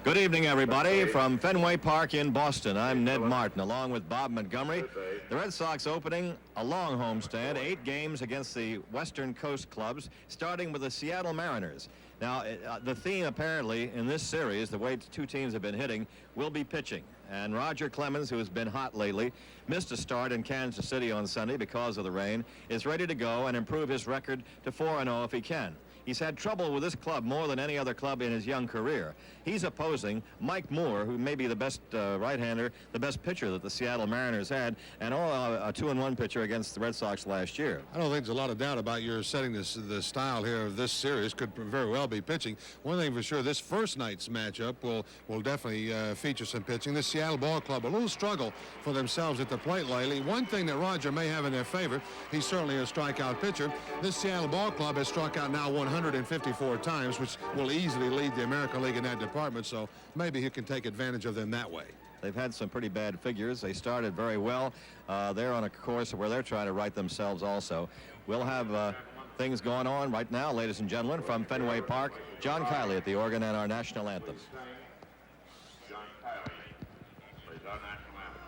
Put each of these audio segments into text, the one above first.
Good evening, everybody. From Fenway Park in Boston, I'm Ned Martin, along with Bob Montgomery. The Red Sox opening a long homestand, 8 games against the Western Coast clubs, starting with the Seattle Mariners. Now, the theme apparently in this series, the way two teams have been hitting, will be pitching. And Roger Clemens, who has been hot lately, missed a start in Kansas City on Sunday because of the rain, is ready to go and improve his record to 4-0 if he can. He's had trouble with this club more than any other club in his young career. He's opposing Mike Moore, who may be the best right-hander, the best pitcher that the Seattle Mariners had, and a 2-1 pitcher against the Red Sox last year. I don't think there's a lot of doubt about your setting the style here of this series. Could very well be pitching. One thing for sure, this first night's matchup will definitely feature some pitching. The Seattle ball club, a little struggle for themselves at the plate lately. One thing that Roger may have in their favor, he's certainly a strikeout pitcher. This Seattle ball club has struck out now 154 times, which will easily lead the American League in that department, so maybe he can take advantage of them that way. They've had some pretty bad figures. They started very well. They're on a course where they're trying to right themselves also. We'll have things going on right now, ladies and gentlemen, from Fenway Park. John Kiley at the organ and our national anthem. John Kiley plays our national anthem.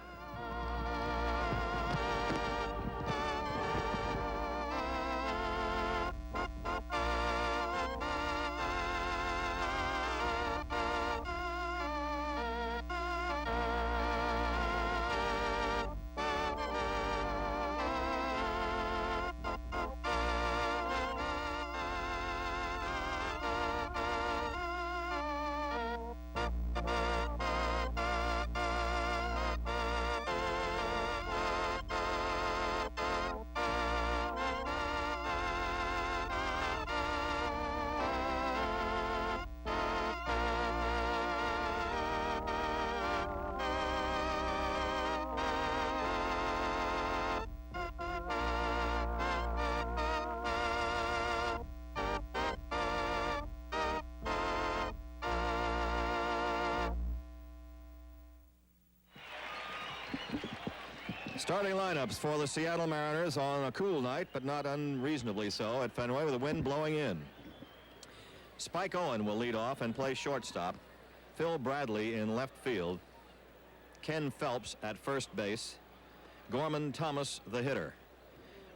Starting lineups for the Seattle Mariners on a cool night, but not unreasonably so, at Fenway with the wind blowing in. Spike Owen will lead off and play shortstop. Phil Bradley in left field. Ken Phelps at first base. Gorman Thomas, the hitter.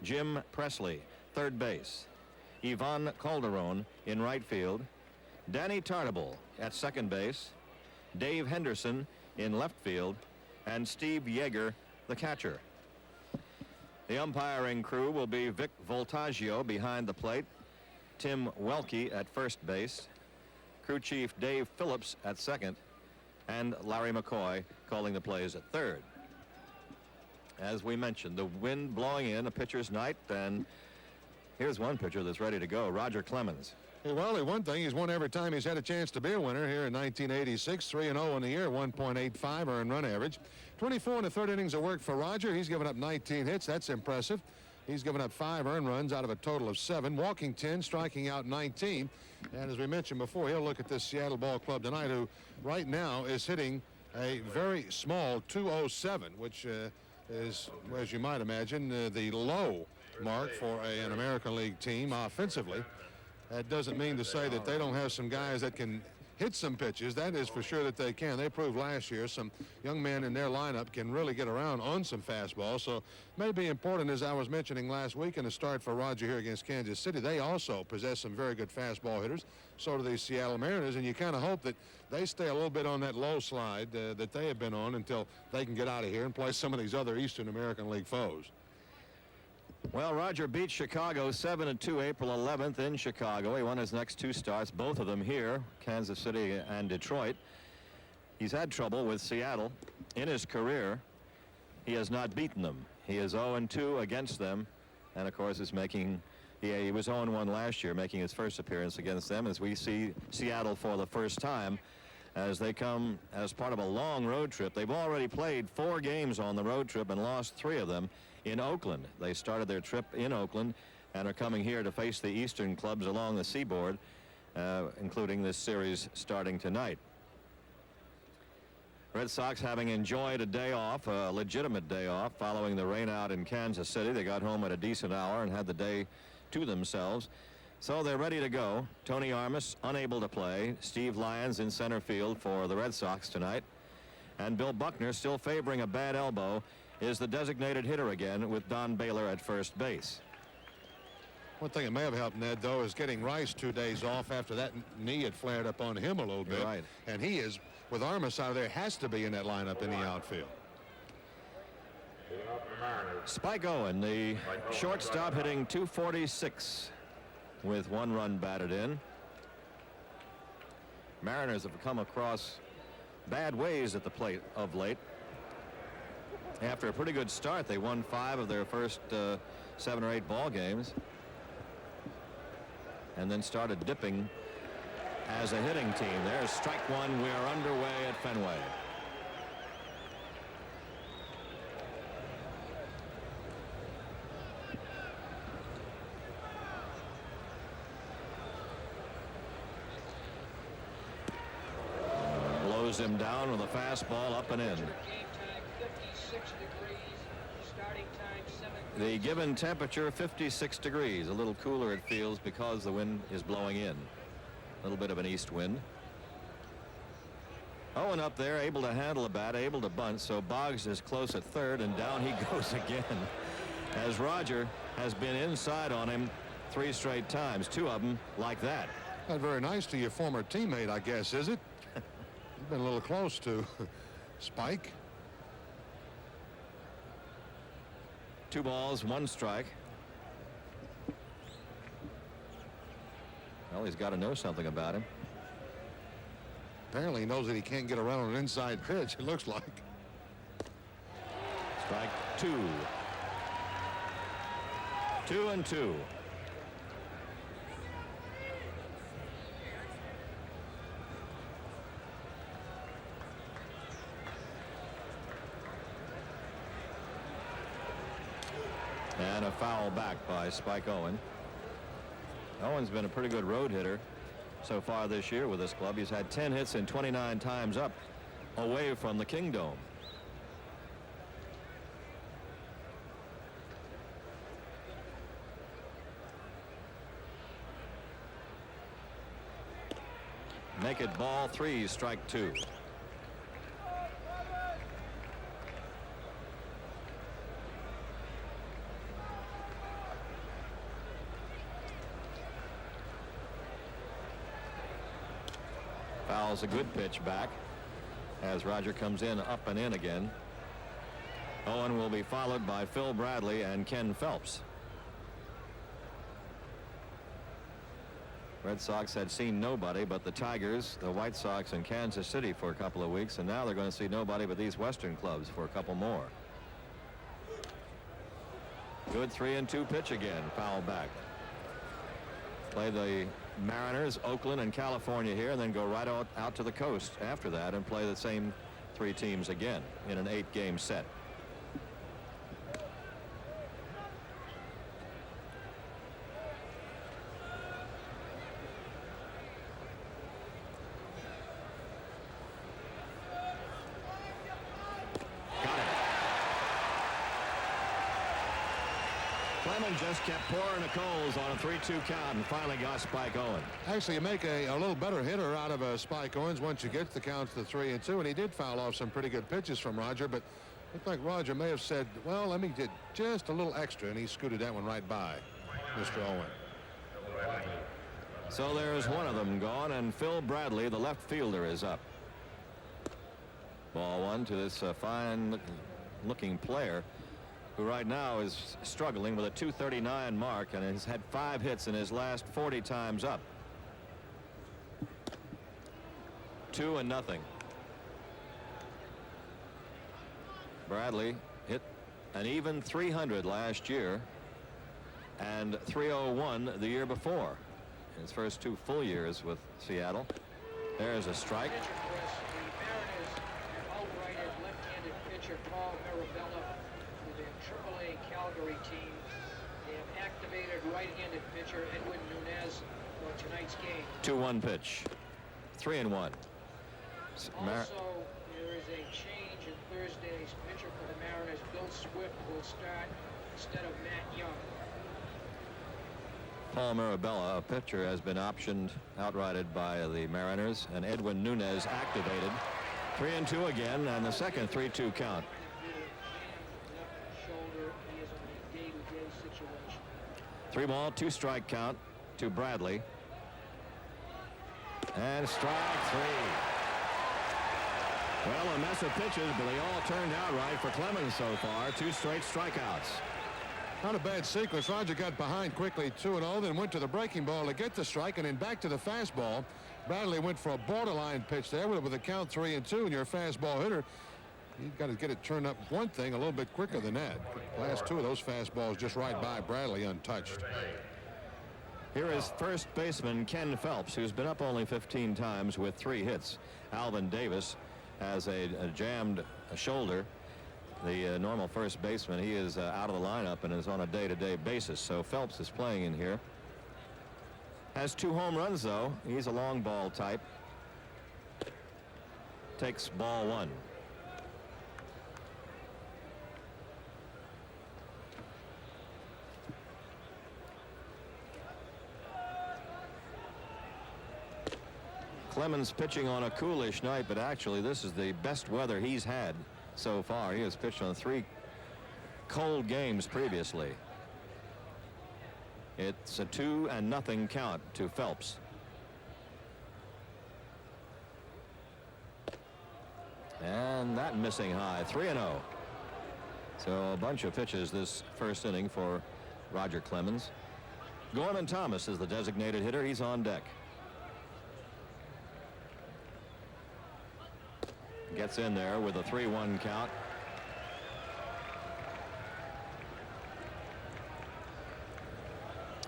Jim Presley, third base. Ivan Calderon in right field. Danny Tartabull at second base. Dave Henderson in left field. And Steve Yeager, the catcher. The umpiring crew will be Vic Voltaggio behind the plate, Tim Welke at first base, crew chief Dave Phillips at second, and Larry McCoy calling the plays at third. As we mentioned, the wind blowing in, a pitcher's night, and here's one pitcher that's ready to go, Roger Clemens. Well, one thing, he's won every time he's had a chance to be a winner here in 1986, 3-0 in the year, 1.85 earned run average. 24 in the third innings of work for Roger. He's given up 19 hits. That's impressive. He's given up 5 earned runs out of a total of 7, walking 10, striking out 19. And as we mentioned before, he'll look at this Seattle ball club tonight, who right now is hitting a very small 207, which is, as you might imagine, the low mark for an American League team offensively. That doesn't mean to say that they don't have some guys that can hit some pitches. That is for sure that they can. They proved last year some young men in their lineup can really get around on some fastballs. So it may be important, as I was mentioning last week in the start for Roger here against Kansas City. They also possess some very good fastball hitters. So do the Seattle Mariners. And you kind of hope that they stay a little bit on that low slide that they have been on until they can get out of here and play some of these other Eastern American League foes. Well, Roger beat Chicago 7-2 April 11th in Chicago. He won his next 2 starts, both of them here, Kansas City and Detroit. He's had trouble with Seattle in his career. He has not beaten them. He is 0-2 against them, and of course is making, he was 0-1 last year, making his first appearance against them, as we see Seattle for the first time as they come as part of a long road trip. They've already played 4 games on the road trip and lost 3 of them in Oakland. They started their trip in Oakland and are coming here to face the Eastern clubs along the seaboard, including this series starting tonight. Red Sox having enjoyed a day off, a legitimate day off, following the rain out in Kansas City. They got home at a decent hour and had the day to themselves. So they're ready to go. Tony Armas unable to play. Steve Lyons in center field for the Red Sox tonight. And Bill Buckner, still favoring a bad elbow, is the designated hitter again with Don Baylor at first base. One thing that may have helped Ned, though, is getting Rice 2 days off after that knee had flared up on him a little bit. You're right. And he is, with Armas out of there, has to be in that lineup in the outfield. Spike Owen, the shortstop, hitting .246 with 1 run batted in. Mariners have come across bad ways at the plate of late. After a pretty good start, they won 5 of their first 7 or 8 ball games, and then started dipping as a hitting team. There's strike 1. We are underway at Fenway. Blows him down with a fastball up and in. The given temperature 56 degrees. A little cooler it feels because the wind is blowing in. A little bit of an east wind. Owen up there, able to handle a bat, able to bunt, so Boggs is close at third, and down he goes again as Roger has been inside on him 3 straight times, 2 of them like that. Not very nice to your former teammate, I guess, is it? You've been a little close to Spike. 2 balls, 1 strike. Well, he's got to know something about him. Apparently he knows that he can't get around an inside pitch, it looks like. Strike 2. 2-2. And a foul back by Spike Owen. Owen's been a pretty good road hitter so far this year with this club. He's had 10 hits and 29 times up away from the Kingdome. Make it ball 3, strike 2. Fouls a good pitch back as Roger comes in up and in again. Owen will be followed by Phil Bradley and Ken Phelps. Red Sox had seen nobody but the Tigers, the White Sox, and Kansas City for a couple of weeks, and now they're going to see nobody but these Western clubs for a couple more. Good 3-2 pitch again, foul back. Play the Mariners, Oakland, and California here, and then go right out to the coast after that and play the same 3 teams again in an 8-game set. Clemens just kept pouring the coals on a 3-2 count and finally got Spike Owen. Actually, you make a little better hitter out of Spike Owens once you get the counts to 3-2, and he did foul off some pretty good pitches from Roger, but it looked like Roger may have said, well, let me get just a little extra, and he scooted that one right by Mr. Owen. So there's one of them gone, and Phil Bradley, the left fielder, is up. Ball 1 to this fine looking player who right now is struggling with a .239 mark and has had 5 hits in his last 40 times up. 2-0. Bradley hit an even .300 last year and .301 the year before in his first 2 full years with Seattle. There's a strike. The Mariners have outrighted left-handed pitcher Paul Mirabella with their AAA Calgary team. They have activated right-handed pitcher Edwin Nunez for tonight's game. 2-1 pitch. 3-1. Also, there is a change in Thursday's pitcher for the Mariners. Bill Swift will start instead of Matt Young. Paul Mirabella, a pitcher, has been optioned, outrighted by the Mariners, and Edwin Nunez activated. 3-2 again, and the second 3-2 count. Shoulder, he is on a day-to-day situation. 3-ball, 2-strike count to Bradley. And strike 3. Well, a mess of pitches, but they all turned out right for Clemens so far. 2 straight strikeouts. Not a bad sequence. Roger got behind quickly 2-0, then went to the breaking ball to get the strike, and then back to the fastball. Bradley went for a borderline pitch there with a count 3-2, and your fastball hitter, you've got to get it turned up one thing a little bit quicker than that. Last 2 of those fastballs just right by Bradley untouched. Here is first baseman Ken Phelps, who's been up only 15 times with 3 hits. Alvin Davis has a jammed shoulder. The normal first baseman, he is out of the lineup and is on a day-to-day basis. So Phelps is playing in here. Has 2 home runs, though. He's a long ball type. Takes ball 1. Clemens pitching on a coolish night, but actually this is the best weather he's had so far. He has pitched on 3 cold games previously. It's a 2-0 count to Phelps. And that missing high. 3-0. So a bunch of pitches this first inning for Roger Clemens. Gorman Thomas is the designated hitter. He's on deck. Gets in there with a 3-1 count.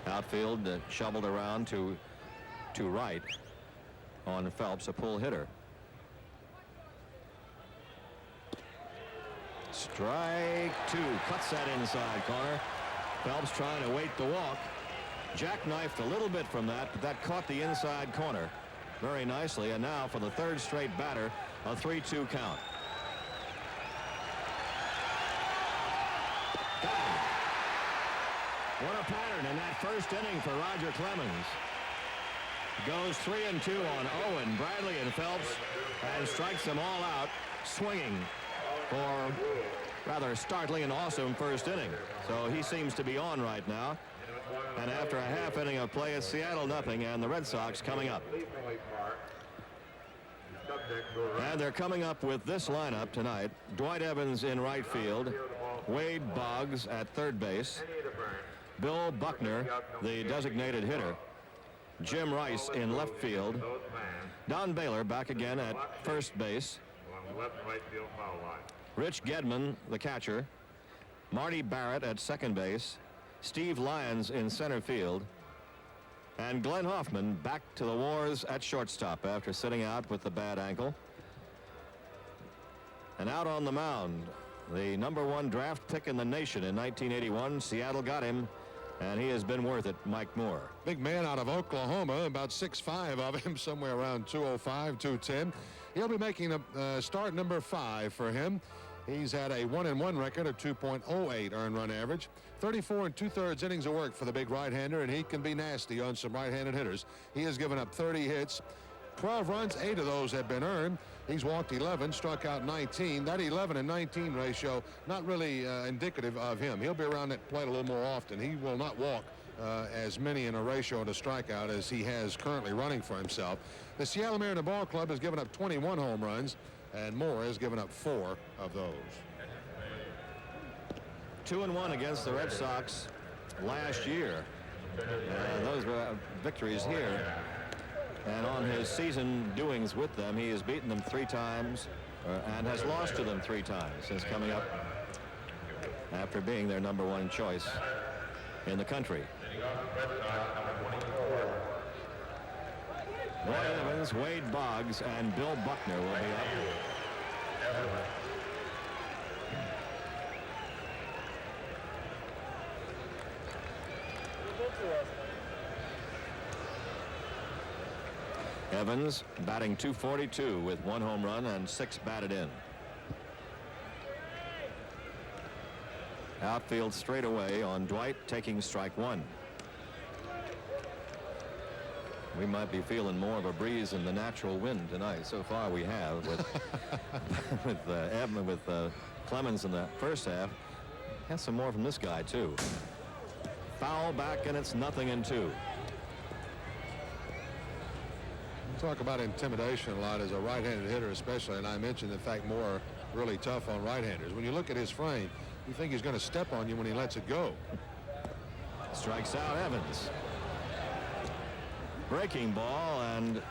Outfield shoveled around to right on Phelps, a pull hitter. Strike 2. Cuts that inside corner. Phelps trying to wait the walk. Jackknifed a little bit from that, but that caught the inside corner very nicely. And now for the 3rd straight batter, a 3-2 count. What a pattern in that first inning for Roger Clemens. Goes 3-2 on Owen, Bradley, and Phelps, and strikes them all out, swinging for rather startling and awesome first inning. So he seems to be on right now. And after a half inning of play, it's Seattle 0, and the Red Sox coming up. And they're coming up with this lineup tonight. Dwight Evans in right field, Wade Boggs at third base, Bill Buckner, the designated hitter, Jim Rice in left field, Don Baylor back again at first base, Rich Gedman, the catcher, Marty Barrett at second base, Steve Lyons in center field, and Glenn Hoffman back to the wars at shortstop after sitting out with the bad ankle. And out on the mound, the #1 draft pick in the nation in 1981. Seattle got him, and he has been worth it, Mike Moore. Big man out of Oklahoma, about 6'5" of him, somewhere around 205, 210. He'll be making a start number 5 for him. He's had a 1-1 record of 2.08 earned run average. 34 2/3 innings of work for the big right-hander, and he can be nasty on some right-handed hitters. He has given up 30 hits, 12 runs, 8 of those have been earned. He's walked 11, struck out 19. That 11 and 19 ratio, not really indicative of him. He'll be around that plate a little more often. He will not walk as many in a ratio to strikeout as he has currently running for himself. The Seattle Mariner Ball Club has given up 21 home runs, and Moore has given up 4 of those. 2-1 against the Red Sox last year. And those were victories here. And on his season doings with them, he has beaten them 3 times and has lost to them 3 times since coming up after being their #1 choice in the country. Roy Evans, Wade Boggs, and Bill Buckner will be up. Evans batting .242 with 1 home run and 6 batted in. Outfield straightaway on Dwight, taking strike 1. We might be feeling more of a breeze than the natural wind tonight. So far we have with with Clemens in the first half. Has some more from this guy too. Foul back, and it's 0-2. Talk about intimidation a lot as a right-handed hitter especially, and I mentioned the fact Moore really tough on right-handers. When you look at his frame, you think he's going to step on you when he lets it go. Strikes out Evans. Breaking ball, and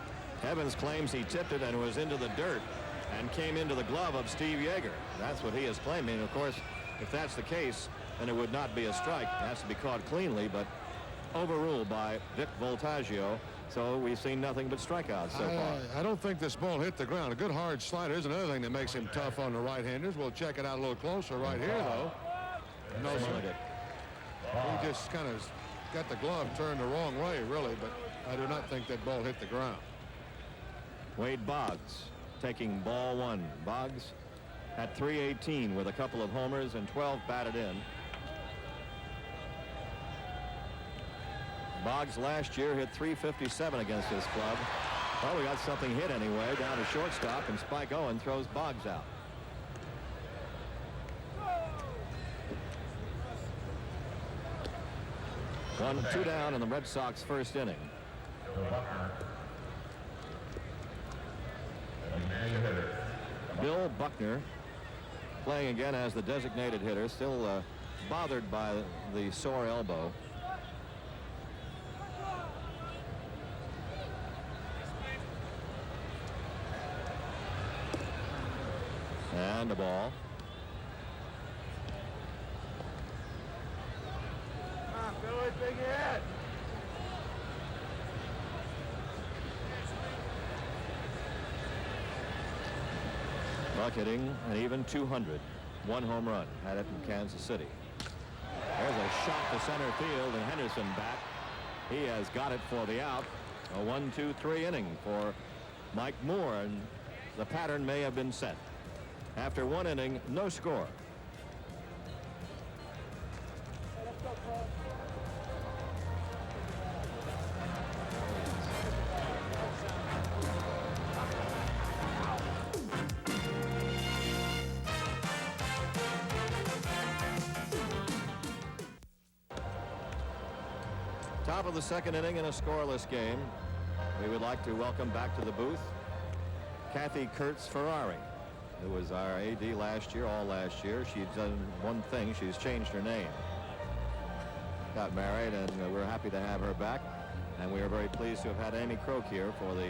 Evans claims he tipped it and was into the dirt and came into the glove of Steve Yeager. That's what he is claiming. Of course, if that's the case, then it would not be a strike. It has to be caught cleanly, but overruled by Vic Voltaggio. So we've seen nothing but strikeouts so far. I don't think this ball hit the ground. A good hard slider is another thing that makes him tough on the right-handers. We'll check it out a little closer right here, though. No, sir. He just kind of got the glove turned the wrong way, really, but I do not think that ball hit the ground. Wade Boggs taking ball one. Boggs at .318 with a couple of homers and 12 batted in. Boggs last year hit .357 against his club. Well, we got something hit anyway down to shortstop, and Spike Owen throws Boggs out. Two down in the Red Sox first inning. Bill Buckner playing again as the designated hitter, still bothered by the sore elbow. And a ball. Big hit. Buck hitting an even 200. One home run. Had it in Kansas City. There's a shot to center field, and Henderson back. He has got it for the out. A 1-2-3 inning for Mike Moore, and the pattern may have been set. After one inning, no score. Top of the second inning in a scoreless game. We would like to welcome back to the booth Kathy Kurtz-Ferrari, who was our AD last year, all last year. She's done one thing. She's changed her name. Got married, and we're happy to have her back. And we are very pleased to have had Amy Croak here for the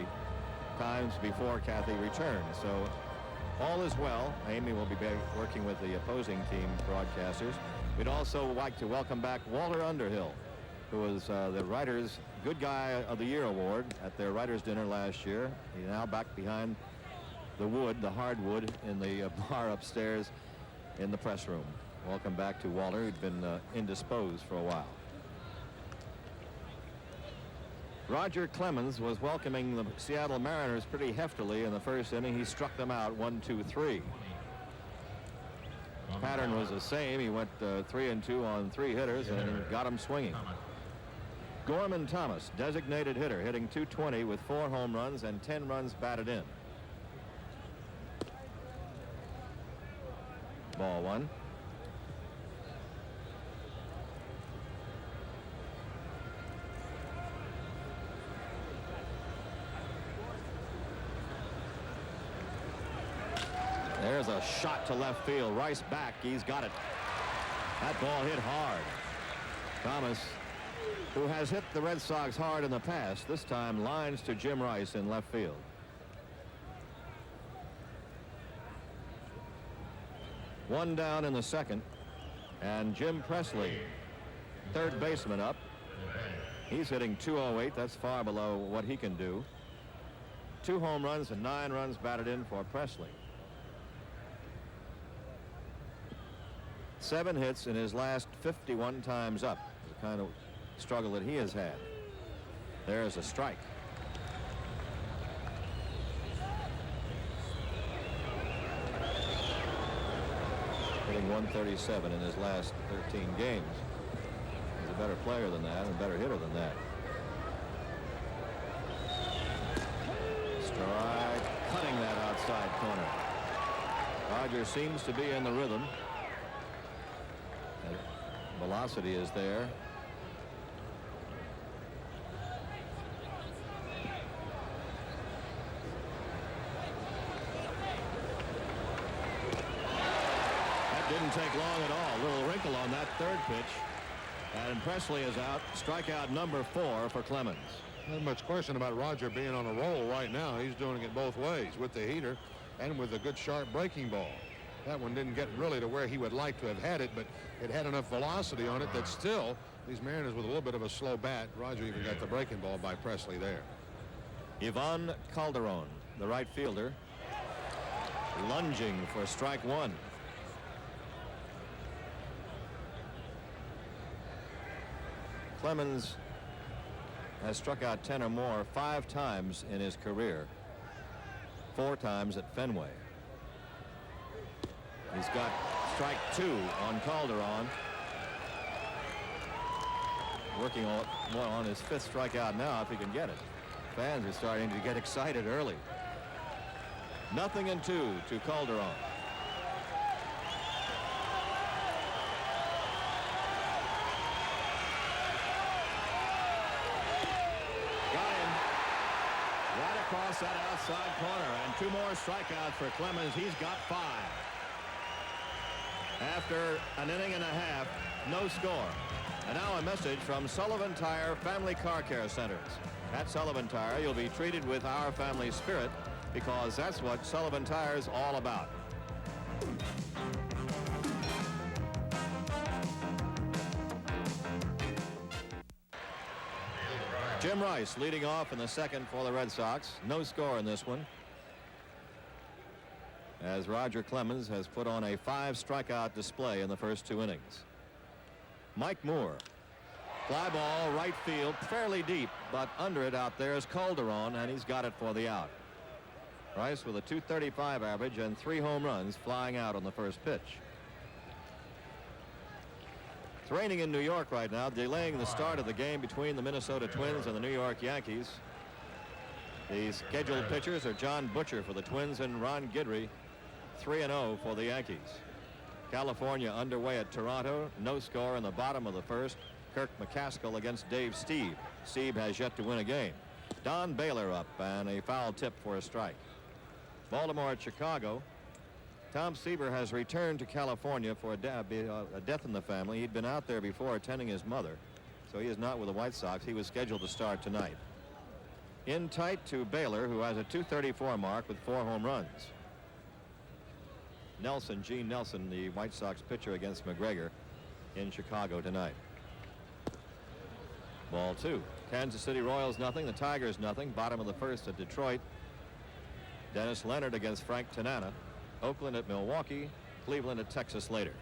times before Kathy returned. So all is well. Amy will be working with the opposing team broadcasters. We'd also like to welcome back Walter Underhill, who was the Writers' Good Guy of the Year award at their writers' dinner last year. He's now back behind the wood, the hardwood, in the bar upstairs in the press room. Welcome back to Walter, who'd been indisposed for a while. Roger Clemens was welcoming the Seattle Mariners pretty heftily in the first inning. He struck them out 1-2-3. Pattern was the same. He went 3-2 on 3 hitters and got them swinging. Gorman Thomas, designated hitter, hitting .220 with 4 home runs and 10 runs batted in. Ball one. There's a shot to left field. Rice back. He's got it. That ball hit hard. Thomas, who has hit the Red Sox hard in the past, this time lines to Jim Rice in left field. One down in the second, and Jim Presley, third baseman, up. He's hitting .208. That's far below what he can do. 2 home runs and 9 runs batted in for Presley. 7 hits in his last 51 times up. The kind of struggle that he has had. There's a strike. Hitting .137 in his last 13 games. He's a better player than that and a better hitter than that. Strike, cutting that outside corner. Roger seems to be in the rhythm. And velocity is there. That didn't take long at all. A little wrinkle on that third pitch. And Presley is out. Strikeout number 4 for Clemens. Not much question about Roger being on a roll right now. He's doing it both ways, with the heater and with a good sharp breaking ball. That one didn't get really to where he would like to have had it, but it had enough velocity on it that still, these Mariners with a little bit of a slow bat. Roger even got the breaking ball by Presley there. Ivan Calderon, the right fielder, lunging for strike 1. Clemens has struck out 10 or more 5 times in his career, 4 times at Fenway. He's got strike 2 on Calderon. Working on his 5th strikeout now if he can get it. Fans are starting to get excited early. 0-2 to Calderon. Across that outside corner, and 2 more strikeouts for Clemens. He's got 5. After an inning and a half, no score. And now a message from Sullivan Tire Family Car Care Centers. At Sullivan Tire, you'll be treated with our family spirit, because that's what Sullivan Tire is all about. Jim Rice leading off in the second for the Red Sox. No score in this one, as Roger Clemens has put on a 5 strikeout display in the first 2 innings. Mike Moore. Fly ball right field, fairly deep, but under it out there is Calderon, and he's got it for the out. Rice with a .235 average and 3 home runs flying out on the first pitch. It's raining in New York right now, delaying the start of the game between the Minnesota Twins and the New York Yankees. The scheduled pitchers are John Butcher for the Twins and Ron Guidry, 3-0 for the Yankees. California underway at Toronto. No score in the bottom of the first. Kirk McCaskill against Dave Stieb. Stieb has yet to win a game. Don Baylor up, and a foul tip for a strike. Baltimore at Chicago. Tom Seaver has returned to California for a death in the family. He'd been out there before attending his mother, so he is not with the White Sox. He was scheduled to start tonight. In tight to Baylor, who has a .234 mark with 4 home runs. Nelson, Gene Nelson, the White Sox pitcher against McGregor in Chicago tonight. Ball 2. Kansas City Royals nothing. The Tigers nothing. Bottom of the first at Detroit. Dennis Leonard against Frank Tanana. Oakland at Milwaukee. Cleveland at Texas later.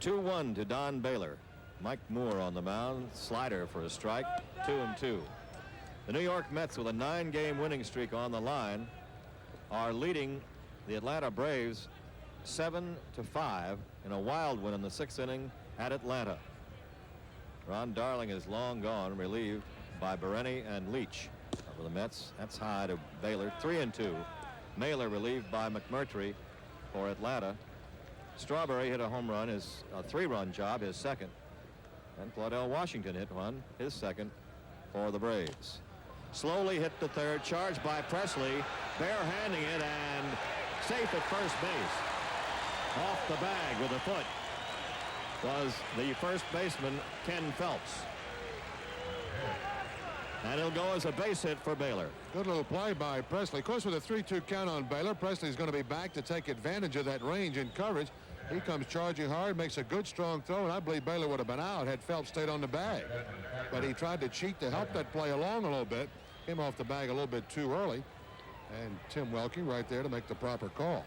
2-1 to Don Baylor. Mike Moore on the mound. Slider for a strike. 2-2. The New York Mets, with a 9-game winning streak on the line, are leading the Atlanta Braves 7-5 in a wild win in the 6th inning at Atlanta. Ron Darling is long gone, relieved by Bereni and Leach. For the Mets, that's high to Baylor. 3-2. Mailer relieved by McMurtry for Atlanta. Strawberry hit a home run, his 3-run job, his second. And Claudell Washington hit one, his second, for the Braves. Slowly hit the third, charged by Presley, barehanding it, and safe at first base. Off the bag with a foot was the first baseman, Ken Phelps. And it'll go as a base hit for Baylor. Good little play by Presley. Of course, with a 3-2 count on Baylor, Presley's going to be back to take advantage of that range and coverage. He comes charging hard, makes a good strong throw, and I believe Baylor would have been out had Phelps stayed on the bag. But he tried to cheat to help that play along a little bit. Came off the bag a little bit too early. And Tim Welke right there to make the proper call.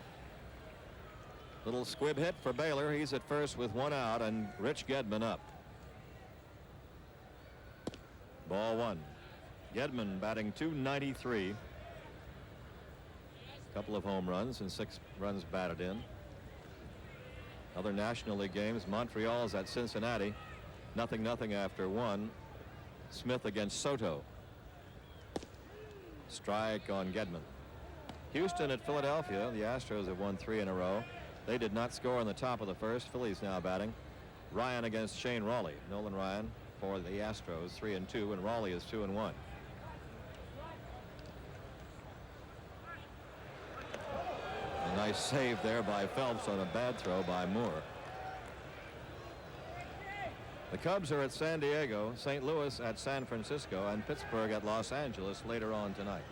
Little squib hit for Baylor. He's at first with 1 out, and Rich Gedman up. Ball 1. Gedman batting .293. Couple of home runs and 6 runs batted in. Other National League games, Montreal's at Cincinnati. 0-0 after 1. Smith against Soto. Strike on Gedman. Houston at Philadelphia. The Astros have won 3 in a row. They did not score in the top of the first. Phillies now batting. Ryan against Shane Raleigh. Nolan Ryan for the Astros, 3-2, and Raleigh is 2-1. A nice save there by Phelps on a bad throw by Moore. The Cubs are at San Diego, St. Louis at San Francisco, and Pittsburgh at Los Angeles later on tonight.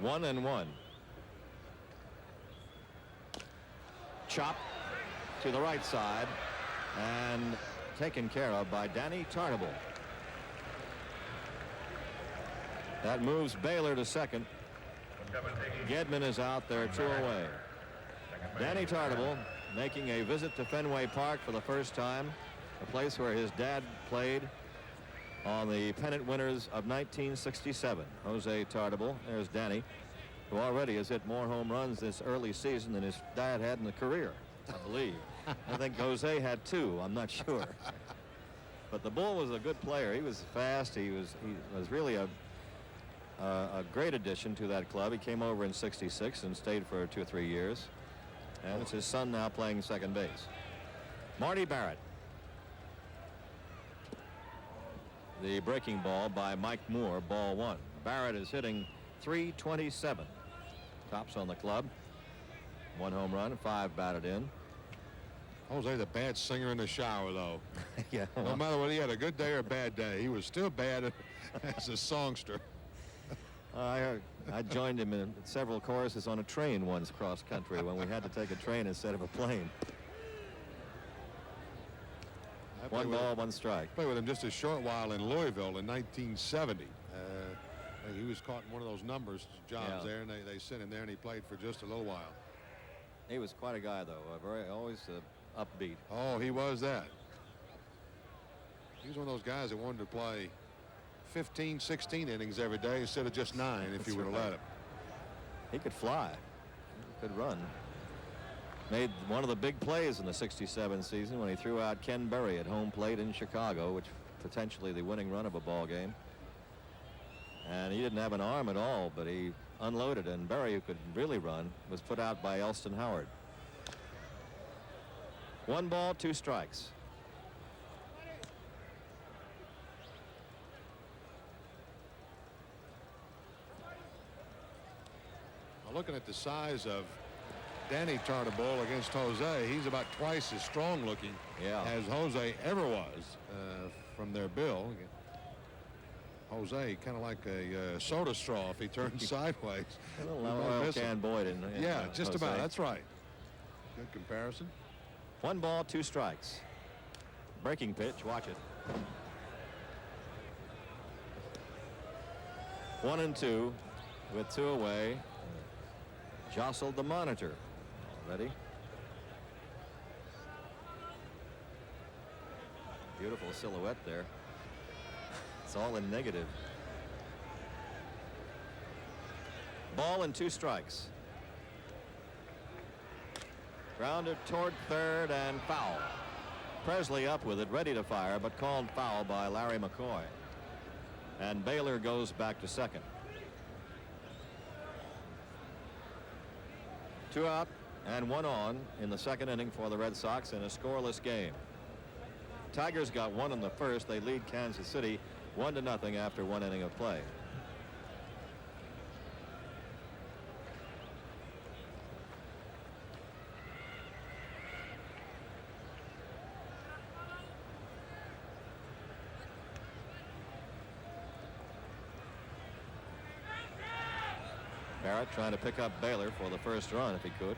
1-1. Chop to the right side and taken care of by Danny Tartabull. That moves Baylor to second. Gedman is out there, 2 away. Danny Tartabull making a visit to Fenway Park for the first time, a place where his dad played on the pennant winners of 1967. Jose Tartabull, there's Danny, who already has hit more home runs this early season than his dad had in the career, I believe. I think Jose had 2, I'm not sure. But the Bull was a good player. He was fast. He was really a great addition to that club. He came over in '66 and stayed for 2 or 3 years. And it's his son now playing second base. Marty Barrett. The breaking ball by Mike Moore, ball 1. Barrett is hitting .327. Tops on the club. 1 home run, 5 batted in. Jose, the bad singer in the shower, though. Yeah. No matter whether he had a good day or a bad day, he was still bad as a songster. I joined him in several choruses on a train once cross country when we had to take a train instead of a plane. 1 ball, 1 strike. Played with him just a short while in Louisville in 1970. He was caught in one of those numbers jobs there, and they sent him there, and he played for just a little while. He was quite a guy, though. Always upbeat. Oh, he was that. He was one of those guys that wanted to play 15, 16 innings every day instead of just 9 if you would have let him. He could fly. He could run. Made one of the big plays in the '67 season when he threw out Ken Berry at home plate in Chicago, which potentially the winning run of a ball game. And he didn't have an arm at all, but he unloaded, and Berry, who could really run, was put out by Elston Howard. 1 ball, 2 strikes. Looking at the size of Danny Tartabull against Jose, he's about twice as strong looking as Jose ever was from their bill. Jose kind of like a soda straw if he turns sideways. A little oil can Boyd in yeah, just Jose. about. That's right. Good comparison. 1 ball, 2 strikes. Breaking pitch. Watch it. 1-2 with 2 away. Jostled the monitor. Ready? Beautiful silhouette there. It's all in negative. Ball and 2 strikes. Grounded toward third and foul. Presley up with it, ready to fire, but called foul by Larry McCoy. And Baylor goes back to second. 2 out and 1 on in the second inning for the Red Sox in a scoreless game. Tigers got 1 in the first. They lead Kansas City 1-0 after 1 inning of play. Barrett trying to pick up Baylor for the first run if he could.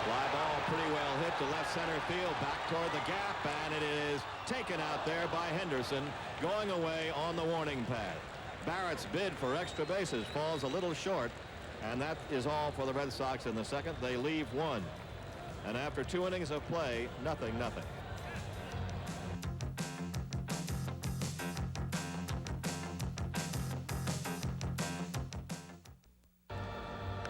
Fly ball pretty well hit to left center field, back toward the gap, and it is taken out there by Henderson, going away on the warning pad. Barrett's bid for extra bases falls a little short, and that is all for the Red Sox in the second. They leave 1. And after 2 innings of play, 0-0.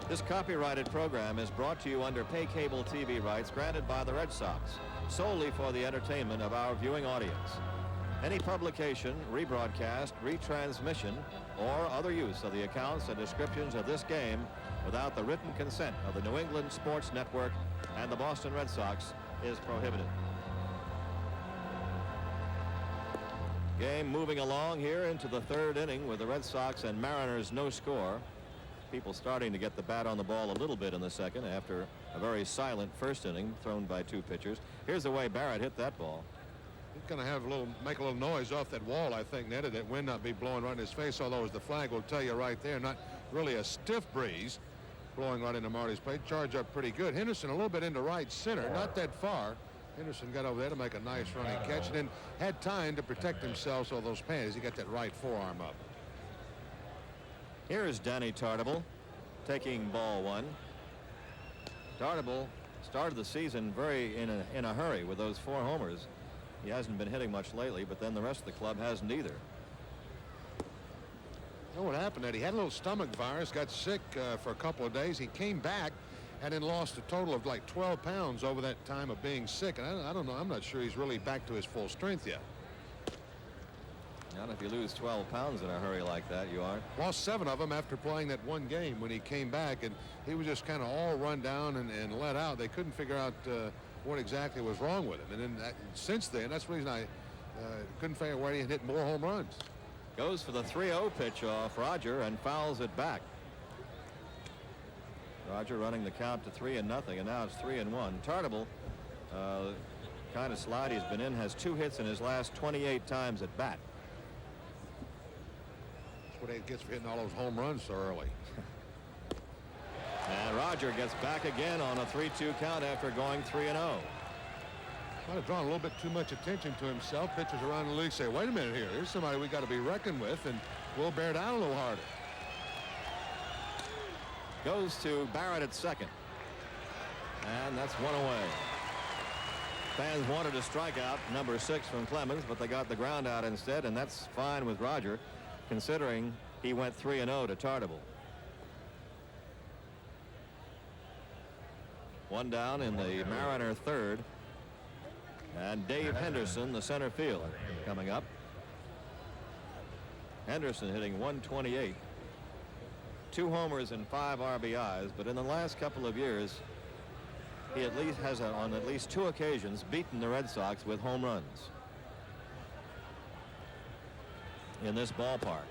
This copyrighted program is brought to you under pay cable TV rights granted by the Red Sox, solely for the entertainment of our viewing audience. Any publication, rebroadcast, retransmission, or other use of the accounts and descriptions of this game without the written consent of the New England Sports Network and the Boston Red Sox is prohibited. Game moving along here into the third inning with the Red Sox and Mariners no score. People starting to get the bat on the ball a little bit in the second after a very silent first inning thrown by two pitchers. Here's the way Barrett hit that ball. He's going to make a little noise off that wall, I think, Ned. That wind not be blowing right in his face, although as the flag will tell you right there, not really a stiff breeze blowing right into Marty's plate. Charge up pretty good. Henderson a little bit into right center, not that far. Henderson got over there to make a nice running catch and then had time to protect himself so those panties. He got that right forearm up. Here's Danny Tartable taking ball one. Tartable started the season very in a hurry with those 4 homers. He hasn't been hitting much lately, but then the rest of the club hasn't either. You know what happened, Eddie? He had a little stomach virus, got sick for a couple of days. He came back and then lost a total of like 12 pounds over that time of being sick. And I don't know. I'm not sure he's really back to his full strength yet. Not if you lose 12 pounds in a hurry like that, you aren't. Lost 7 of them after playing that one game when he came back, and he was just kind of all run down and let out. They couldn't figure out what exactly was wrong with him. And then since then, that's the reason I couldn't figure out where he had hit more home runs. Goes for the 3-0 pitch off Roger and fouls it back. Roger running the count to 3-0, and now it's 3-1. Tartable, kind of slide he's been in, has 2 hits in his last 28 times at bat. That's what he gets for hitting all those home runs so early. And Roger gets back again on a 3-2 count after going 3-0. Might have drawn a little bit too much attention to himself. Pitchers around the league say, wait a minute here. Here's somebody we got to be reckoned with, and we'll bear down a little harder. Goes to Barrett at second. And that's 1 away. Fans wanted a strikeout, number 6 from Clemens, but they got the ground out instead, and that's fine with Roger, considering he went 3-0 to Tartable. 1 down in the Mariner third. And Dave Henderson, the center fielder, coming up. Henderson hitting 128. 2 homers and 5 RBIs, but in the last couple of years, he at least has, on at least 2 occasions, beaten the Red Sox with home runs in this ballpark.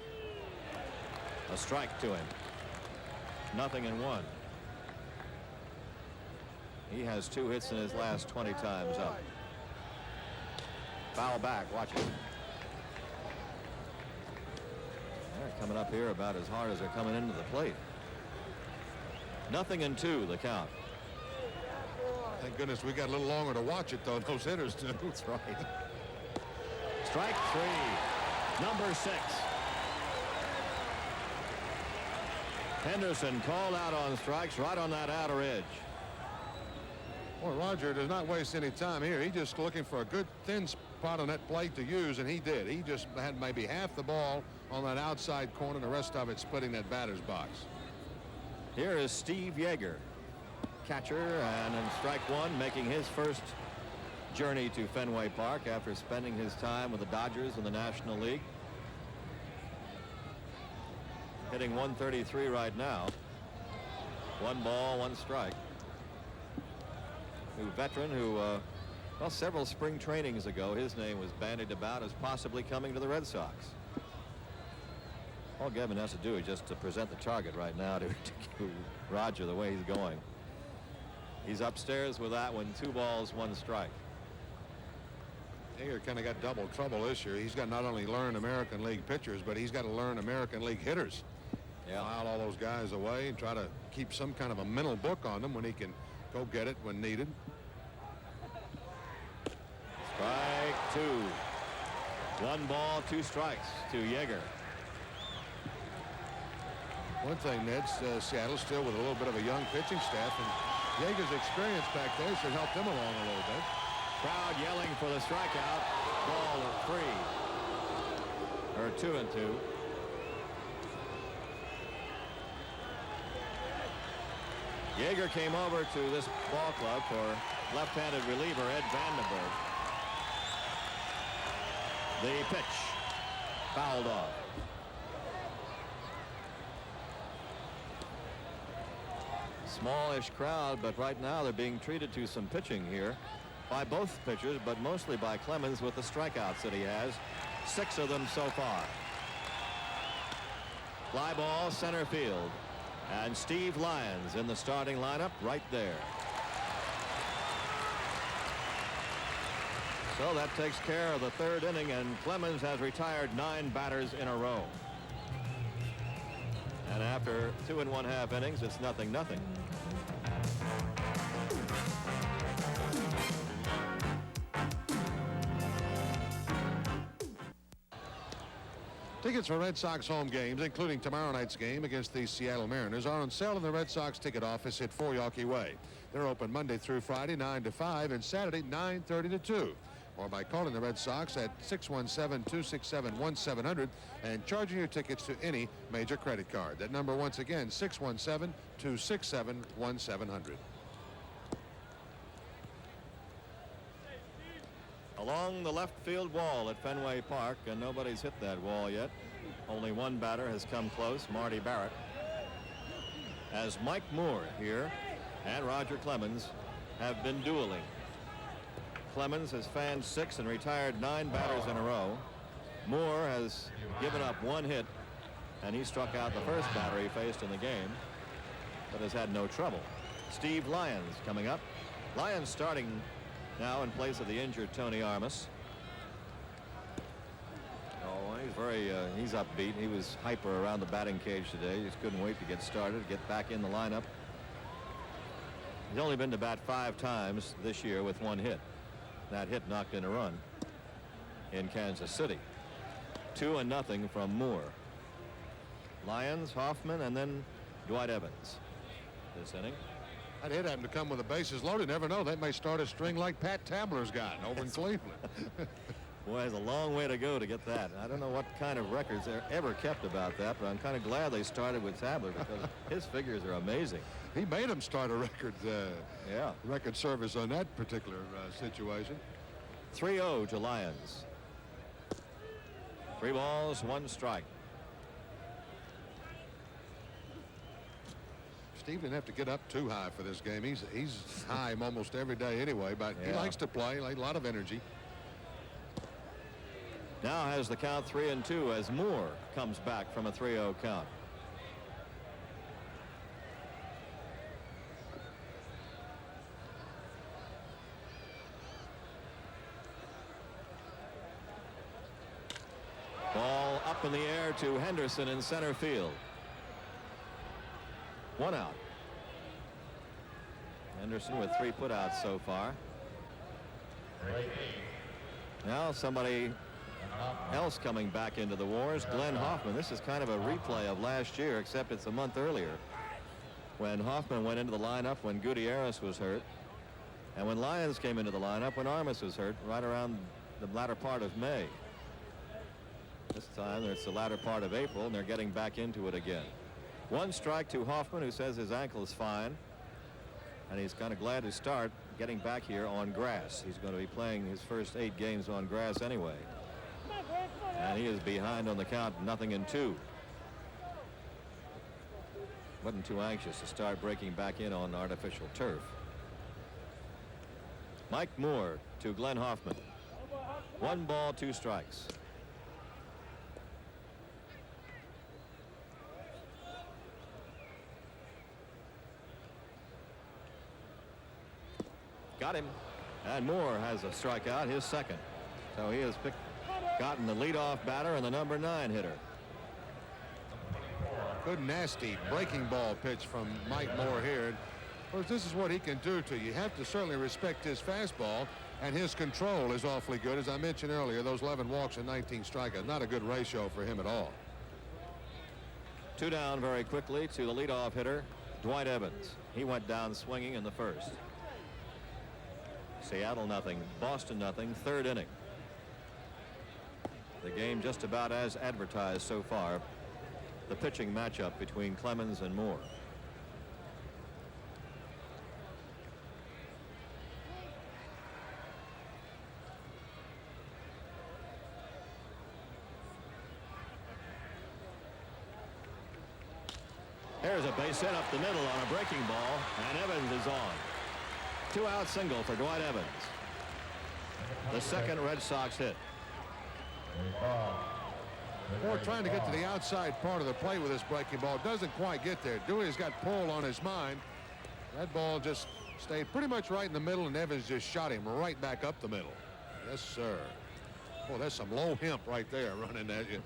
A strike to him. 0-1. He has 2 hits in his last 20 times up. Foul back, watch it. They're coming up here about as hard as they're coming into the plate. 0-2 the count. Thank goodness we got a little longer to watch it, though, those hitters too. That's right. Strike 3, number 6. Henderson called out on strikes right on that outer edge. Boy, Roger does not waste any time here. He's just looking for a good thin spot on that plate to use, and he did. He just had maybe half the ball on that outside corner, the rest of it splitting that batter's box. Here is Steve Yeager, catcher, and in strike 1, making his first journey to Fenway Park after spending his time with the Dodgers in the National League. Hitting 133 right now. 1 ball, 1 strike. New veteran who, well, several spring trainings ago, his name was bandied about as possibly coming to the Red Sox. All Gavin has to do is just to present the target right now to Roger the way he's going. He's upstairs with that one. 2 balls, 1 strike. Yeager kind of got double trouble this year. He's got to not only learn American League pitchers, but he's got to learn American League hitters. Yeah. File all those guys away and try to keep some kind of a mental book on them when he can go get it when needed. Strike 2. 1 ball, 2 strikes to Yeager. One thing, Ned, Seattle's still with a little bit of a young pitching staff, and Yeager's experience back there should help them along a little bit. Crowd yelling for the strikeout. Ball at 3. Or 2-2. Yeager came over to this ball club for left-handed reliever Ed Vandenberg. The pitch fouled off. Smallish crowd, but right now they're being treated to some pitching here by both pitchers, but mostly by Clemens with the strikeouts that he has. 6 of them so far. Fly ball center field. And Steve Lyons in the starting lineup right there. So that takes care of the 3rd inning, and Clemens has retired 9 batters in a row. And after 2 1/2 innings, it's 0-0. Tickets for Red Sox home games, including tomorrow night's game against the Seattle Mariners, are on sale in the Red Sox ticket office at 4 Yawkey Way. They're open Monday through Friday 9 to 5 and Saturday 9:30 to 2. Or by calling the Red Sox at 617-267-1700 and charging your tickets to any major credit card. That number once again, 617-267-1700. Along the left field wall at Fenway Park, and nobody's hit that wall yet. Only one batter has come close, Marty Barrett. As Mike Moore here and Roger Clemens have been dueling. Clemens has fanned 6 and retired 9 batters in a row. Moore has given up 1 hit, and he struck out the first batter he faced in the game, but has had no trouble. Steve Lyons coming up. Lyons starting now in place of the injured Tony Armas. Oh, he's upbeat. He was hyper around the batting cage today. He just couldn't wait to get started, get back in the lineup. He's only been to bat 5 times this year with 1 hit. That hit knocked in a run in Kansas City. 2-0 from Moore. Lyons, Hoffman, and then Dwight Evans this inning. That hit happened to come with the bases loaded. Never know. That may start a string like Pat Tabler's got over in Cleveland. Boy, there's a long way to go to get that. I don't know what kind of records they're ever kept about that, but I'm kind of glad they started with Tabler because his figures are amazing. He made him start a record service on that particular situation. 3-0 to Lyons. 3 balls, 1 strike. Steve didn't have to get up too high for this game. He's high almost every day anyway, but he likes to play, like a lot of energy. Now has the count 3-2 as Moore comes back from a 3-0 count. Ball up in the air to Henderson in center field. 1 out. Henderson with 3 putouts so far. Now somebody else coming back into the wars, Glenn Hoffman. This is kind of a replay of last year, except it's a month earlier when Hoffman went into the lineup when Gutierrez was hurt, and when Lyons came into the lineup when Armas was hurt right around the latter part of May. This time it's the latter part of April, and they're getting back into it again. 1 strike to Hoffman, who says his ankle is fine, and he's kind of glad to start getting back here on grass. He's going to be playing his first 8 games on grass anyway. And he is behind on the count, 0-2. Wasn't too anxious to start breaking back in on artificial turf. Mike Moore to Glenn Hoffman. 1 ball, 2 strikes. Got him. And Moore has a strikeout, his second. So he has gotten the leadoff batter and the number 9 hitter. Good nasty breaking ball pitch from Mike Moore here. Of course, this is what he can do to you. You have to certainly respect his fastball, and his control is awfully good. As I mentioned earlier, those 11 walks and 19 strikeouts, not a good ratio for him at all. 2 down very quickly to the leadoff hitter, Dwight Evans. He went down swinging in the first. Seattle 0, Boston 0, 3rd inning. The game just about as advertised so far. The pitching matchup between Clemens and Moore. There's a base hit up the middle on a breaking ball, and Evans is on. 2-out single for Dwight Evans. The second Red Sox hit. Moore trying to get to the outside part of the plate with this breaking ball. Doesn't quite get there. Dewey's got pull on his mind. That ball just stayed pretty much right in the middle, and Evans just shot him right back up the middle. Yes, sir. Boy, that's some low hemp right there running at you.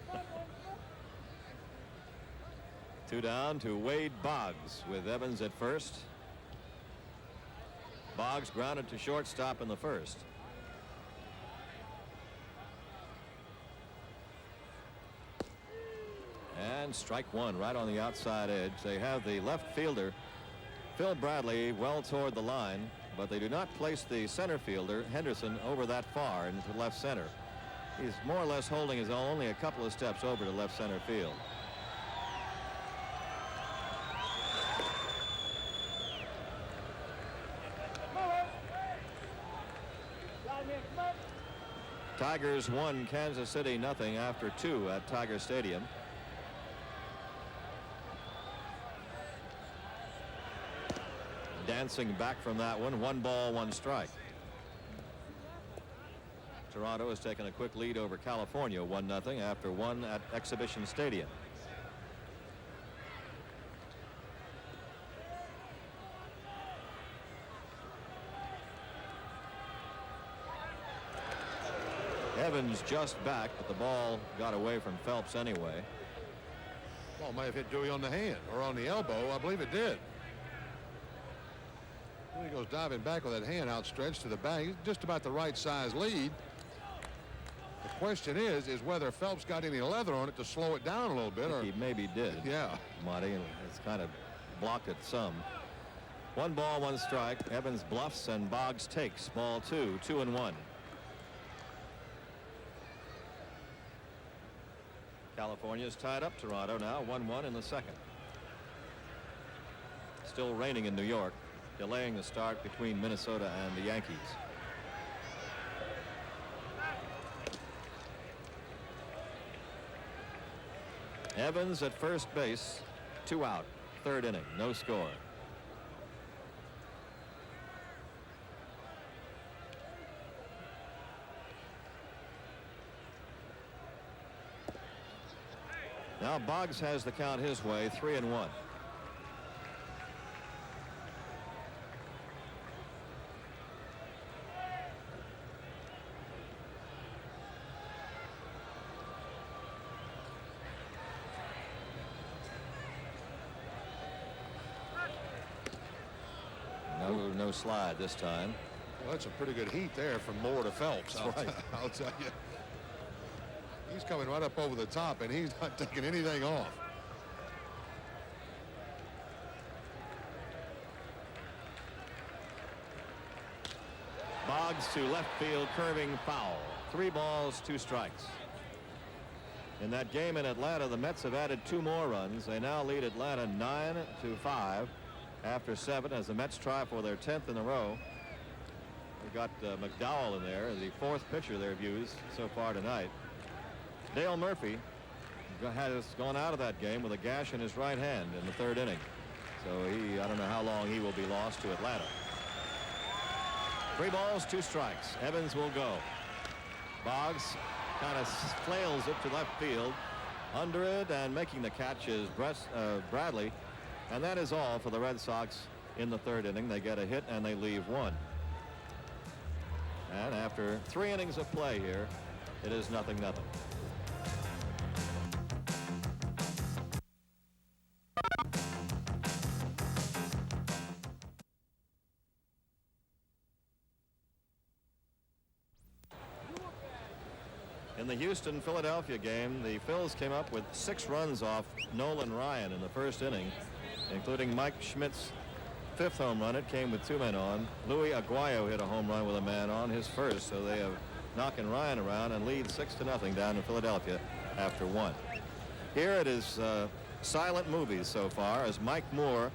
2 down to Wade Boggs with Evans at first. Boggs grounded to shortstop in the first. And strike one right on the outside edge. They have the left fielder Phil Bradley well toward the line, but they do not place the center fielder Henderson over that far into left center. He's more or less holding his own, only a couple of steps over to left center field. Tigers won Kansas City nothing after 2 at Tiger Stadium. Dancing back from that one. 1 ball, 1 strike. Toronto has taken a quick lead over California 1-0 after 1 at Exhibition Stadium. Evans just back, but the ball got away from Phelps anyway. Ball may have hit Dewey on the hand or on the elbow. I believe it did. He goes diving back with that hand outstretched to the back. He's just about the right size lead. The question is whether Phelps got any leather on it to slow it down a little bit. Or he maybe did. Yeah. Monty, and it's kind of blocked it some. 1 ball, 1 strike. Evans bluffs and Boggs takes. Ball 2, 2-1. California's tied up Toronto now 1-1 in the second. Still raining in New York, delaying the start between Minnesota and the Yankees. Evans at first base, 2 out, 3rd inning, no score. Now Boggs has the count his way, 3-1. No slide this time. Well, that's a pretty good heat there from Moore to Phelps. Right. I'll tell you. He's coming right up over the top, and he's not taking anything off. Boggs to left field, curving foul. 3 balls, 2 strikes. In that game in Atlanta, the Mets have added 2 more runs. They now lead Atlanta 9-5 after 7 as the Mets try for their 10th in a row. We've got McDowell in there, the 4th pitcher they've used so far tonight. Dale Murphy has gone out of that game with a gash in his right hand in the 3rd inning. So I don't know how long he will be lost to Atlanta. 3 balls, 2 strikes. Evans will go. Boggs kind of flails it to left field. Under it and making the catch is Bradley. And that is all for the Red Sox in the 3rd inning. They get a hit and they leave 1. And after 3 innings of play here, it is 0-0. In the Houston-Philadelphia game, the Phils came up with 6 runs off Nolan Ryan in the 1st inning, including Mike Schmidt's 5th home run. It came with 2 men on. Louis Aguayo hit a home run with a man on, his first, so they have knocking Ryan around and lead 6-0 down in Philadelphia after 1. Here it is silent movies so far as Mike Moore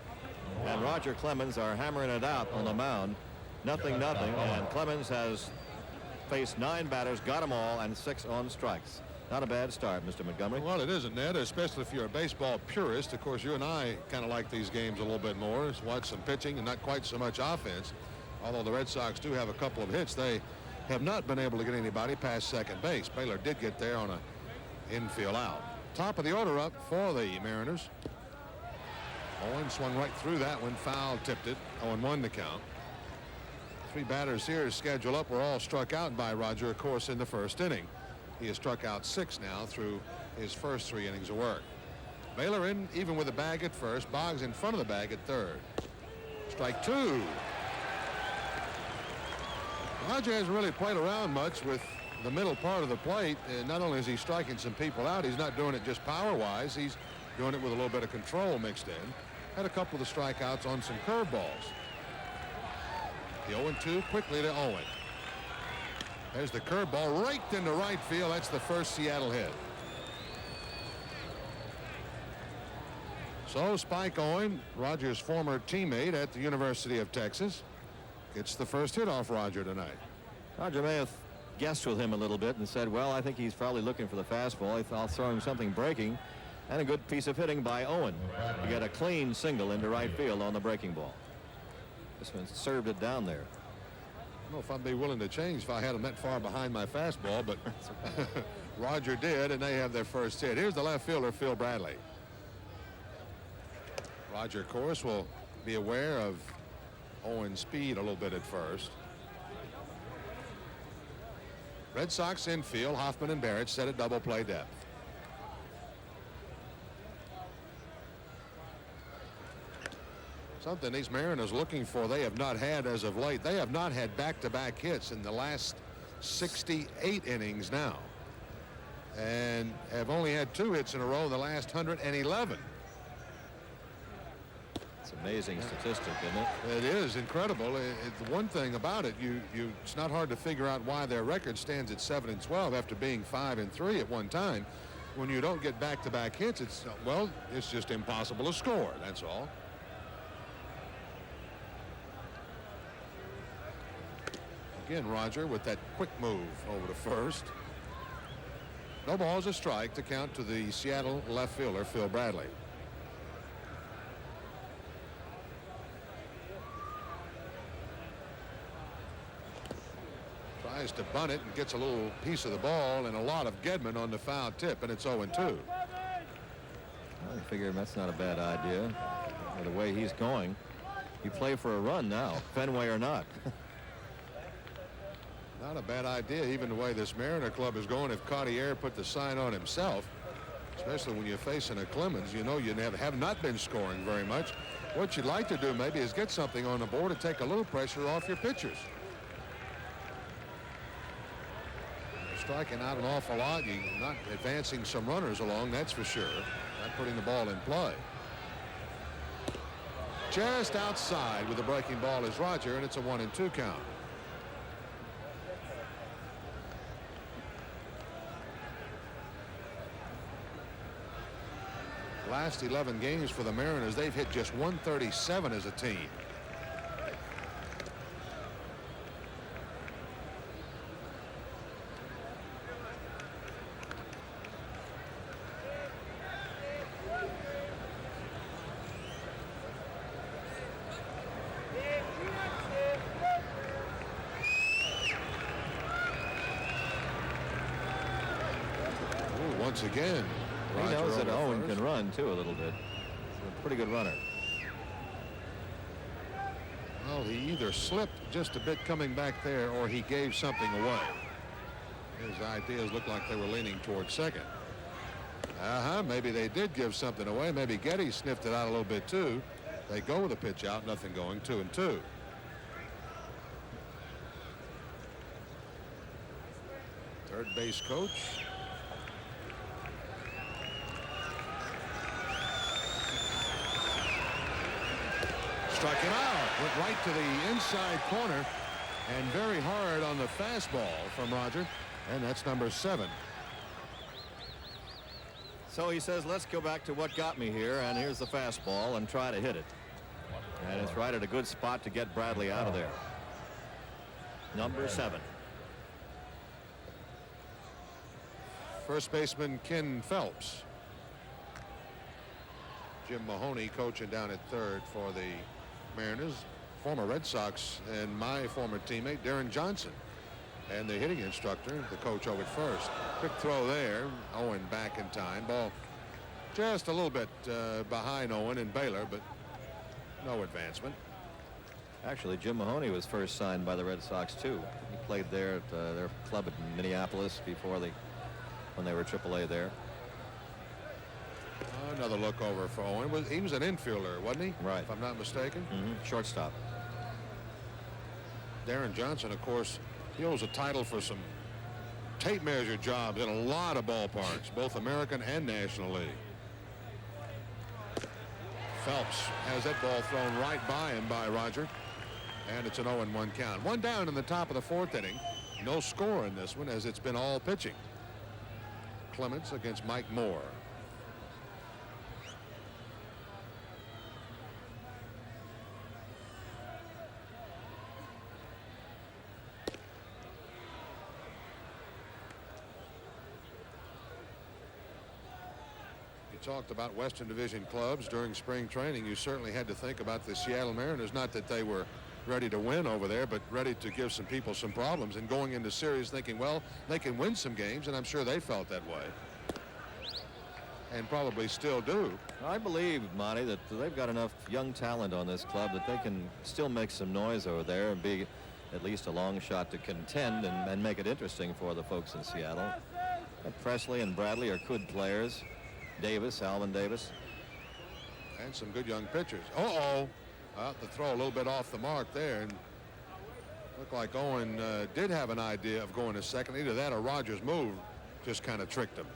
and Roger Clemens are hammering it out on the mound. 0-0, and Clemens has faced 9 batters, got them all, and 6 on strikes. Not a bad start, Mr. Montgomery. Well, it isn't, Ned, especially if you're a baseball purist. Of course, you and I kind of like these games a little bit more. Just watch some pitching and not quite so much offense. Although the Red Sox do have a couple of hits, they have not been able to get anybody past second base. Baylor did get there on an infield out. Top of the order up for the Mariners. Owen swung right through that one, foul tipped it. 0-1 to count. Three batters here scheduled up were all struck out by Roger, of course, in the first inning. He has struck out 6 now through his first 3 innings of work. Baylor in even with the bag at first. Boggs in front of the bag at third. Strike 2. Roger hasn't really played around much with the middle part of the plate. Not only is he striking some people out, he's not doing it just power-wise. He's doing it with a little bit of control mixed in. Had a couple of the strikeouts on some curveballs. The 0-2 quickly to Owen. There's the curveball raked into right field. That's the first Seattle hit. So Spike Owen, Roger's former teammate at the University of Texas, gets the first hit off Roger tonight. Roger may have guessed with him a little bit and said, well, I think he's probably looking for the fastball. I'll throw him something breaking, and a good piece of hitting by Owen to get a clean single into right field on the breaking ball. This one served it down there. I don't know if I'd be willing to change if I had him that far behind my fastball, but Roger did, and they have their first hit. Here's the left fielder, Phil Bradley. Roger, of course, will be aware of Owen's speed a little bit at first. Red Sox infield, Hoffman and Barrett set at double play depth. Something these Mariners looking for they have not had as of late. They have not had back-to-back hits in the last 68 innings now, and have only had 2 hits in a row in the last 111. It's an amazing statistic, isn't it? It is incredible. The one thing about it, it's not hard to figure out why their record stands at 7-12 after being 5-3 at one time. When you don't get back-to-back hits, it's just impossible to score. That's all. Again, Roger with that quick move over to first. No balls, a strike to count to the Seattle left fielder, Phil Bradley. Tries to bunt it and gets a little piece of the ball and a lot of Gedman on the foul tip, and it's 0-2. I figure that's not a bad idea. With the way he's going, you play for a run now, Fenway or not. Not a bad idea, even the way this Mariner club is going. If Cartier put the sign on himself, especially when you're facing a Clemens, you know you have not been scoring very much. What you'd like to do maybe is get something on the board to take a little pressure off your pitchers. You're striking out an awful lot. You're not advancing some runners along, that's for sure. Not putting the ball in play. Just outside with the breaking ball is Roger, and it's a 1-2 count. Last 11 games for the Mariners, they've hit just 137 as a team. Ooh, once again. He knows that Owen can run, too, a little bit. He's a pretty good runner. Well, he either slipped just a bit coming back there, or he gave something away. His ideas looked like they were leaning towards second. Maybe they did give something away. Maybe Getty sniffed it out a little bit, too. They go with a pitch out, nothing going, 2-2. Third base coach. Struck him out. Went right to the inside corner and very hard on the fastball from Roger. And that's number 7. So he says, let's go back to what got me here, and here's the fastball, and try to hit it. And it's right at a good spot to get Bradley out of there. Number 7. First baseman Ken Phelps. Jim Mahoney coaching down at third for the Mariners. Former Red Sox and my former teammate Darren Johnson. And the hitting instructor, the coach over at first. Quick throw there. Owen back in time. Ball just a little bit behind Owen and Baylor, but no advancement. Actually, Jim Mahoney was first signed by the Red Sox too. He played there at their club at Minneapolis before when they were AAA there. Another look over for Owen. He was an infielder, wasn't he? Right. If I'm not mistaken. Shortstop. Darren Johnson, of course, he holds a title for some tape measure jobs in a lot of ballparks, both American and National League. Phelps has that ball thrown right by him by Roger. And it's an 0-1 count. One down in the top of the fourth inning. No score in this one as it's been all pitching. Clemens against Mike Moore. Talked about Western Division clubs during spring training. You certainly had to think about the Seattle Mariners. Not that they were ready to win over there, but ready to give some people some problems, and going into series thinking, well, they can win some games, and I'm sure they felt that way and probably still do. I believe, Monty, that they've got enough young talent on this club that they can still make some noise over there and be at least a long shot to contend and make it interesting for the folks in Seattle. Presley and Bradley are good players. Davis, Alvin Davis. And some good young pitchers. The throw a little bit off the mark there, and looked like Owen did have an idea of going to second. Either that or Rogers' move just kind of tricked him.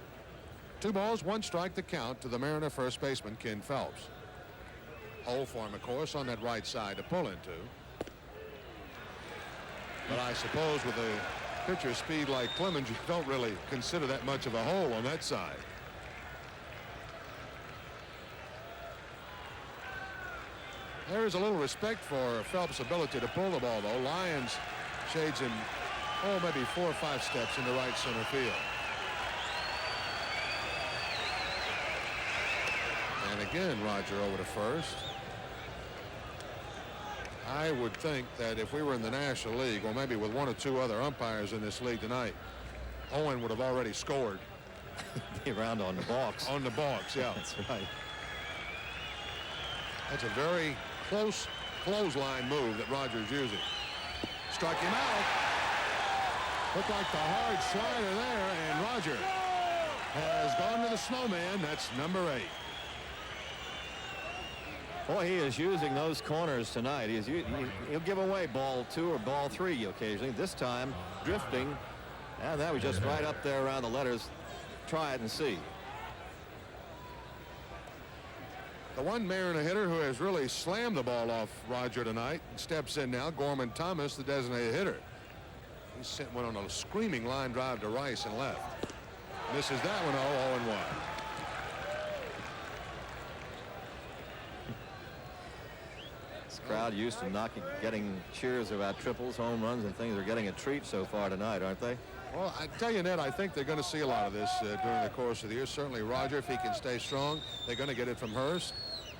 2 balls, 1 strike to count to the Mariner first baseman Ken Phelps. Hole for him, of course, on that right side to pull into. But I suppose with a pitcher speed like Clemens, you don't really consider that much of a hole on that side. There is a little respect for Phelps' ability to pull the ball, though. Lyons shades him, maybe 4 or 5 steps into right center field. And again, Roger over to first. I would think that if we were in the National League, or maybe with 1 or 2 other umpires in this league tonight, Owen would have already scored. Be around on the box. On the box, yeah. That's right. That's a very close clothesline move that Roger's using. Struck him out. Looked like the hard slider there, and Roger has gone to the snowman. That's number 8. Boy, he is using those corners tonight. He'll give away ball 2 or ball 3 occasionally. This time drifting, and that was just right up there around the letters. Try it and see. The one Mariner hitter who has really slammed the ball off Roger tonight steps in now. Gorman Thomas, the designated hitter. He sent one on a screaming line drive to Rice and left. Misses that one. 0-1. This crowd used to getting cheers about triples, home runs, and things. Are getting a treat so far tonight, aren't they? Well, I tell you, Ned, I think they're going to see a lot of this during the course of the year. Certainly Roger, if he can stay strong, they're going to get it from Hurst,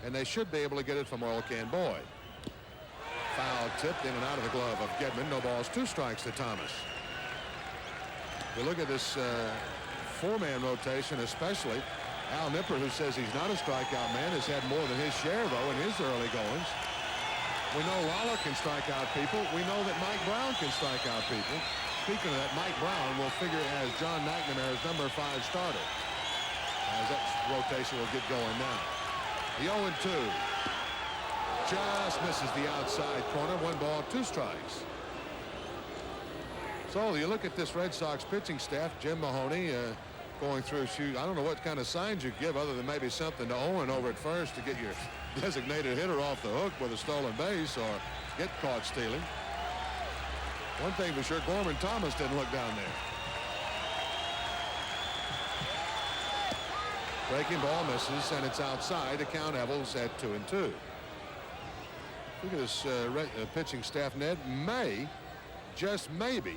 and they should be able to get it from Oil Can Boyd. Foul tipped in and out of the glove of Gedman. No balls, 2 strikes to Thomas. You look at this 4-man rotation, especially Al Nipper, who says he's not a strikeout man, has had more than his share, though, in his early goings. We know Lawler can strike out people. We know that Mike Brown can strike out people. Speaking of that, Mike Brown will figure as John McNamara's number 5 starter, as that rotation will get going now. The 0-2 just misses the outside corner. 1 ball, 2 strikes. So you look at this Red Sox pitching staff. Jim Mahoney going through shoot. I don't know what kind of signs you give other than maybe something to Owen over at first to get your designated hitter off the hook with a stolen base or get caught stealing. One thing for sure, Gorman Thomas didn't look down there. Breaking ball misses, and it's outside. The count Evels at 2-2. Look at this pitching staff, Ned. May, just maybe,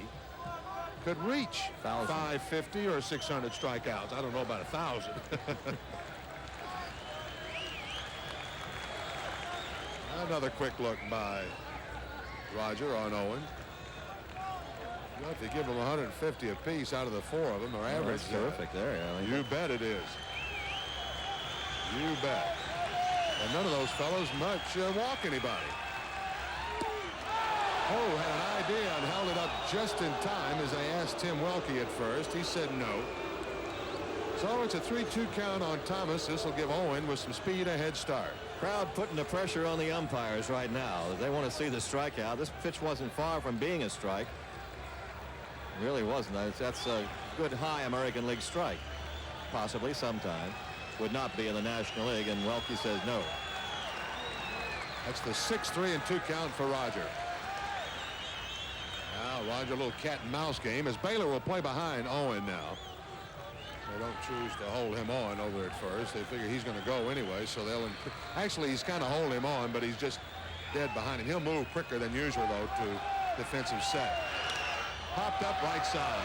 could reach 550 or 600 strikeouts. I don't know about 1,000. Another quick look by Roger on Owen. Well, if you give them 150 apiece out of the 4 of them, their average. That's terrific there. Yeah. You bet it is. You bet. And none of those fellows much walk anybody. Oh, had an idea and held it up just in time as they asked Tim Welke at first. He said no. So it's a 3-2 count on Thomas. This will give Owen with some speed a head start. Crowd putting the pressure on the umpires right now. They want to see the strikeout. This pitch wasn't far from being a strike. It really wasn't. That's a good high American League strike. Possibly sometime. Would not be in the National League, and Welke says no. That's the 6-3-2 count for Roger. Now Roger, a little cat and mouse game as Baylor will play behind Owen now. They don't choose to hold him on over at first. They figure he's going to go anyway, so they'll actually he's kind of holding him on, but he's just dead behind him. He'll move quicker than usual though to defensive set. Popped up right side.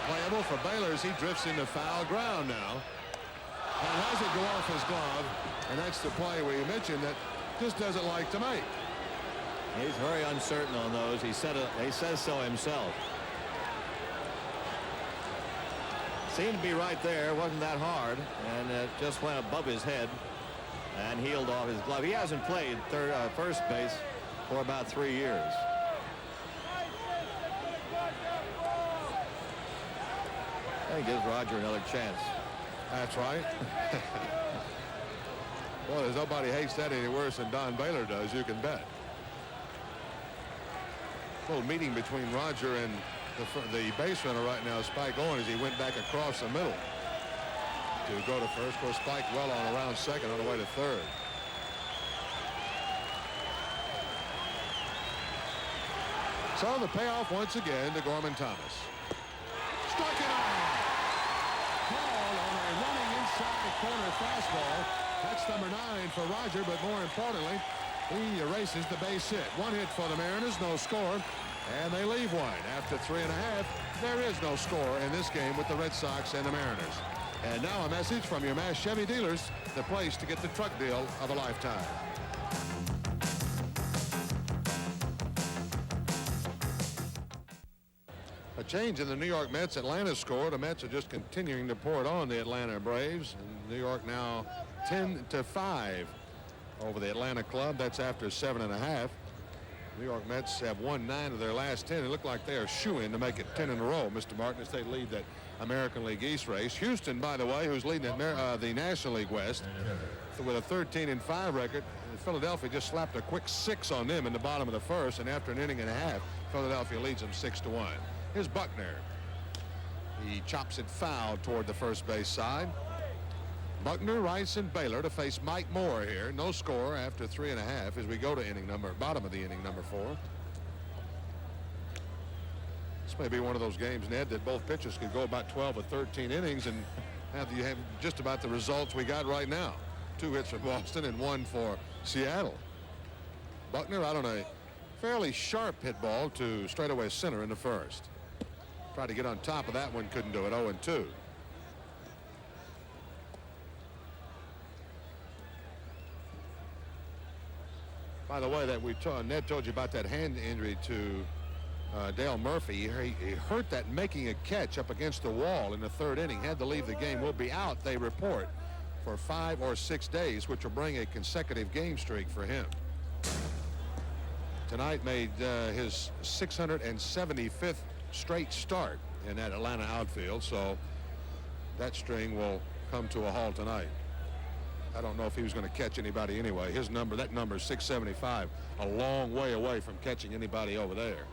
Playable for Baylor as he drifts into foul ground now. And has it go off his glove, and that's the play we mentioned that just doesn't like to make. He's very uncertain on those. He says so himself. Seemed to be right there. Wasn't that hard, and it just went above his head and healed off his glove. He hasn't played first base for about 3 years. That gives Roger another chance. That's right. Well, there's nobody hates that any worse than Don Baylor does, you can bet. A little meeting between Roger and the base runner right now, Spike Owen, as he went back across the middle to go to first. Of course, Spike well on around second on the way to third. So the payoff once again to Gorman Thomas. Struck it out. Call on a running inside corner fastball. That's number 9 for Roger, but more importantly, he erases the base hit. 1 hit for the Mariners, no score, and they leave one. After 3.5, there is no score in this game with the Red Sox and the Mariners. And now a message from your Mass Chevy dealers, the place to get the truck deal of a lifetime. A change in the New York Mets. Atlanta scored. The Mets are just continuing to pour it on the Atlanta Braves. And New York now 10-5 over the Atlanta club. That's after 7.5. New York Mets have won 9 of their last 10. It looked like they are shoo-in to make it 10 in a row, Mr. Martin, as they lead that American League East race. Houston, by the way, who's leading the National League West with a 13-5 record. Philadelphia just slapped a quick 6 on them in the bottom of the first, and after an inning and a half, Philadelphia leads them 6-1. Here's Buckner. He chops it foul toward the first base side. Buckner, Rice, and Baylor to face Mike Moore here. No score after 3.5 as we go to bottom of the inning number 4. This may be one of those games, Ned, that both pitchers could go about 12 or 13 innings and you have just about the results we got right now. 2 hits for Boston and 1 for Seattle. Buckner out on a fairly sharp hit ball to straightaway center in the first. Tried to get on top of that one, couldn't do it. 0-2. By the way, Ned told you about that hand injury to Dale Murphy. He hurt that making a catch up against the wall in the 3rd inning. Had to leave the game. Will be out, they report, for 5 or 6 days, which will bring a consecutive game streak for him. Tonight made his 675th straight start in that Atlanta outfield, so that string will come to a halt tonight. I don't know if he was going to catch anybody anyway. That number is 675, a long way away from catching anybody over there.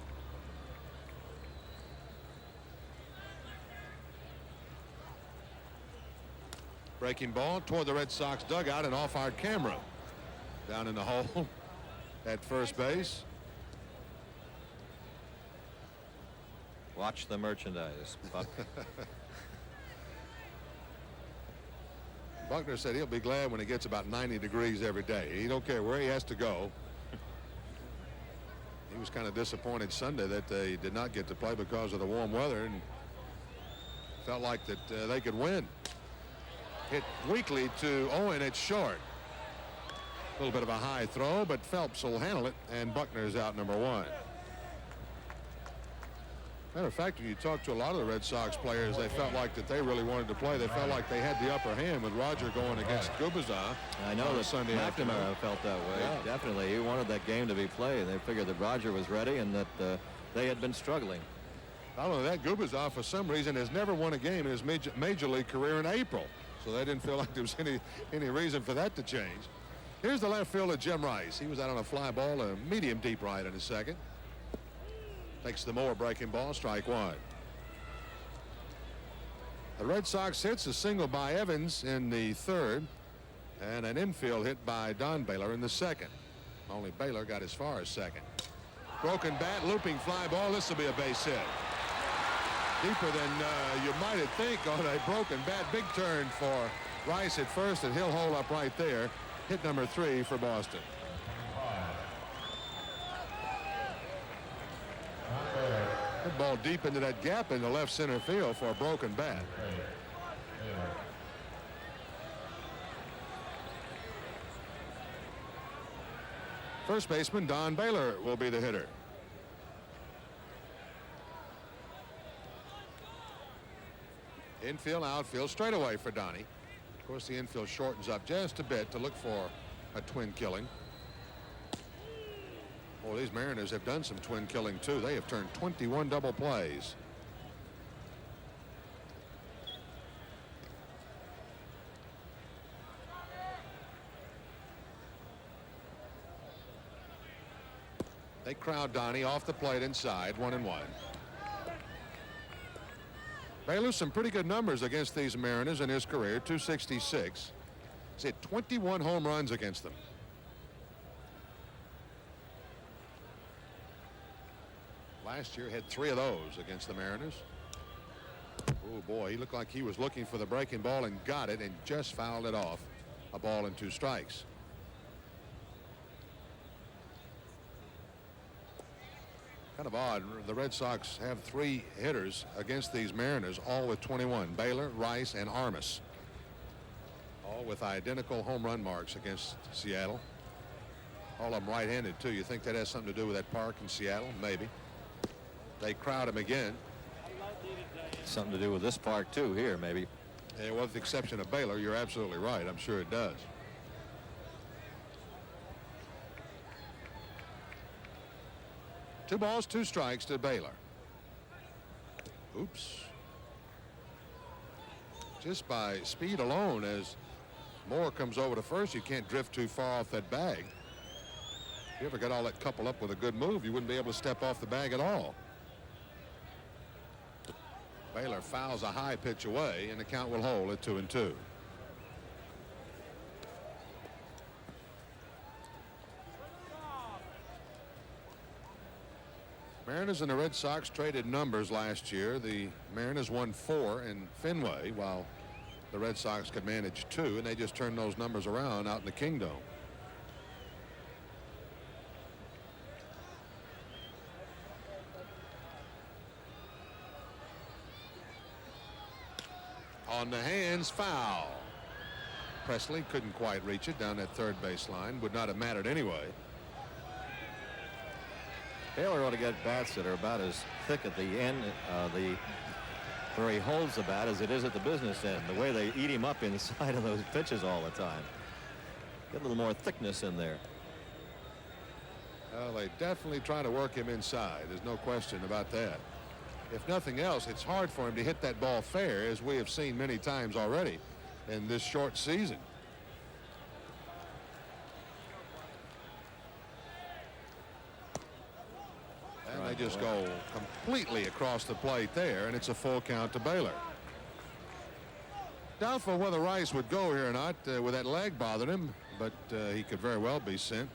Breaking ball toward the Red Sox dugout and off our camera. Down in the hole at first base. Watch the merchandise, Buck. Buckner said he'll be glad when it gets about 90 degrees every day. He don't care where he has to go. He was kind of disappointed Sunday that they did not get to play because of the warm weather, and felt like that they could win. Hit weakly to Owen at short. A little bit of a high throw, but Phelps will handle it, and Buckner's out number 1. Matter of fact, when you talk to a lot of the Red Sox players, they felt like that they really wanted to play. They felt like they had the upper hand with Roger going against Gubazov. I know that Sunday afternoon. McNamara felt that way. Yeah. Definitely. He wanted that game to be played. They figured that Roger was ready and that they had been struggling. Not only that, Gubazov, for some reason, has never won a game in his major league career in April. So they didn't feel like there was any reason for that to change. Here's the left fielder, Jim Rice. He was out on a fly ball, a medium deep right in a second. Takes the Moore breaking ball, strike 1. The Red Sox hits a single by Evans in the 3rd and an infield hit by Don Baylor in the 2nd. Only Baylor got as far as 2nd. Broken bat, looping fly ball. This will be a base hit. Deeper than you might think on a broken bat. Big turn for Rice at first, and he'll hold up right there. Hit number 3 for Boston. Good ball deep into that gap in the left center field for a broken bat. First baseman Don Baylor will be the hitter. Infield, outfield, straight away for Donnie. Of course, the infield shortens up just a bit to look for a twin killing. Well, these Mariners have done some twin killing too. They have turned 21 double plays. They crowd Donnie off the plate inside, 1-1. Baylor, some pretty good numbers against these Mariners in his career. 266. He's hit 21 home runs against them. Last year had 3 of those against the Mariners. Oh boy, he looked like he was looking for the breaking ball and got it and just fouled it off. A ball and 2 strikes. Kind of odd. The Red Sox have 3 hitters against these Mariners, all with 21. Baylor, Rice, and Armas. All with identical home run marks against Seattle. All of them right-handed too. You think that has something to do with that park in Seattle? Maybe. They crowd him again. Something to do with this park too here, maybe. Yeah, well, with the exception of Baylor, you're absolutely right. I'm sure it does. Two balls, 2 strikes to Baylor. Oops. Just by speed alone, as Moore comes over to first, you can't drift too far off that bag. If you ever got all that coupled up with a good move, you wouldn't be able to step off the bag at all. Baylor fouls a high pitch away, and the count will hold at 2-2. Mariners and the Red Sox traded numbers last year. The Mariners won 4 in Fenway, while the Red Sox could manage 2, and they just turned those numbers around out in the Kingdome. On the hands, foul. Presley couldn't quite reach it down that third base line. Would not have mattered anyway. Taylor ought to get bats that are about as thick at the end, where he holds the bat, as it is at the business end. The way they eat him up inside of those pitches all the time. Get a little more thickness in there. Well, they definitely try to work him inside. There's no question about that. If nothing else, it's hard for him to hit that ball fair, as we have seen many times already in this short season. And they just go completely across the plate there, and it's a full count to Baylor. Doubtful whether Rice would go here or not with that leg bothering him, but he could very well be sent.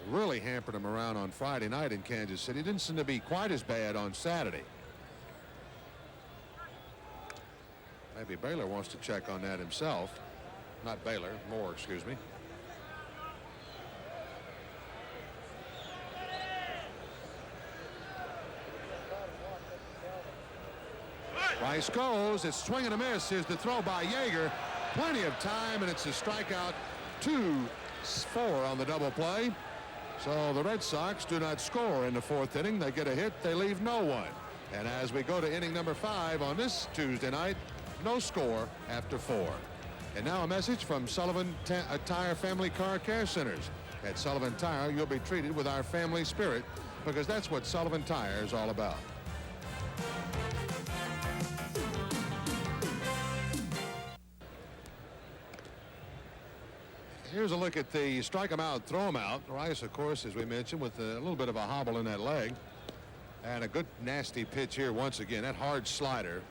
Really hampered him around on Friday night in Kansas City. Didn't seem to be quite as bad on Saturday. Maybe Baylor wants to check on that himself. Not Baylor, Moore, excuse me. Rice goes. It's swing and a miss. Here's the throw by Yeager. Plenty of time, and it's a strikeout. 2-4 on the double play. So the Red Sox do not score in the fourth inning. They get a hit. They leave no one. And as we go to inning number 5 on this Tuesday night, no score after 4. And now a message from Sullivan Tire Family Car Care Centers. At Sullivan Tire, you'll be treated with our family spirit, because that's what Sullivan Tire is all about. Here's a look at the strike him out, throw him out. Rice, of course, as we mentioned, with a little bit of a hobble in that leg. And a good nasty pitch here once again. That hard slider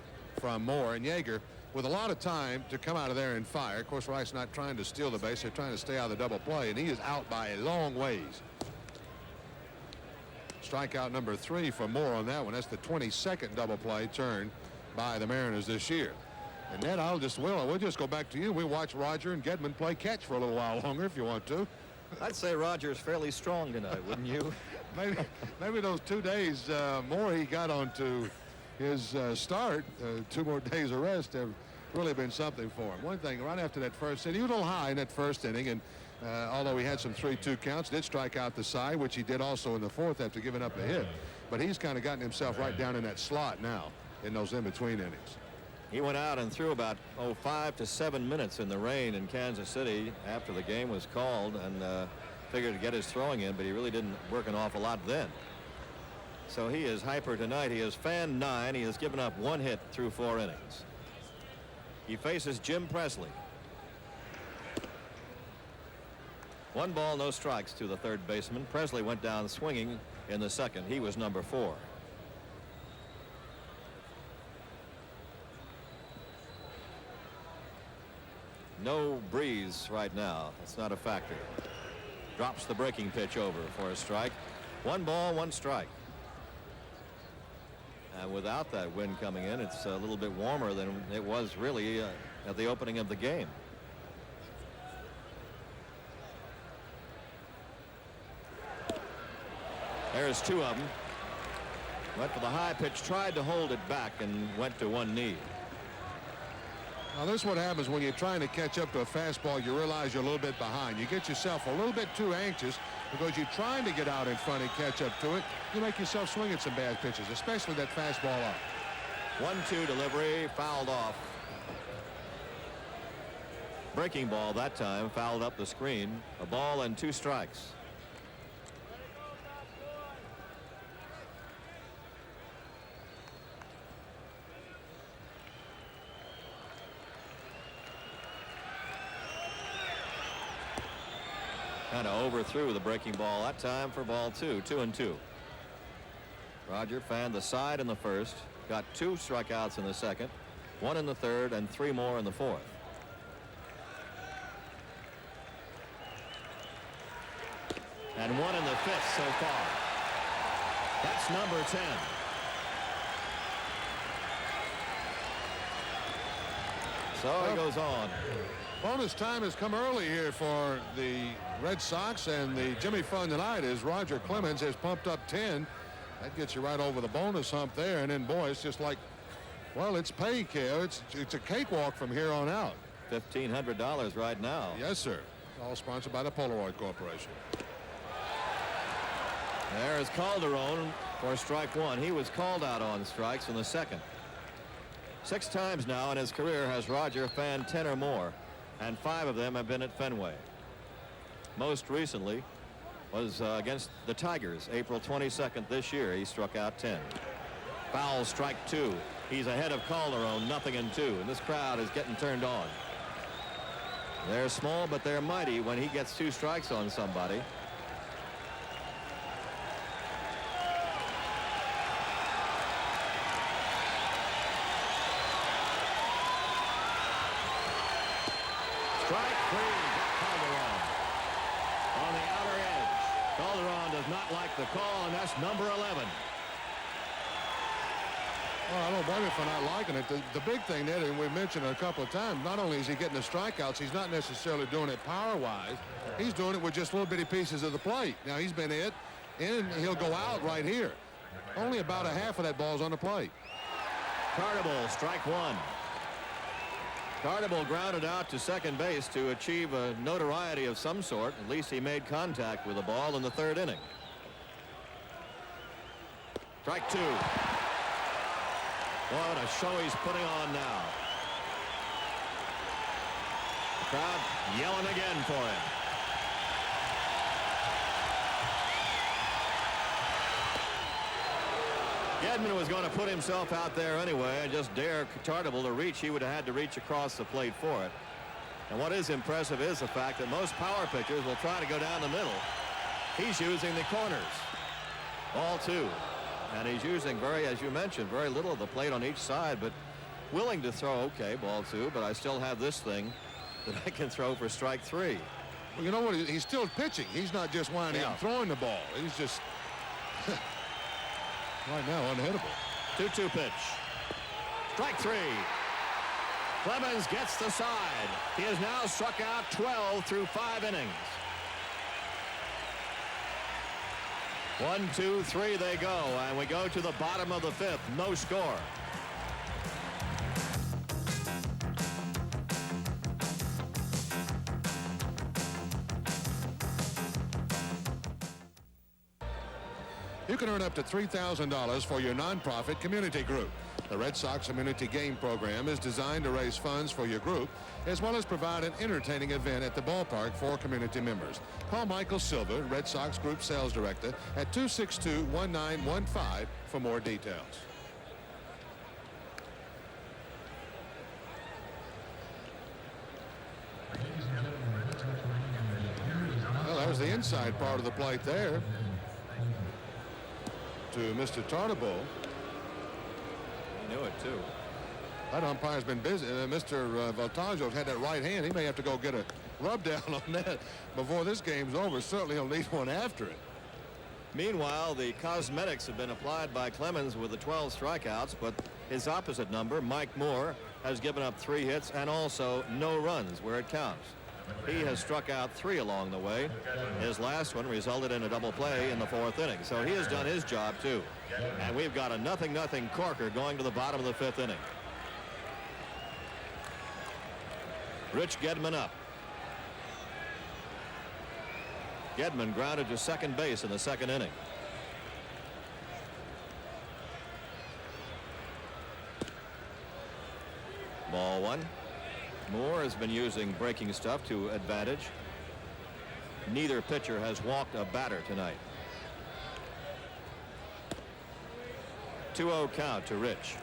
from Moore, and Yeager with a lot of time to come out of there and fire. Of course, Rice not trying to steal the base. They're trying to stay out of the double play, and he is out by a long ways. Strikeout number 3 for Moore on that one. That's the 22nd double play turn by the Mariners this year. And Ned, we'll just go back to you. We watch Roger and Gedman play catch for a little while longer if you want to. I'd say Roger's fairly strong tonight, wouldn't you? maybe those 2 days more he got onto his start, 2 more days of rest have really been something for him. One thing, right after that first inning, he was a little high in that first inning, and although he had some 3-2 counts, did strike out the side, which he did also in the fourth after giving up a hit. But he's kind of gotten himself right down in that slot now in those in-between innings. He went out and threw about 5 to 7 minutes in the rain in Kansas City after the game was called, and figured to get his throwing in, but he really didn't work an awful lot then. So he is hyper tonight. He has fanned 9. He has given up 1 hit through 4 innings. He faces Jim Presley. 1 ball, no strikes to the third baseman. Presley went down swinging in the second. He was number 4. No breeze right now. It's not a factor. Drops the breaking pitch over for a strike. 1 ball, 1 strike. And without that wind coming in, it's a little bit warmer than it was really at the opening of the game. There's 2 of them. Went for the high pitch, tried to hold it back, and went to one knee. Now, this is what happens when you're trying to catch up to a fastball. You realize you're a little bit behind. You get yourself a little bit too anxious because you're trying to get out in front and catch up to it. You make yourself swing at some bad pitches, especially that fastball up. 1-2 delivery, fouled off. Breaking ball that time, fouled up the screen. A ball and 2 strikes. Kind of overthrew the breaking ball that time for ball 2. 2-2. Roger fanned the side in the first, got 2 strikeouts in the second, 1 in the third, and 3 more in the fourth. And 1 in the fifth so far. That's number 10. So it goes on. Bonus time has come early here for the Red Sox, and the Jimmy Fun tonight is Roger Clemens has pumped up 10. That gets you right over the bonus hump there, and then boy, it's just like, well, it's it's a cakewalk from here on out. $1,500 right now. Yes, sir. All sponsored by the Polaroid Corporation. There is Calderon for strike 1. He was called out on strikes in the second. 6 times now in his career has Roger fanned 10 or more, and 5 of them have been at Fenway. Most recently was against the Tigers, April 22nd this year. He struck out 10. Foul, strike 2. He's ahead of Calderon, 0-2, and this crowd is getting turned on. They're small, but they're mighty when he gets 2 strikes on somebody. Strike 3, Calderon on the outer edge. Calderon does not like the call, and that's number 11. Well, I don't blame him for not liking it. The big thing, Ned, and we've mentioned it a couple of times, not only is he getting the strikeouts, he's not necessarily doing it power-wise. He's doing it with just little bitty pieces of the plate. Now, he's been hit, and he'll go out right here. Only about a half of that ball's on the plate. Tartable, strike one. Tartable grounded out to second base to achieve a notoriety of some sort. At least he made contact with the ball in the third inning. Strike two. Boy, what a show he's putting on now. The crowd yelling again for him. Gedman was going to put himself out there anyway and just dare Tartable to reach. He would have had to reach across the plate for it. And what is impressive is the fact that most power pitchers will try to go down the middle. He's using the corners. Ball two. And he's using as you mentioned, very little of the plate on each side, but willing to throw. Okay, ball two, but I still have this thing that I can throw for strike three. Well, you know what? He's still pitching. He's not just winding up throwing the ball. He's just right now unhittable. 2-2 pitch. Strike three. Clemens gets the side. He has now struck out 12 through 5 innings. 1, 2, 3 they go, and we go to the bottom of the fifth. No score. You can earn up to $3,000 for your nonprofit community group. The Red Sox Community Game Program is designed to raise funds for your group, as well as provide an entertaining event at the ballpark for community members. Call Michael Silva, Red Sox Group Sales Director, at 262-1915 for more details. Well, that was the inside part of the plate there to Mr. Tartable. He knew it too. That umpire's been busy. Mr. Voltaggio's had that right hand. He may have to go get a rub down on that before this game's over. Certainly he'll need one after it. Meanwhile, the cosmetics have been applied by Clemens with the 12 strikeouts, but his opposite number, Mike Moore, has given up 3 hits and also no runs where it counts. He has struck out 3 along the way. His last one resulted in a double play in the 4th inning. So he has done his job too. And we've got a 0-0 corker going to the bottom of the 5th inning. Rich Gedman up. Gedman grounded to second base in the 2nd inning. Ball 1. Moore has been using breaking stuff to advantage. Neither pitcher has walked a batter tonight. 2-0 count to Rich.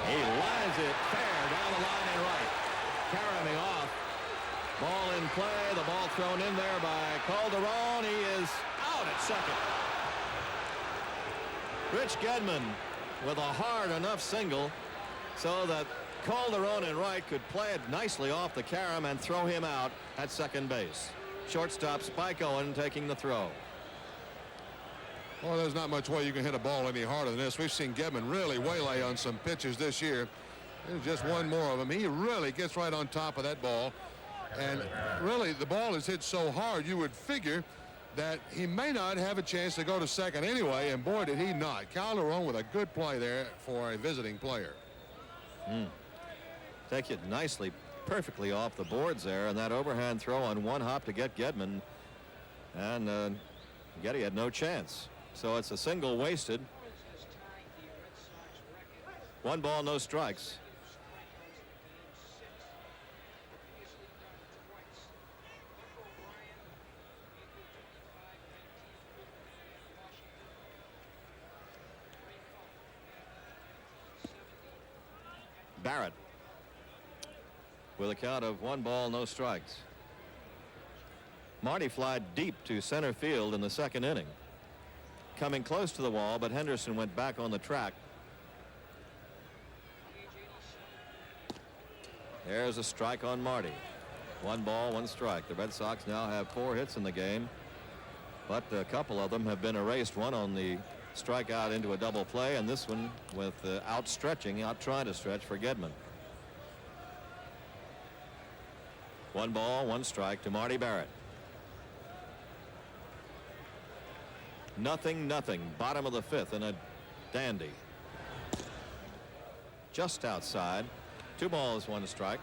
He lines it fair down the line and right. Carrying off. Ball in play. The ball thrown in there by Calderon. He is out at second. Rich Gedman with a hard enough single so that Calderon in right could play it nicely off the carom and throw him out at second base. Shortstop Spike Owen taking the throw. Well, there's not much way you can hit a ball any harder than this. We've seen Gedman really waylay on some pitches this year. There's just one more of them. He really gets right on top of that ball. And really, the ball is hit so hard, you would figure that he may not have a chance to go to second anyway, and boy, did he not. Calderon with a good play there for a visiting player. Take it nicely, perfectly off the boards there, and that overhand throw on one hop to get Gedman. And Getty had no chance. So it's a single wasted. 1 ball, no strikes. Barrett with a count of 1 ball, no strikes. Marty flied deep to center field in the 2nd inning, coming close to the wall, but Henderson went back on the track. There's a strike on Marty. 1 ball, 1 strike. The Red Sox now have 4 hits in the game, but a couple of them have been erased. One on the strikeout into a double play, and this one with out trying to stretch for Gedman. 1 ball, 1 strike to Marty Barrett. 0-0, bottom of the 5th, and a dandy. Just outside. 2 balls, 1 strike.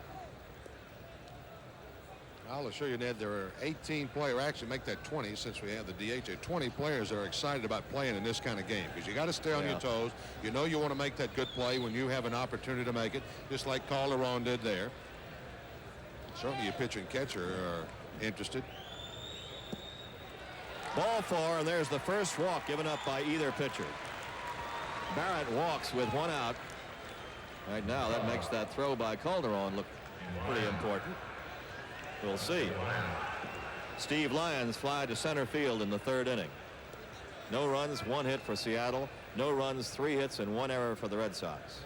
I'll assure you, Ned, there are 18 players, actually make that 20 since we have the DH. There are 20 players that are excited about playing in this kind of game because you got to stay on your toes. You know you want to make that good play when you have an opportunity to make it, just like Calderon did there. Certainly your pitcher and catcher are interested. Ball 4, and there's the first walk given up by either pitcher. Barrett walks with 1 out. Right now, that makes that throw by Calderon look pretty important. We'll see. Steve Lyons fly to center field in the 3rd inning. No runs, 1 hit for Seattle. No runs, 3 hits, and 1 error for the Red Sox.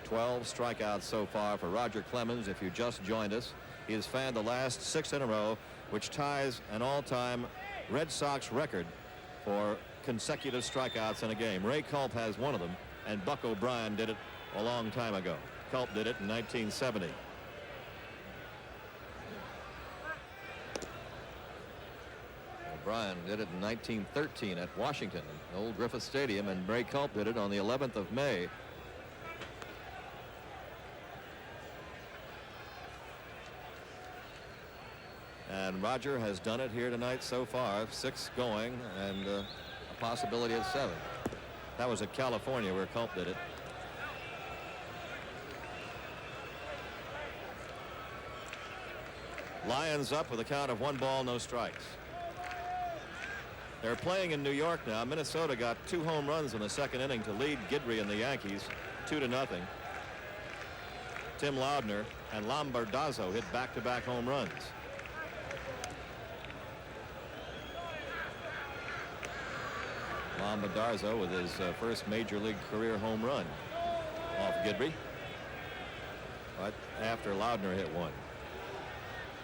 12 strikeouts so far for Roger Clemens. If you just joined us, he has fanned the last 6 in a row, which ties an all-time Red Sox record for consecutive strikeouts in a game. Ray Culp has one of them, and Buck O'Brien did it a long time ago. Culp did it in 1970. O'Brien did it in 1913 at Washington, old Griffith Stadium, and Ray Culp did it on the 11th of May. And Roger has done it here tonight so far. 6 going and a possibility of 7. That was at California where Culp did it. Lions up with a count of 1 ball, no strikes. They're playing in New York now. Minnesota got 2 home runs in the 2nd inning to lead Guidry and the Yankees 2-0. Tim Loudner and Lombardazzo hit back-to-back home runs. Lombardazzo with his first major league career home run off Guidry, but after Loudner hit 1.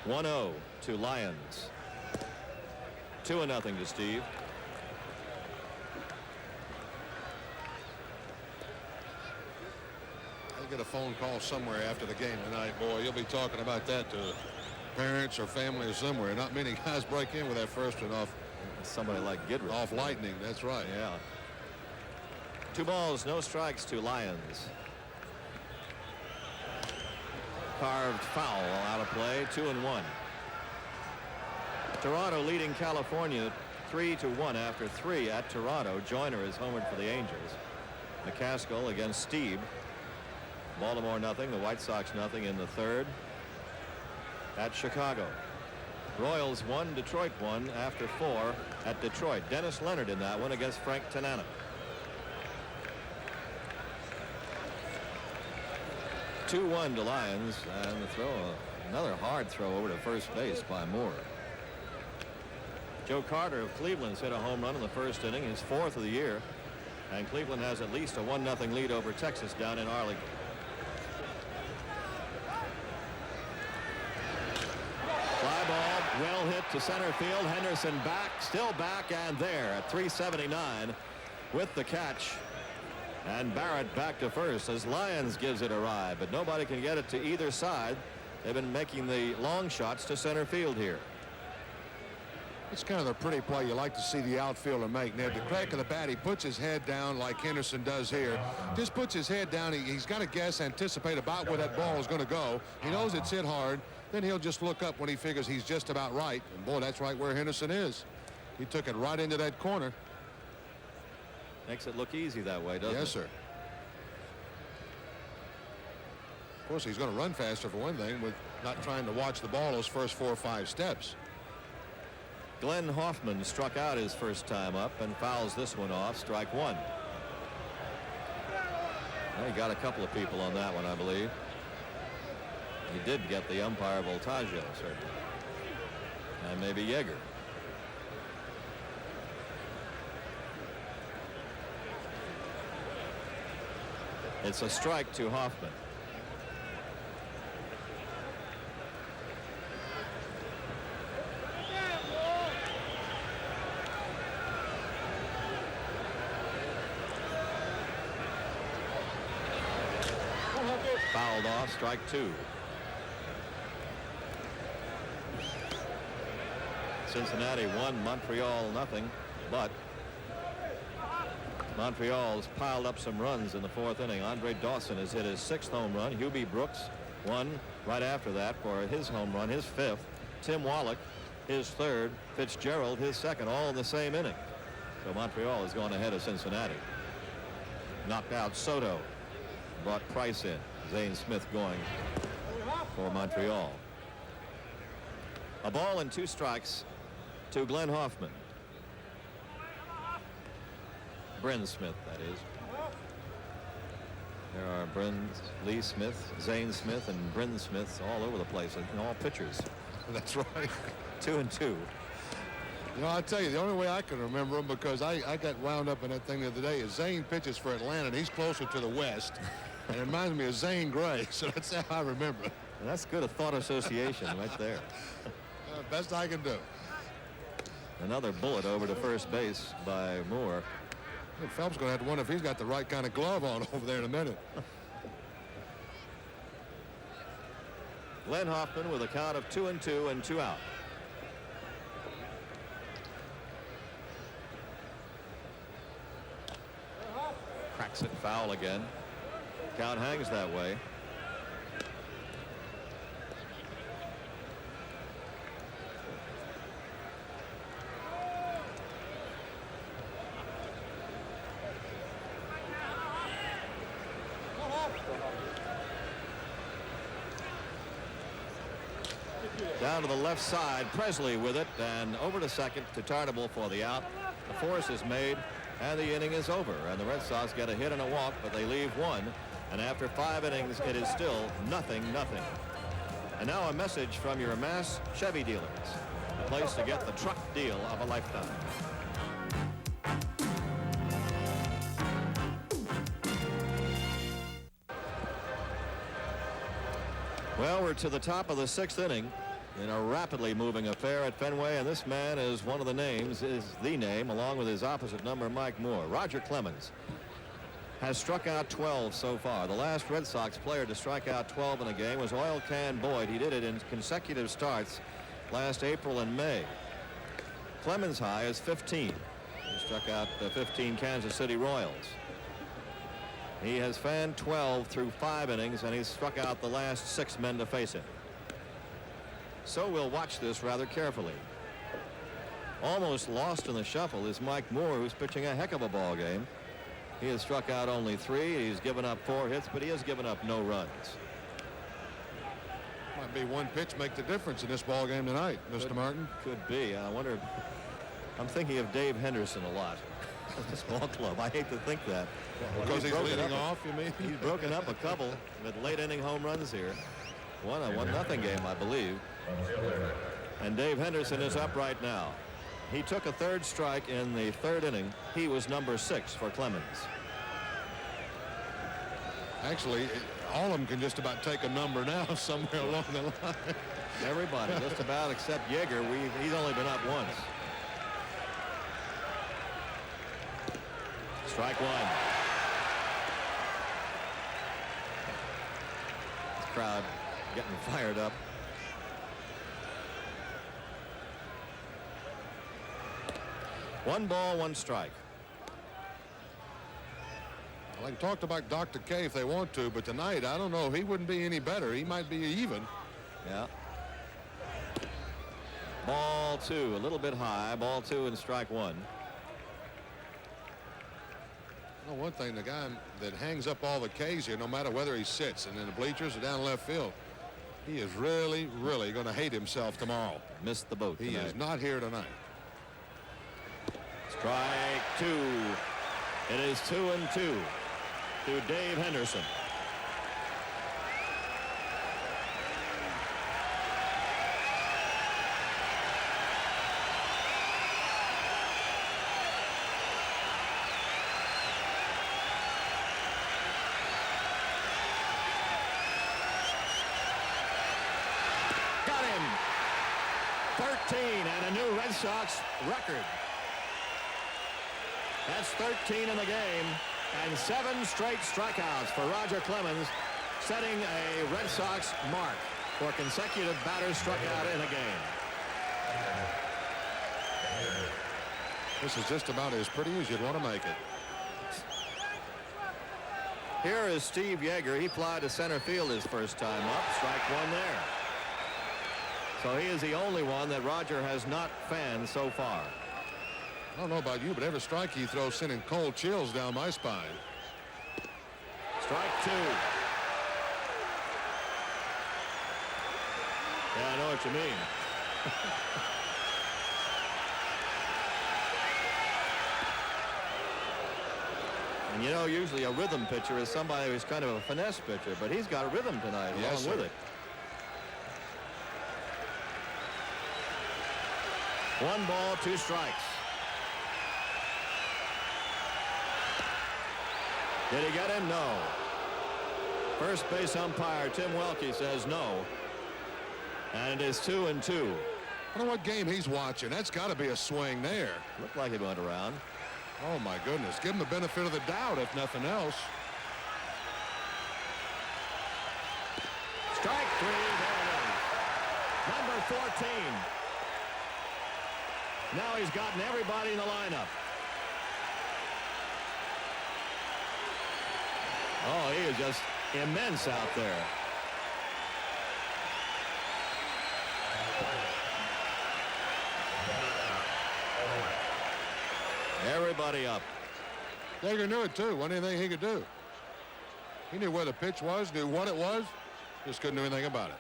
1-0 to Lyons. 2-0 to Steve. I'll get a phone call somewhere after the game tonight. Boy, you'll be talking about that to parents or family or somewhere. Not many guys break in with that first one off. Somebody like Guidry. Off lightning, that's right. Yeah. 2 balls, no strikes to Lyons. Carved foul out of play, 2-1. Toronto leading California 3-1 after 3 at Toronto. Joyner is homered for the Angels. McCaskill against Steve. Baltimore nothing. The White Sox nothing in the 3rd at Chicago. Royals 1, Detroit 1 after 4 at Detroit. Dennis Leonard in that one against Frank Tanana. (2-1) to Lyons, and the throw, another hard throw over to first base by Moore. Joe Carter of Cleveland's hit a home run in the 1st inning, his 4th of the year, and Cleveland has at least a 1-0 lead over Texas down in Arlington. Fly ball, well hit to center field. Henderson back, still back, and there at 379 with the catch. And Barrett back to first as Lyons gives it a ride, but nobody can get it to either side. They've been making the long shots to center field here. It's kind of the pretty play you like to see the outfielder make, Ned. The crack of the bat, he puts his head down like Henderson does here. Just puts his head down. He's got to guess, anticipate about where that ball is going to go. He knows it's hit hard. Then he'll just look up when he figures he's just about right. And boy, that's right where Henderson is. He took it right into that corner. Makes it look easy that way, doesn't it? Yes, sir. Of course, he's going to run faster for one thing with not trying to watch the ball those first 4 or 5 steps. Glenn Hoffman struck out his first time up and fouls this one off, strike 1. Well, he got a couple of people on that one, I believe. He did get the umpire Voltaggio, certainly. And maybe Yeager. It's a strike to Hoffman. Fouled off, strike 2. Cincinnati won, Montreal nothing, but Montreal's piled up some runs in the 4th inning. Andre Dawson has hit his 6th home run. Hubie Brooks won right after that for his home run, his 5th. Tim Wallach, his 3rd. Fitzgerald, his 2nd, all in the same inning. So Montreal has gone ahead of Cincinnati. Knocked out Soto. Brought Price in. Zane Smith going for Montreal. A ball and 2 strikes to Glenn Hoffman. Bryn Smith, that is. There are Bryn, Lee Smith, Zane Smith, and Bryn Smith all over the place, and all pitchers. That's right. 2 and 2. You know, I'll tell you, the only way I can remember him, because I got wound up in that thing the other day, is Zane pitches for Atlanta, and he's closer to the west. And it reminds me of Zane Gray, so that's how I remember it. And that's good, a thought association right there. Best I can do. Another bullet over to first base by Moore. Well, Phelps going to have to wonder if he's got the right kind of glove on over there in a minute. Glenn Hoffman with a count of 2 and 2 and 2 out. Cracks it foul again. Count hangs that way. Down to the left side, Presley with it, and over to second to Tartable for the out. The force is made, and the inning is over. And the Red Sox get a hit and a walk, but they leave 1. And after 5 innings, it is still 0-0. And now a message from your Mass Chevy dealers, the place to get the truck deal of a lifetime. Well, we're to the top of the 6th inning in a rapidly moving affair at Fenway, and this man is one of the names, is the name, along with his opposite number, Mike Moore. Roger Clemens has struck out 12 so far. The last Red Sox player to strike out 12 in a game was Oil Can Boyd. He did it in consecutive starts last April and May. Clemens' high is 15. He struck out the 15 Kansas City Royals. He has fanned 12 through 5 innings, and he's struck out the last 6 men to face him. So we'll watch this rather carefully. Almost lost in the shuffle is Mike Moore, who's pitching a heck of a ball game. He has struck out only 3. He's given up 4 hits, but he has given up no runs. Might be one pitch make the difference in this ball game tonight, Mr. Martin. Could be. I wonder. I'm thinking of Dave Henderson a lot. This ball club. I hate to think that. Because he's leading off, you mean? He's broken up a couple with late inning home runs here. Won a 1-0 game, I believe. And Dave Henderson is up right now. He took a 3rd strike in the 3rd inning. He was number 6 for Clemens. Actually, all of them can just about take a number now somewhere along the line. Everybody, just about except Yeager. He's only been up once. Strike 1. This crowd getting fired up. One ball, 1 strike. Well, they talked about Dr. K if they want to, but tonight, I don't know. He wouldn't be any better. He might be even. Yeah. Ball 2, a little bit high. Ball 2 and strike 1. Well, one thing, the guy that hangs up all the K's here, no matter whether he sits and in the bleachers or down left field, he is really, really going to hate himself tomorrow. Missed the boat He tonight. is not here tonight. Strike 2. It is 2-2 to Dave Henderson. Got him. 13 and a new Red Sox record. That's 13 in the game and 7 straight strikeouts for Roger Clemens. setting a Red Sox mark for consecutive batters struck out in a game. This is just about as pretty as you'd want to make it. Here is Steve Yeager. He flied to center field his first time up. Strike one there. So he is the only one that Roger has not fanned so far. I don't know about you, but every strike he throws sending cold chills down my spine. Strike two. Yeah, I know what you mean. And you know, usually a rhythm pitcher is somebody who's kind of a finesse pitcher, but he's got a rhythm tonight along with it. One ball, two strikes. Did he get him? No. First base umpire Tim Welke says no. And it is 2-2. I don't know what game he's watching. That's got to be a swing there. Looked like it went around. Oh, my goodness. Give him the benefit of the doubt, if nothing else. Strike three. There it is. Number 14. Now he's gotten everybody in the lineup. Oh, he is just immense out there. Everybody up. Yeager knew it, too. Wasn't anything he could do. He knew where the pitch was, knew what it was, just couldn't do anything about it.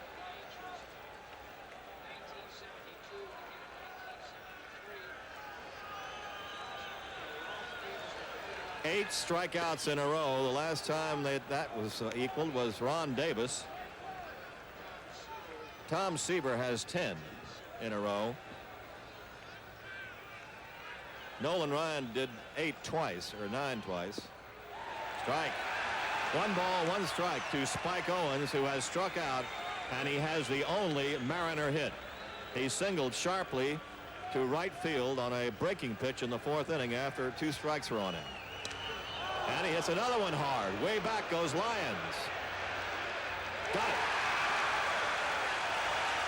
8 strikeouts in a row. The last time that was equaled was Ron Davis. Tom Seaver has 10 in a row. Nolan Ryan did 8 twice, or 9 twice. Strike. 1 ball, 1 strike to Spike Owens, who has struck out, and he has the only Mariner hit. He singled sharply to right field on a breaking pitch in the 4th inning after 2 strikes were on him. And he hits another one hard. Way back goes Lyons. Got it.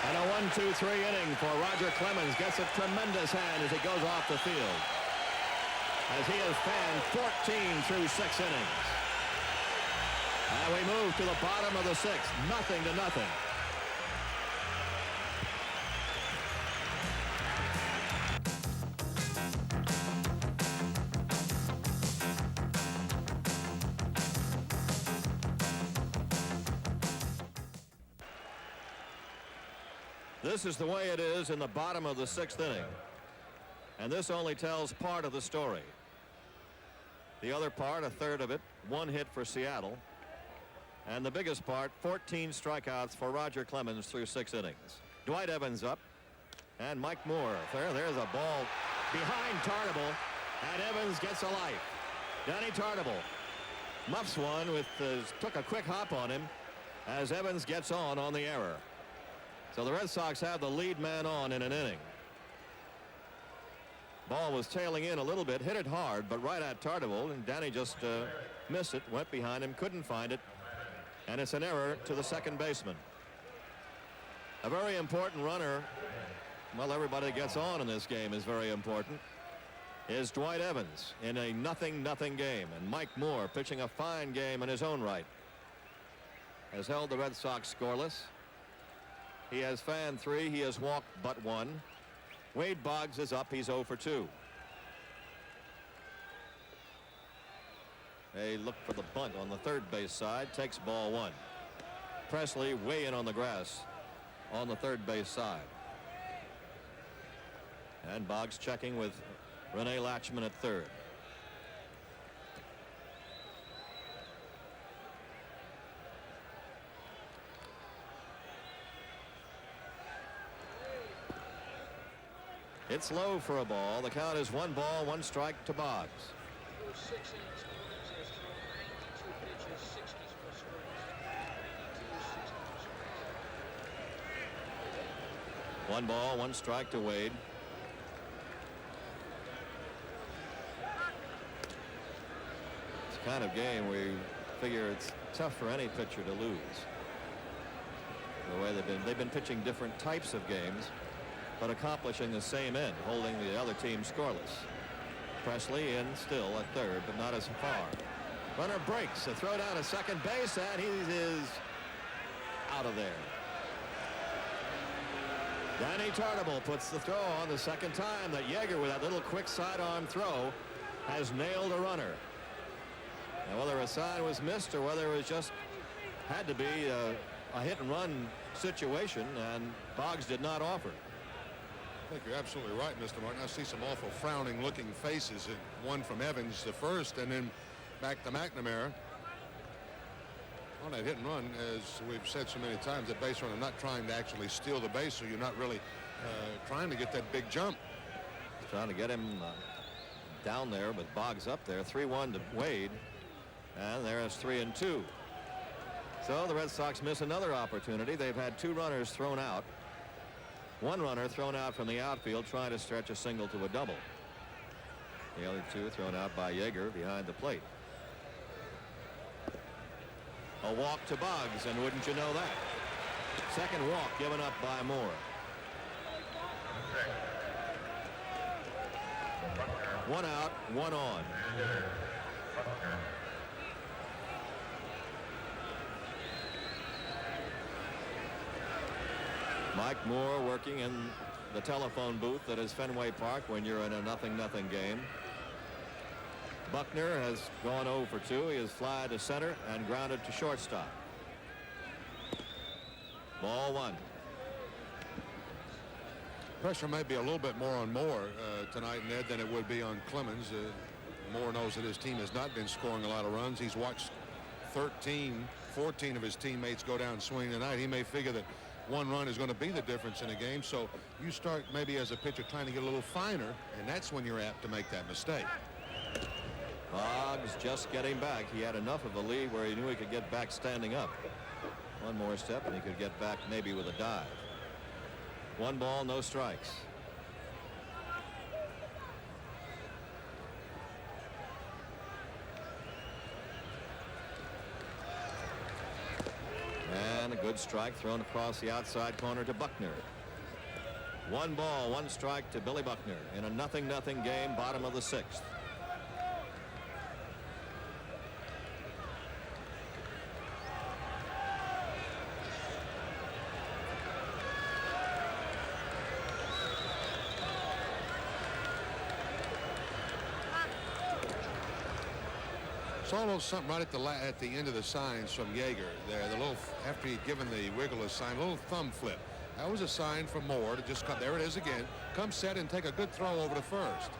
And a 1-2-3 inning for Roger Clemens. Gets a tremendous hand as he goes off the field, as he has fanned 14 through 6 innings. And we move to the bottom of the 6th. 0-0. This is the way it is in the bottom of the 6th inning. And this only tells part of the story. The other part, a third of it, 1 hit for Seattle. And the biggest part, 14 strikeouts for Roger Clemens through 6 innings. Dwight Evans up. And Mike Moore. There's a ball behind Tartabull. And Evans gets a life. Danny Tartabull muffs one with took a quick hop on him as Evans gets on the error. So the Red Sox have the lead man on in an inning. Ball was tailing in a little bit, hit it hard, but right at Tartabull, and Danny just missed it, went behind him, couldn't find it, and it's an error to the second baseman. A very important runner, well, everybody that gets on in this game is very important, is Dwight Evans in a 0-0 game, and Mike Moore, pitching a fine game in his own right, has held the Red Sox scoreless. He has fanned 3. He has walked but 1. Wade Boggs is up. He's 0 for 2. They look for the bunt on the third base side. Takes ball 1. Presley way in on the grass on the third base side. And Boggs checking with Rene Latchman at third. It's low for a ball. The count is 1 ball, 1 strike to Boggs. Through 6 innings, Clemens has thrown 92 pitches, 64 strikes. 1 ball, 1 strike to Wade. It's the kind of game where you Figure it's tough for any pitcher to lose. The way they've been pitching different types of games, but accomplishing the same end, holding the other team scoreless. Presley in still at third, but not as far. Runner breaks, a throw down to second base, and he is out of there. Danny Tartable puts the throw on the second time that Yeager, with that little quick sidearm throw, has nailed a runner. Now, whether a sign was missed or whether it was just had to be a hit and run situation, and Boggs did not offer. I think you're absolutely right, Mr. Martin. I see some awful frowning looking faces. One from Evans, the first, and then back to McNamara. On that hit and run, as we've said so many times, that base runner not trying to actually steal the base, so you're not really trying to get that big jump. Trying to get him down there, but Boggs up there. 3-1 to Wade, and there is 3-2. So the Red Sox miss another opportunity. They've had 2 runners thrown out. 1 runner thrown out from the outfield trying to stretch a single to a double. The other 2 thrown out by Yeager behind the plate. A walk to Boggs, and wouldn't you know that? Second walk given up by Moore. 1 out, 1 on. Mike Moore working in the telephone booth that is Fenway Park when you're in a 0-0 game. Buckner has gone 0 for 2. He has flied to center and grounded to shortstop. Ball 1. Pressure may be a little bit more on Moore tonight, Ned, than it would be on Clemens. Moore knows that his team has not been scoring a lot of runs. He's watched 14 of his teammates go down swinging tonight. He may figure that 1 run is going to be the difference in a game. So you start maybe as a pitcher trying to get a little finer, and that's when you're apt to make that mistake. Boggs just getting back. He had enough of a lead where he knew he could get back standing up. 1 more step and he could get back maybe with a dive. 1 ball, no strikes. And a good strike thrown across the outside corner to Buckner. 1 ball, 1 strike to Billy Buckner in a 0-0 game, bottom of the 6th. Saw a little something right at the end of the signs from Yeager there. The little, after he'd given the wiggle a sign, a little thumb flip. That was a sign from Moore to just come. There it is again. Come set and take a good throw over to first.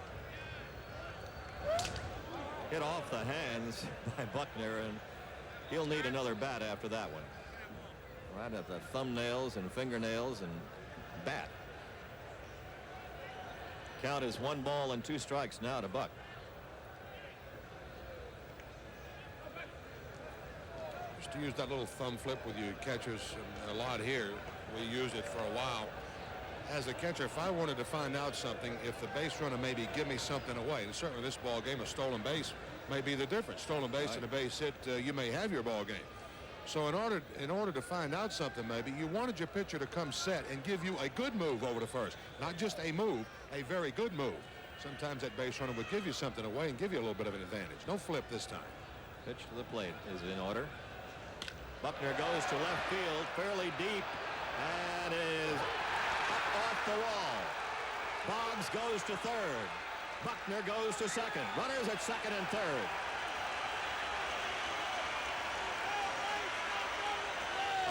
Hit off the hands by Buckner, and he'll need another bat after that one. Right at the thumbnails and fingernails and bat. Count is 1 ball and 2 strikes now to Buck. Used to use that little thumb flip with you catchers a lot here. We used it for a while. As a catcher, if I wanted to find out something, if the base runner maybe give me something away, and certainly this ball game, a stolen base may be the difference. Stolen base and a base hit, you may have your ball game. So in order to find out something, maybe you wanted your pitcher to come set and give you a good move over to first, not just a move, a very good move. Sometimes that base runner would give you something away and give you a little bit of an advantage. No flip this time. Pitch to the plate is in order. Buckner goes to left field fairly deep and is up off the wall. Boggs goes to third. Buckner goes to second. Runners at second and third.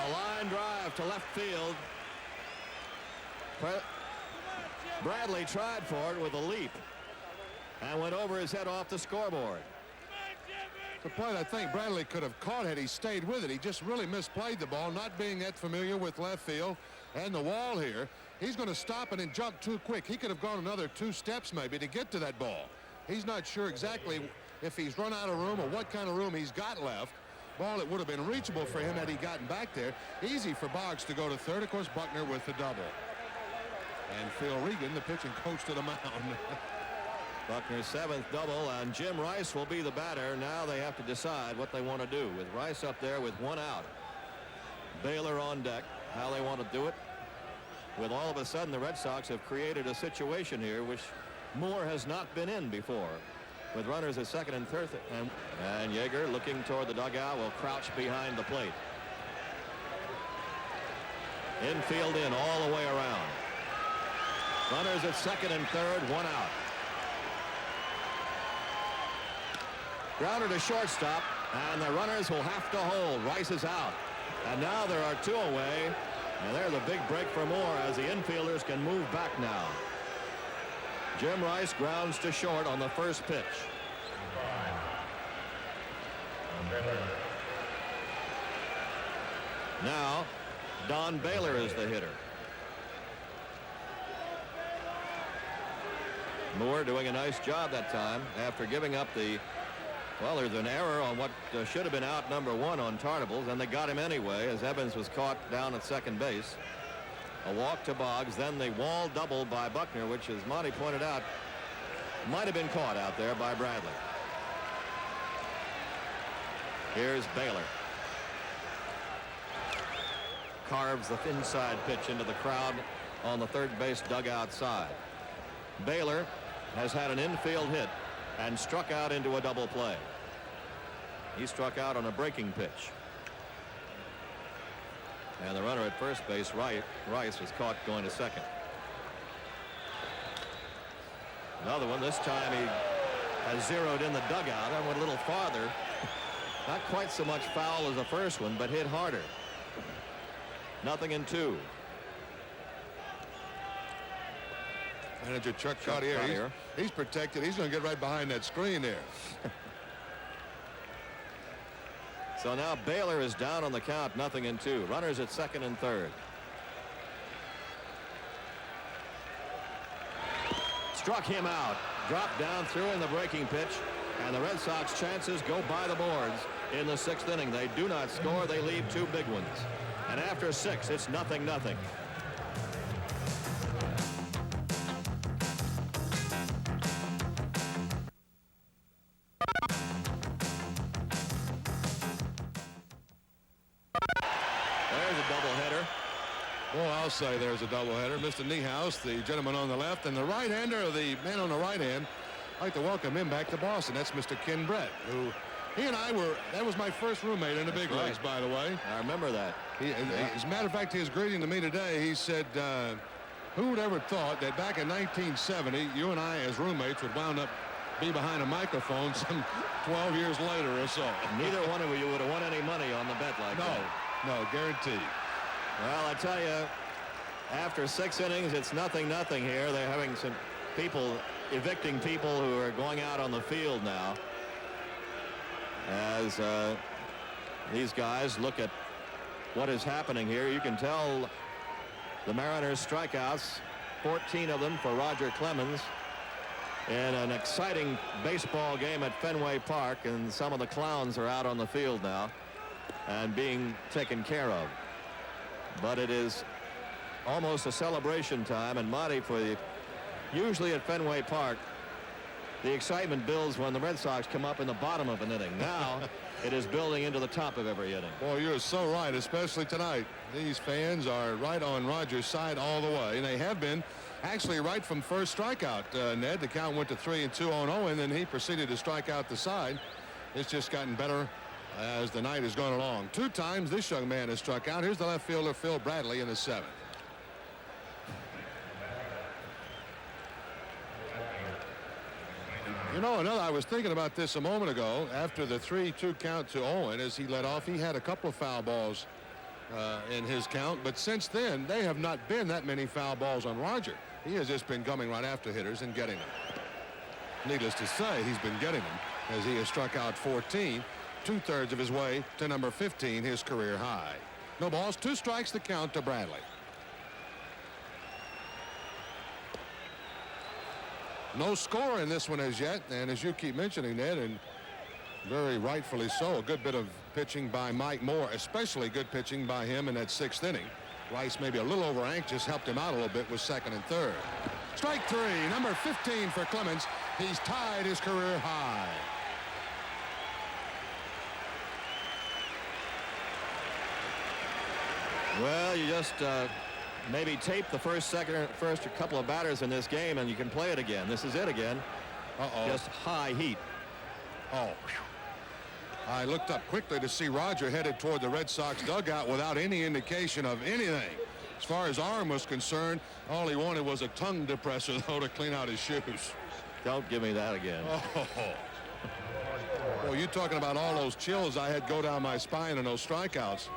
A line drive to left field. Bradley tried for it with a leap and went over his head off the scoreboard. The point I think Bradley could have caught had he stayed with it. He just really misplayed the ball, not being that familiar with left field and the wall here. He's going to stop it and jump too quick. He could have gone another 2 steps maybe to get to that ball. He's not sure exactly if he's run out of room or what kind of room he's got left. Ball that would have been reachable for him had he gotten back there. Easy for Boggs to go to third. Of course, Buckner with the double. And Phil Regan, the pitching coach, to the mound. Buckner's 7th double, and Jim Rice will be the batter. Now they have to decide what they want to do with Rice up there with 1 out. Baylor on deck. How they want to do it. With all of a sudden the Red Sox have created a situation here which Moore has not been in before, with runners at second and third, and Yeager, looking toward the dugout, will crouch behind the plate. Infield in all the way around. Runners at second and third, 1 out. Grounder to shortstop, and the runners will have to hold. Rice is out, and now there are 2 away, and there's a big break for Moore as the infielders can move back now. Jim Rice grounds to short on the first pitch. Now Don Baylor is the hitter. Moore doing a nice job that time after giving up the, well, there's an error on what should have been out number 1 on Tartables, and they got him anyway as Evans was caught down at second base. A walk to Boggs, then the wall double by Buckner, which, as Monty pointed out, might have been caught out there by Bradley. Here's Baylor. Carves the inside pitch into the crowd on the third base dugout side. Baylor has had an infield hit and struck out into a double play. He struck out on a breaking pitch. And the runner at first base, Rice, was caught going to second. Another one. This time he has zeroed in the dugout and went a little farther. Not quite so much foul as the first one, but hit harder. 0-2. Manager Chuck Cartier, he's protected. He's going to get right behind that screen there. So now Baylor is down on the count, 0-2. Runners at second and third. Struck him out. Dropped down, threw in the breaking pitch, and the Red Sox chances go by the boards in the 6th inning. They do not score. They leave 2 big ones. And after 6, it's 0-0. Well, I'll say there's a doubleheader. Mr. Niehaus, the gentleman on the left, and the right-hander, the man on the right hand, I'd like to welcome him back to Boston. That's Mr. Ken Brett, who he and I were, that was my first roommate in the big leagues, by the way. I remember that. As a matter of fact, his greeting to me today, he said, who would ever thought that back in 1970, you and I as roommates would wound up be behind a microphone some 12 years later or so. Neither one of you would have won any money on the bet like that. No, guaranteed. Well, I tell you, after 6 innings, it's 0-0 here. They're having some people evicting people who are going out on the field now as these guys look at what is happening here. You can tell the Mariners strikeouts, 14 of them for Roger Clemens in an exciting baseball game at Fenway Park, and some of the clowns are out on the field now and being taken care of. But it is almost a celebration time, and Monty, usually at Fenway Park, the excitement builds when the Red Sox come up in the bottom of an inning. Now it is building into the top of every inning. Boy, you're so right, especially tonight. These fans are right on Roger's side all the way, and they have been actually right from first strikeout. Ned, the count went to 3-2 on Owen, and he proceeded to strike out the side. It's just gotten better as the night has gone along. 2 times this young man has struck out. Here's the left fielder, Phil Bradley, in the 7th. You know, I was thinking about this a moment ago. After the 3-2 count to Owen as he led off, he had a couple of foul balls in his count, but since then they have not been that many foul balls on Roger. He has just been coming right after hitters and getting them. Needless to say, he's been getting them as he has struck out 14, 2/3 of his way to number 15, his career high. No balls, 2 strikes the count to Bradley. No score in this one as yet, and as you keep mentioning, Ned, and very rightfully so, a good bit of pitching by Mike Moore, especially good pitching by him in that 6th inning. Rice maybe a little over anxious, helped him out a little bit with 2nd and 3rd. Strike 3, number 15 for Clemens. He's tied his career high. Well, you just maybe tape the first couple of batters in this game, and you can play it again. This is it again. Just high heat. Oh. I looked up quickly to see Roger headed toward the Red Sox dugout without any indication of anything. As far as arm was concerned, all he wanted was a tongue depressor, though, to clean out his shoes. Don't give me that again. Oh. Well, you talking about all those chills I had go down my spine and those strikeouts.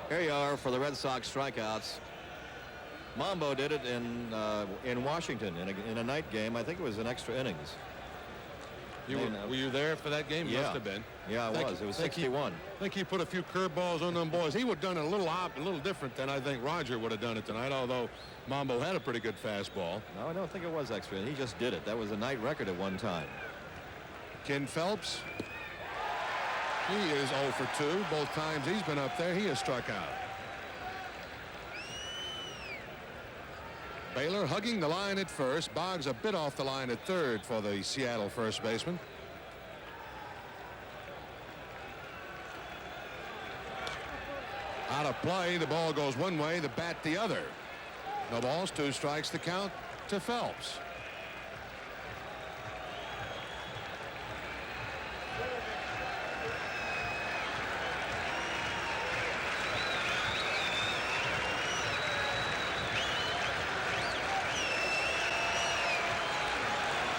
Here you are for the Red Sox strikeouts. Mambo did it in Washington in a night game. I think it was an extra innings. Were you there for that game? Yeah. Must have been. Yeah, I was. It was 61. I think he put a few curveballs on them boys. He would have done it a little different than I think Roger would have done it tonight, although Mambo had a pretty good fastball. No, I don't think it was extra. He just did it. That was a night record at one time. Ken Phelps. He is 0 for 2. Both times he's been up there, he has struck out. Baylor hugging the line at first. Boggs a bit off the line at third for the Seattle first baseman. Out of play. The ball goes one way, the bat the other. No balls, 2 strikes, the count to Phelps.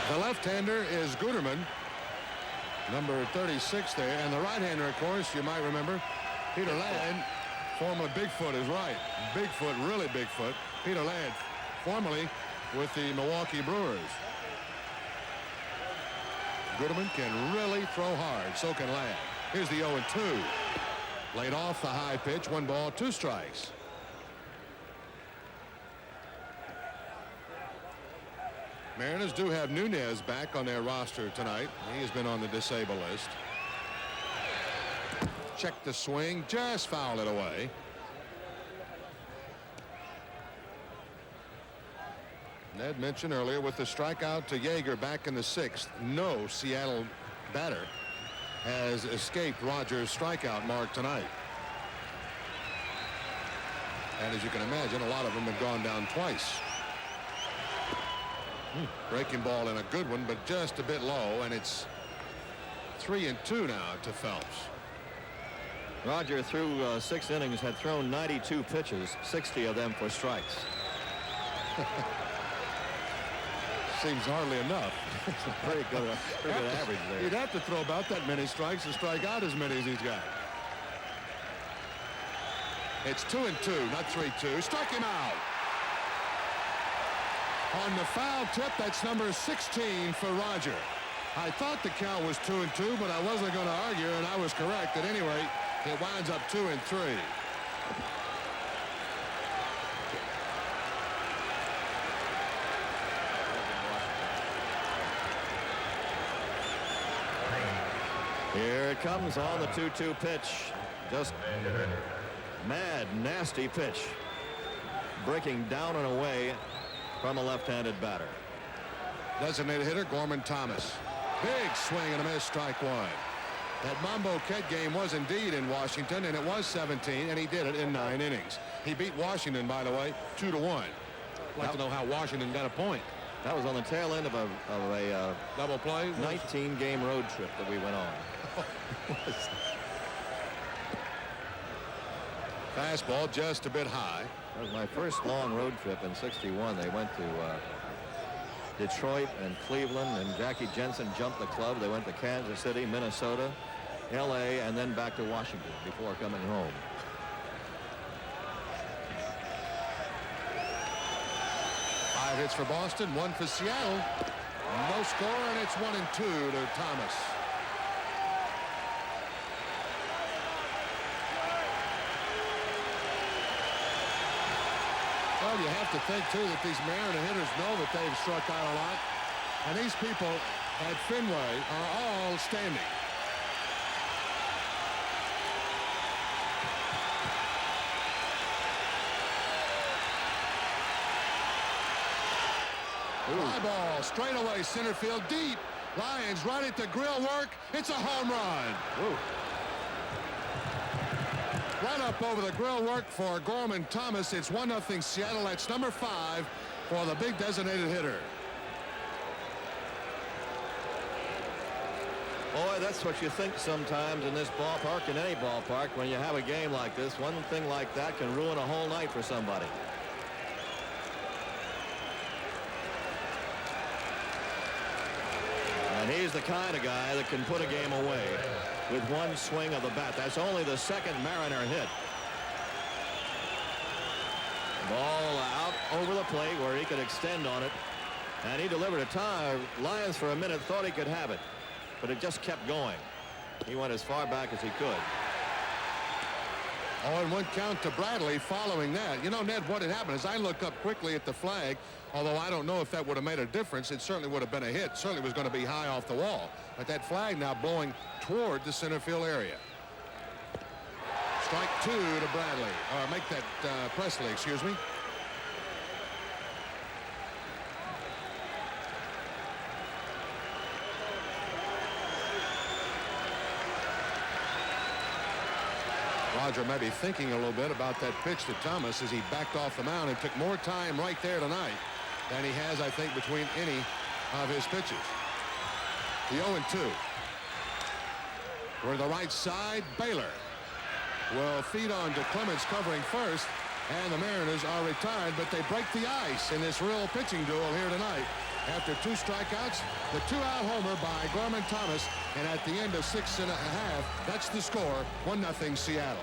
The left-hander is Guterman, number 36 there, and the right-hander, of course, you might remember, Peter Ladd, former Bigfoot is right. Bigfoot, really Bigfoot. Peter Ladd, formerly with the Milwaukee Brewers. Guterman can really throw hard, so can Ladd. Here's the 0-2. Laid off the high pitch, 1 ball, 2 strikes. Mariners do have Nunez back on their roster tonight. He has been on the disabled list. Check the swing, just fouled it away. Ned mentioned earlier with the strikeout to Yeager back in the 6th, no Seattle batter has escaped Rogers' strikeout mark tonight. And as you can imagine, a lot of them have gone down twice. Breaking ball in a good one, but just a bit low, and it's 3-2 now to Phelps. Roger, through 6 innings, had thrown 92 pitches, 60 of them for strikes. Seems hardly enough. It's a pretty good average there. He'd have to throw about that many strikes to strike out as many as he's got. It's 2-2, not 3-2. Struck him out. On the foul tip, that's number 16 for Roger. I thought the count was 2-2, but I wasn't going to argue, and I was correct. At any rate, it winds up 2-3. Here it comes on the 2-2 pitch. Just mad, nasty pitch. Breaking down and away from a left-handed batter. Designated hitter Gorman Thomas. Big swing and a miss, strike 1. That Mambo Ked game was indeed in Washington, and it was 17, and he did it in 9 innings. He beat Washington, by the way, 2-1. I'd like to know how Washington got a point. That was on the tail end of a double play, 19-game road trip that we went on. Fastball just a bit high. That was my first long road trip in '61. They went to Detroit and Cleveland, and Jackie Jensen jumped the club. They went to Kansas City, Minnesota, L.A., and then back to Washington before coming home. Five hits for Boston, 1 for Seattle. No score, and it's 1-2 to Thomas. Well, you have to think, too, that these Mariner hitters know that they've struck out a lot. And these people at Fenway are all standing. Fly ball straight away center field deep. Lyons right at the grill work. It's a home run. Ooh. Right up over the grill work for Gorman Thomas. It's 1-0 Seattle. That's number 5 for the big designated hitter. Boy, that's what you think sometimes in this ballpark, in any ballpark, when you have a game like this. One thing like that can ruin a whole night for somebody. And he's the kind of guy that can put a game away with one swing of the bat. That's only the second Mariner hit. Ball out over the plate where he could extend on it. And he delivered a time. Lyons for a minute thought he could have it, but it just kept going. He went as far back as he could. 0-1 count to Bradley following that. You know, Ned, what had happened is I look up quickly at the flag, although I don't know if that would have made a difference. It certainly would have been a hit. Certainly was going to be high off the wall. But that flag now blowing toward the center field area. Strike 2 to Bradley. Or make that Presley, excuse me. Roger may be thinking a little bit about that pitch to Thomas as he backed off the mound and took more time right there tonight than he has, I think, between any of his pitches. The 0-2. We're to the right side. Baylor will feed on to Clemens covering first, and the Mariners are retired, but they break the ice in this real pitching duel here tonight. After 2 strikeouts, the 2-out homer by Gorman Thomas, and at the end of 6 1/2, that's the score, 1-0 Seattle.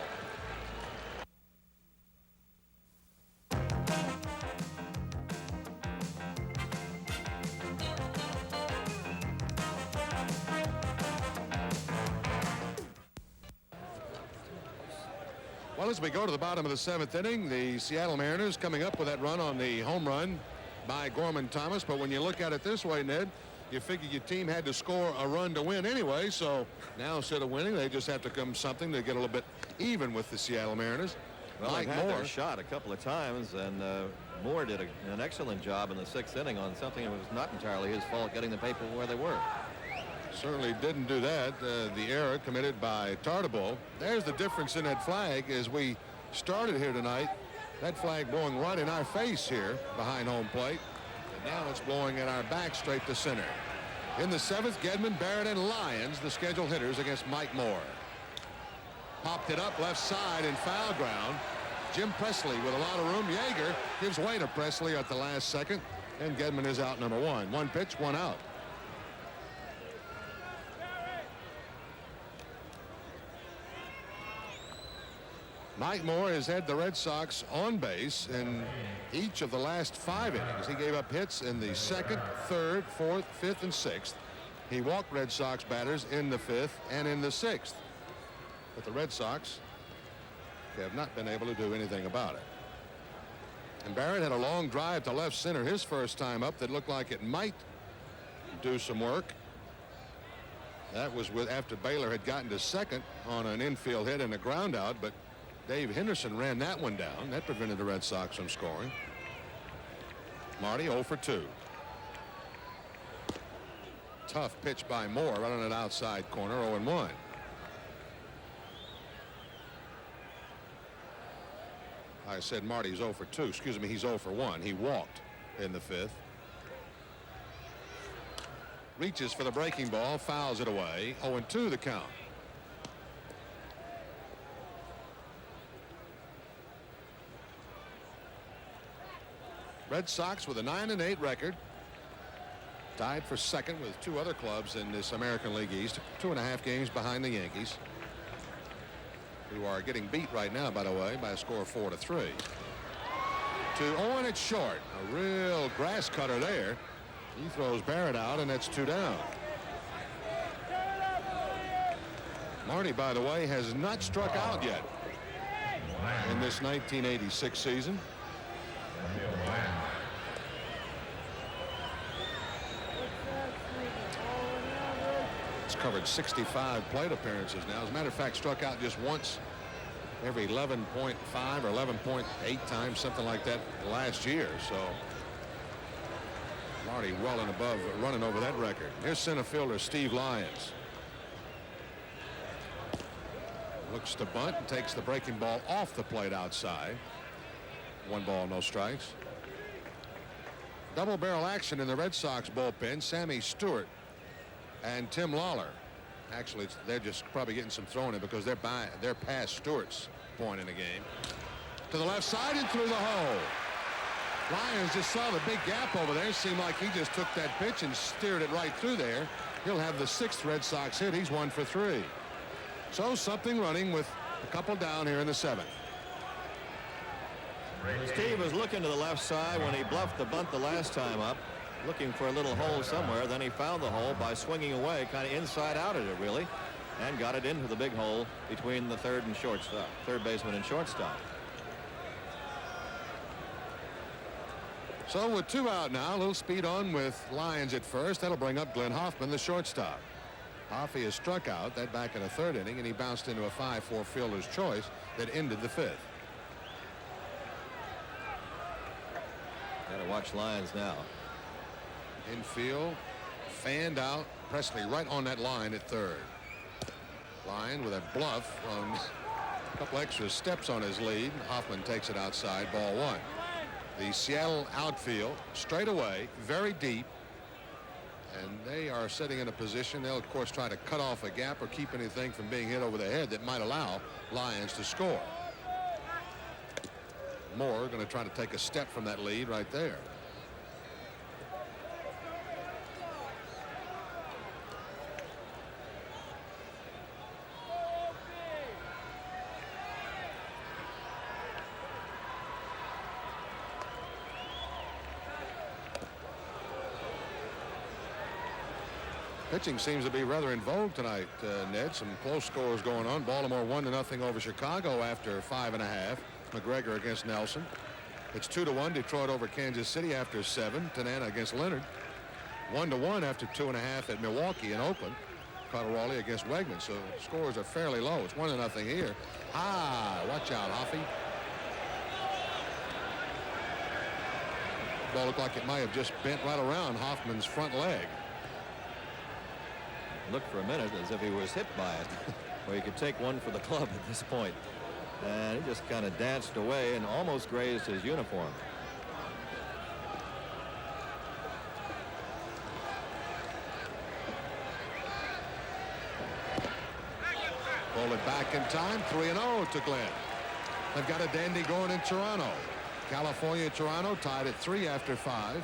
Well, as we go to the bottom of the 7th inning, the Seattle Mariners coming up with that run on the home run by Gorman Thomas. But when you look at it this way, Ned, you figure your team had to score a run to win anyway. So now instead of winning, they just have to come something to get a little bit even with the Seattle Mariners. Well, Mike they've had Moore their shot a couple of times, and Moore did an excellent job in the 6th inning on something that was not entirely his fault, getting the paper where they were. certainly didn't do that. The error committed by Tartabull. There's the difference in that flag as we started here tonight. That flag blowing right in our face here behind home plate. And now it's blowing at our back straight to center. In the 7th, Gedman, Barrett, and Lyons, the scheduled hitters against Mike Moore. Popped it up left side in foul ground. Jim Presley with a lot of room. Yeager gives way to Presley at the last second. And Gedman is out number one. One pitch, one out. Mike Moore has had the Red Sox on base in each of the last 5 innings. He gave up hits in the 2nd, 3rd, 4th, 5th, and 6th. He walked Red Sox batters in the 5th and in the 6th. But the Red Sox have not been able to do anything about it. And Barrett had a long drive to left center his first time up that looked like it might do some work. That was after Baylor had gotten to second on an infield hit and a ground out, but Dave Henderson ran that one down. That prevented the Red Sox from scoring. Marty 0 for 2. Tough pitch by Moore right on an outside corner. 0-1. I said Marty's 0 for 2. Excuse me, he's 0 for 1. He walked in the 5th. Reaches for the breaking ball, fouls it away. 0-2 the count. Red Sox with a 9-8 record. Tied for second with 2 other clubs in this American League East. 2.5 games behind the Yankees, who are getting beat right now, by the way, by a score of 4-3. To Owen at short. A real grass cutter there. He throws Barrett out, and that's 2 down. Marty, by the way, has not struck out yet in this 1986 season. It's covered 65 plate appearances now. As a matter of fact, struck out just once every 11.5 or 11.8 times, something like that, last year. So Already well and above running over that record. Here's center fielder Steve Lyons. Looks to bunt and takes the breaking ball off the plate outside. 1 ball, no strikes. Double barrel action in the Red Sox bullpen. Sammy Stewart and Tim Lawler. Actually, they're just probably getting some throwing in because they're past Stewart's point in the game. To the left side and through the hole. Lyons just saw the big gap over there. Seemed like he just took that pitch and steered it right through there. He'll have the 6th Red Sox hit. He's 1 for 3. So something running with a couple down here in the 7th. Steve was looking to the left side when he bluffed the bunt the last time up, looking for a little hole somewhere. Then he found the hole by swinging away, kind of inside out at it really, and got it into the big hole between the third baseman and shortstop. So with 2 out now, a little speed on with Lyons at first. That'll bring up Glenn Hoffman, the shortstop. Hoffey is struck out that back in the 3rd inning, and he bounced into a 5-4 fielder's choice that ended the 5th. Got to watch Lyons now. Infield, fanned out. Presley right on that line at 3rd. Lyon with a bluff on a couple extra steps on his lead. Hoffman takes it outside, ball 1. The Seattle outfield straight away, very deep. And they are sitting in a position they'll of course try to cut off a gap or keep anything from being hit over the head that might allow Lyons to score. Moore going to try to take a step from that lead right there. Pitching seems to be rather in vogue tonight, Ned. Some close scores going on. Baltimore 1-0 over Chicago after 5.5. McGregor against Nelson. It's 2-1 Detroit over Kansas City after 7. Tanana against Leonard. 1-1 after 2.5 at Milwaukee and Oakland. Cotterelli against Wegman. So scores are fairly low. It's 1-0 here. Watch out, Hoffey. Ball looked like it might have just bent right around Hoffman's front leg. Looked for a minute as if he was hit by it, where he could take one for the club at this point. And he just kind of danced away and almost grazed his uniform. Pull it back in time. 3-0 to Glenn. They've got a dandy going in Toronto. California, Toronto tied at 3 after 5.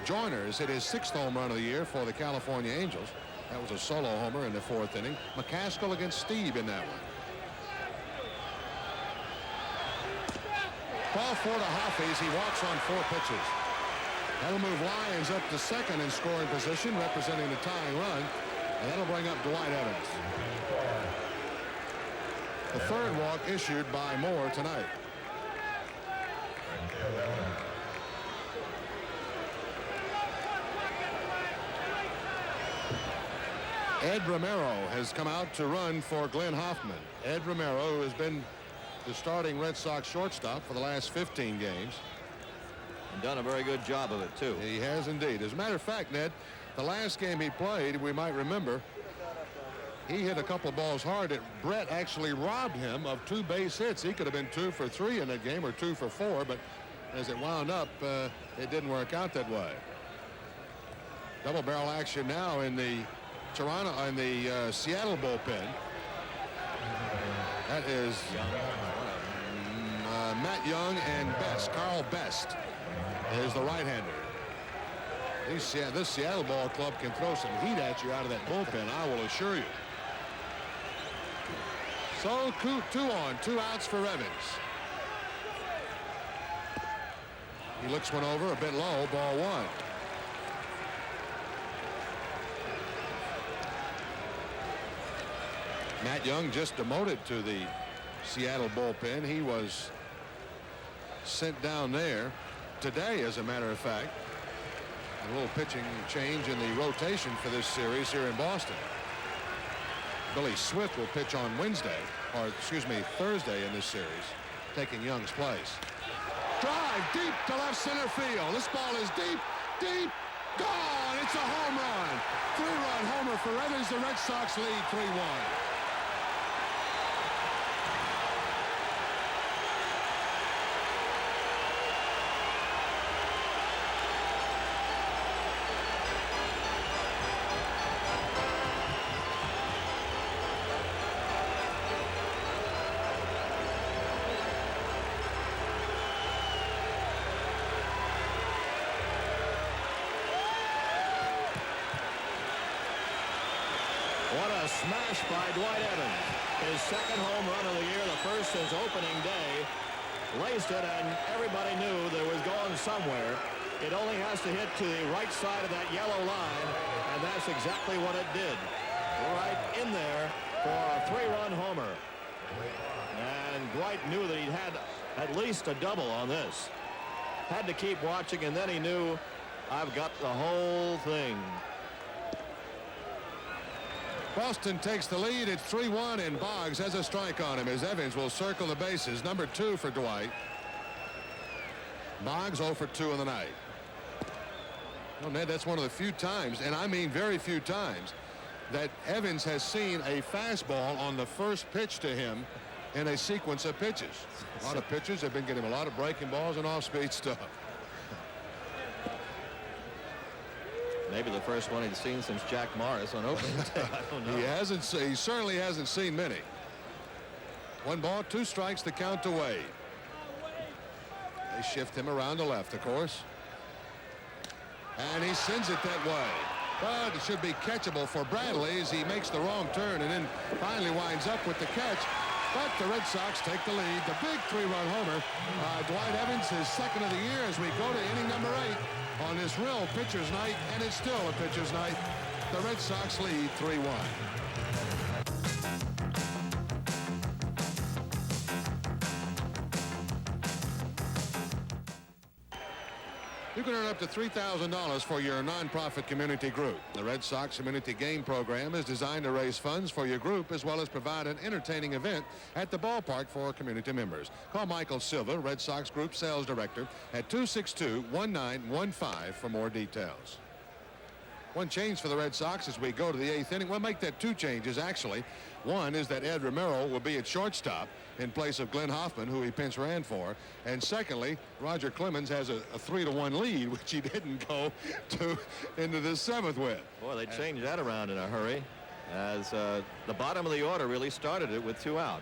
Joyner's hit his 6th home run of the year for the California Angels. That was a solo homer in the 4th inning. McCaskill against Steve in that one. Ball 4 to Hoffey as he walks on 4 pitches. That'll move Lyons up to 2nd in scoring position, representing the tying run, and that'll bring up Dwight Evans. The 3rd walk issued by Moore tonight. Ed Romero has come out to run for Glenn Hoffman. Ed Romero, who has been the starting Red Sox shortstop for the last 15 games. And done a very good job of it, too. He has indeed. As a matter of fact, Ned, the last game he played, we might remember, he hit a couple of balls hard that Brett actually robbed him of 2 base hits. He could have been 2 for 3 in that game or 2 for 4, but as it wound up, it didn't work out that way. Double barrel action now in the Seattle bullpen. That is Matt Young and Best. Carl Best is the right-hander. This Seattle ball club can throw some heat at you out of that bullpen, I will assure you. So 2 on, 2 outs for Evans. He looks one over a bit low, ball 1. Matt Young just demoted to the Seattle bullpen. He was sent down there today, as a matter of fact. A little pitching change in the rotation for this series here in Boston. Billy Swift will pitch on Thursday in this series, taking Young's place. Drive deep to left center field. This ball is deep, deep, Gone! It's a home run. 3-run homer for Evans. The Red Sox lead 3-1. What a smash by Dwight Evans. His second home run of the year, the first since opening day. Laced it, and everybody knew that it was going somewhere. It only has to hit to the right side of that yellow line, and that's exactly what it did. Right in there for a 3-run homer. And Dwight knew that he had at least a double on this. Had to keep watching, and then he knew, I've got the whole thing. Boston takes the lead. It's 3-1, and Boggs has a strike on him as Evans will circle the bases. Number 2 for Dwight. Boggs 0 for 2 in the night. Well, Ned, that's one of the few times, and I mean very few times, that Evans has seen a fastball on the first pitch to him in a sequence of pitches. A lot of pitchers have been getting a lot of breaking balls and off-speed stuff. Maybe the first one he'd seen since Jack Morris on opening day. I don't know. He certainly hasn't seen many. 1 ball, 2 strikes, the count to Wade. They shift him around to left, of course. And he sends it that way. But it should be catchable for Bradley as he makes the wrong turn and then finally winds up with the catch. But the Red Sox take the lead. The big 3-run homer. Dwight Evans, his second of the year, as we go to inning number 8 on this real pitcher's night, and it's still a pitcher's night. The Red Sox lead 3-1. You can earn up to $3,000 for your nonprofit community group. The Red Sox Community Game Program is designed to raise funds for your group as well as provide an entertaining event at the ballpark for community members. Call Michael Silva, Red Sox Group Sales Director, at 262-1915 for more details. One change for the Red Sox as we go to the 8th inning. We'll make that 2 changes, actually. One is that Ed Romero will be at shortstop in place of Glenn Hoffman, who he pinch ran for. And secondly, Roger Clemens has a 3-1 lead, which he didn't go into the 7th with. Boy, they changed that around in a hurry as the bottom of the order really started it with 2 out.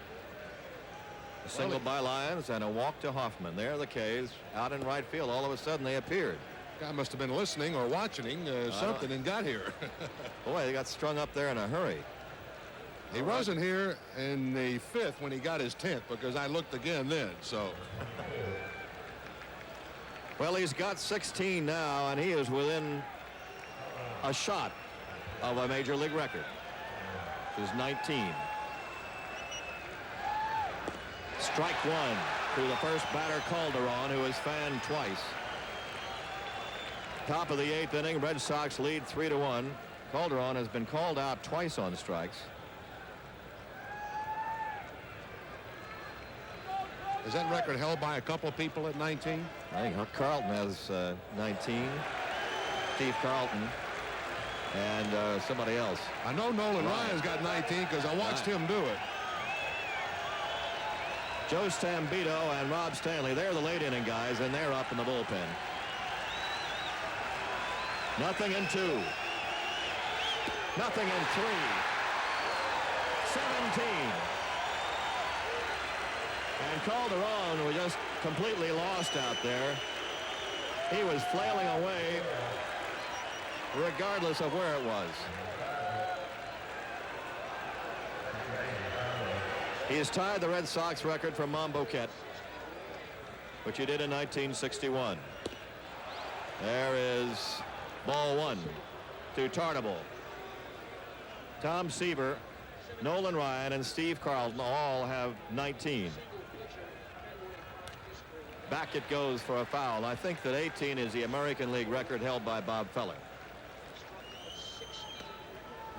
A single by Lyons and a walk to Hoffman. There the K's out in right field. All of a sudden they appeared. Guy must have been listening or watching something and got here. Boy, they got strung up there in a hurry. He wasn't here in the 5th when he got his 10th because I looked again then. So. Well, he's got 16 now, and he is within a shot of a major league record. Which is 19. Strike 1 to the first batter, Calderon, who has fanned twice. Top of the 8th inning, Red Sox lead 3-1. Calderon has been called out twice on strikes. Is that record held by a couple of people at 19? I think Carlton has 19. Steve Carlton and somebody else. I know Nolan Ryan's got 19 because I watched him do it. Joe Stambito and Rob Stanley, they're the late inning guys, and they're up in the bullpen. Nothing in 2. Nothing in 3. 17. And Calderon was just completely lost out there. He was flailing away regardless of where it was. He has tied the Red Sox record for Mom Bouquet, which he did in 1961. There is ball 1 to Tarnable. Tom Seaver, Nolan Ryan, and Steve Carlton all have 19. Back it goes for a foul. I think that 18 is the American League record held by Bob Feller.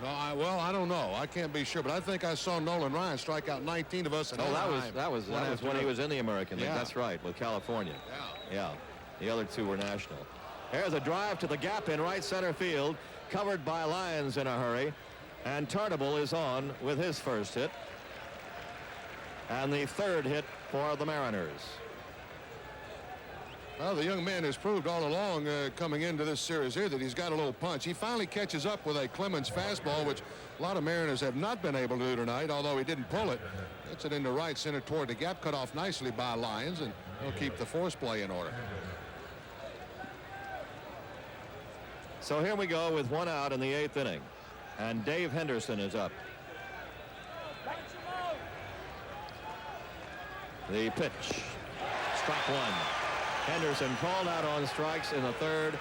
No, I don't know. I can't be sure, but I think I saw Nolan Ryan strike out 19 of us. Oh, that was when he was in the American League. Yeah. That's right, with California. Yeah. Yeah. The other 2 were national. There's a drive to the gap in right center field, covered by Lyons in a hurry, and Tartable is on with his first hit and the third hit for the Mariners. Well, the young man has proved all along coming into this series here that he's got a little punch. He finally catches up with a Clemens fastball, which a lot of Mariners have not been able to do tonight, although he didn't pull it. Gets it into right center toward the gap, cut off nicely by Lyons, and he'll keep the force play in order. So here we go with one out in the 8th inning, and Dave Henderson is up. The pitch, strike one. Henderson called out on strikes in the 3rd,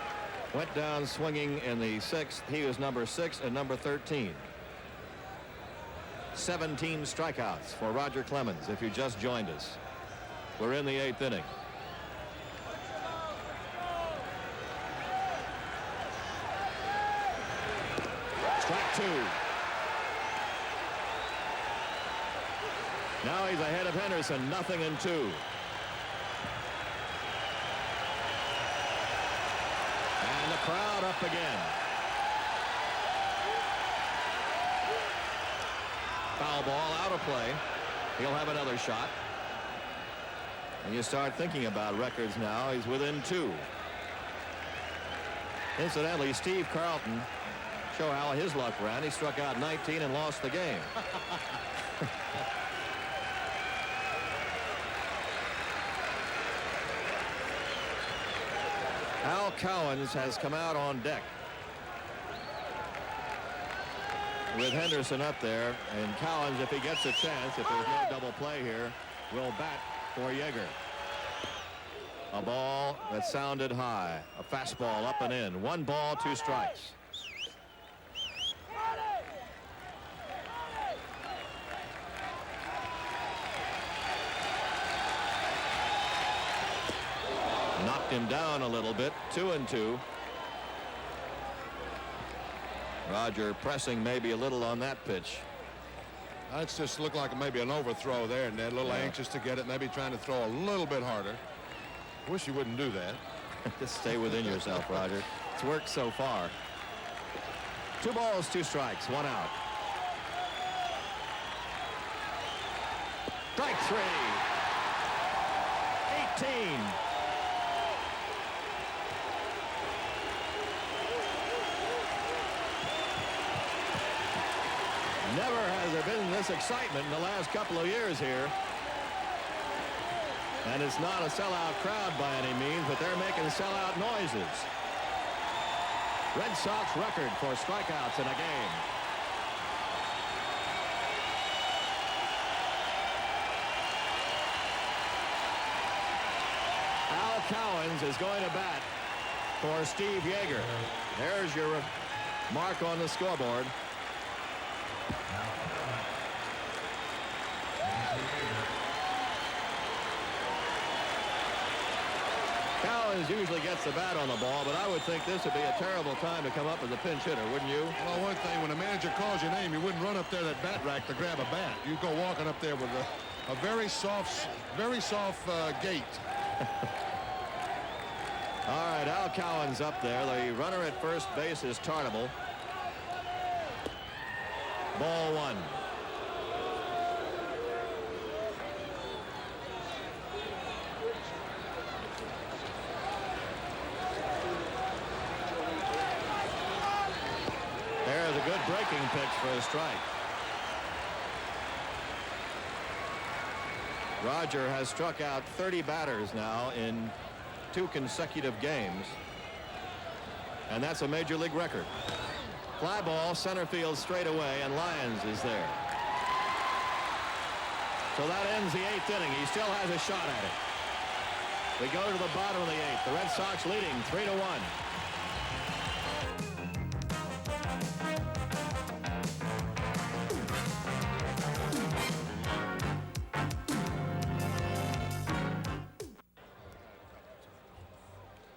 went down swinging in the 6th. He was number 6 and number 13. 17 strikeouts for Roger Clemens if you just joined us. We're in the 8th inning. Strike 2. Now he's ahead of Henderson, 0-2. And the crowd up again. Foul ball out of play. He'll have another shot. And you start thinking about records now. He's within 2. Incidentally, Steve Carlton, show how his luck ran. He struck out 19 and lost the game. Al Cowens has come out on deck with Henderson up there, and Cowens, if he gets a chance, if there's no double play here, will bat for Yeager. A ball that sounded high, a fastball up and in. 1 ball, 2 strikes. Knocked him down a little bit. 2-2. Roger pressing maybe a little on that pitch. That's just looked like maybe an overthrow there, and they're a little anxious to get it, maybe trying to throw a little bit harder. Wish you wouldn't do that. Just stay within yourself, Roger. It's worked so far. 2 balls, 2 strikes, 1 out. Strike 3. 18. Never has there been this excitement in the last couple of years here. And it's not a sellout crowd by any means, but they're making sellout noises. Red Sox record for strikeouts in a game. Al Cowens is going to bat for Steve Yeager. There's your mark on the scoreboard. Cowens usually gets the bat on the ball, but I would think this would be a terrible time to come up as a pinch hitter, wouldn't you? Well, one thing, when a manager calls your name, you wouldn't run up there that bat rack to grab a bat. You'd go walking up there with a very soft gait. All right, Al Cowens up there. The runner at first base is Tartable. Ball 1. There's a good breaking pitch for a strike. Roger has struck out 30 batters now in 2 consecutive games, and that's a major league record. Fly ball, center field straight away, and Lyons is there. So that ends the 8th inning. He still has a shot at it. We go to the bottom of the 8th. The Red Sox leading 3-1.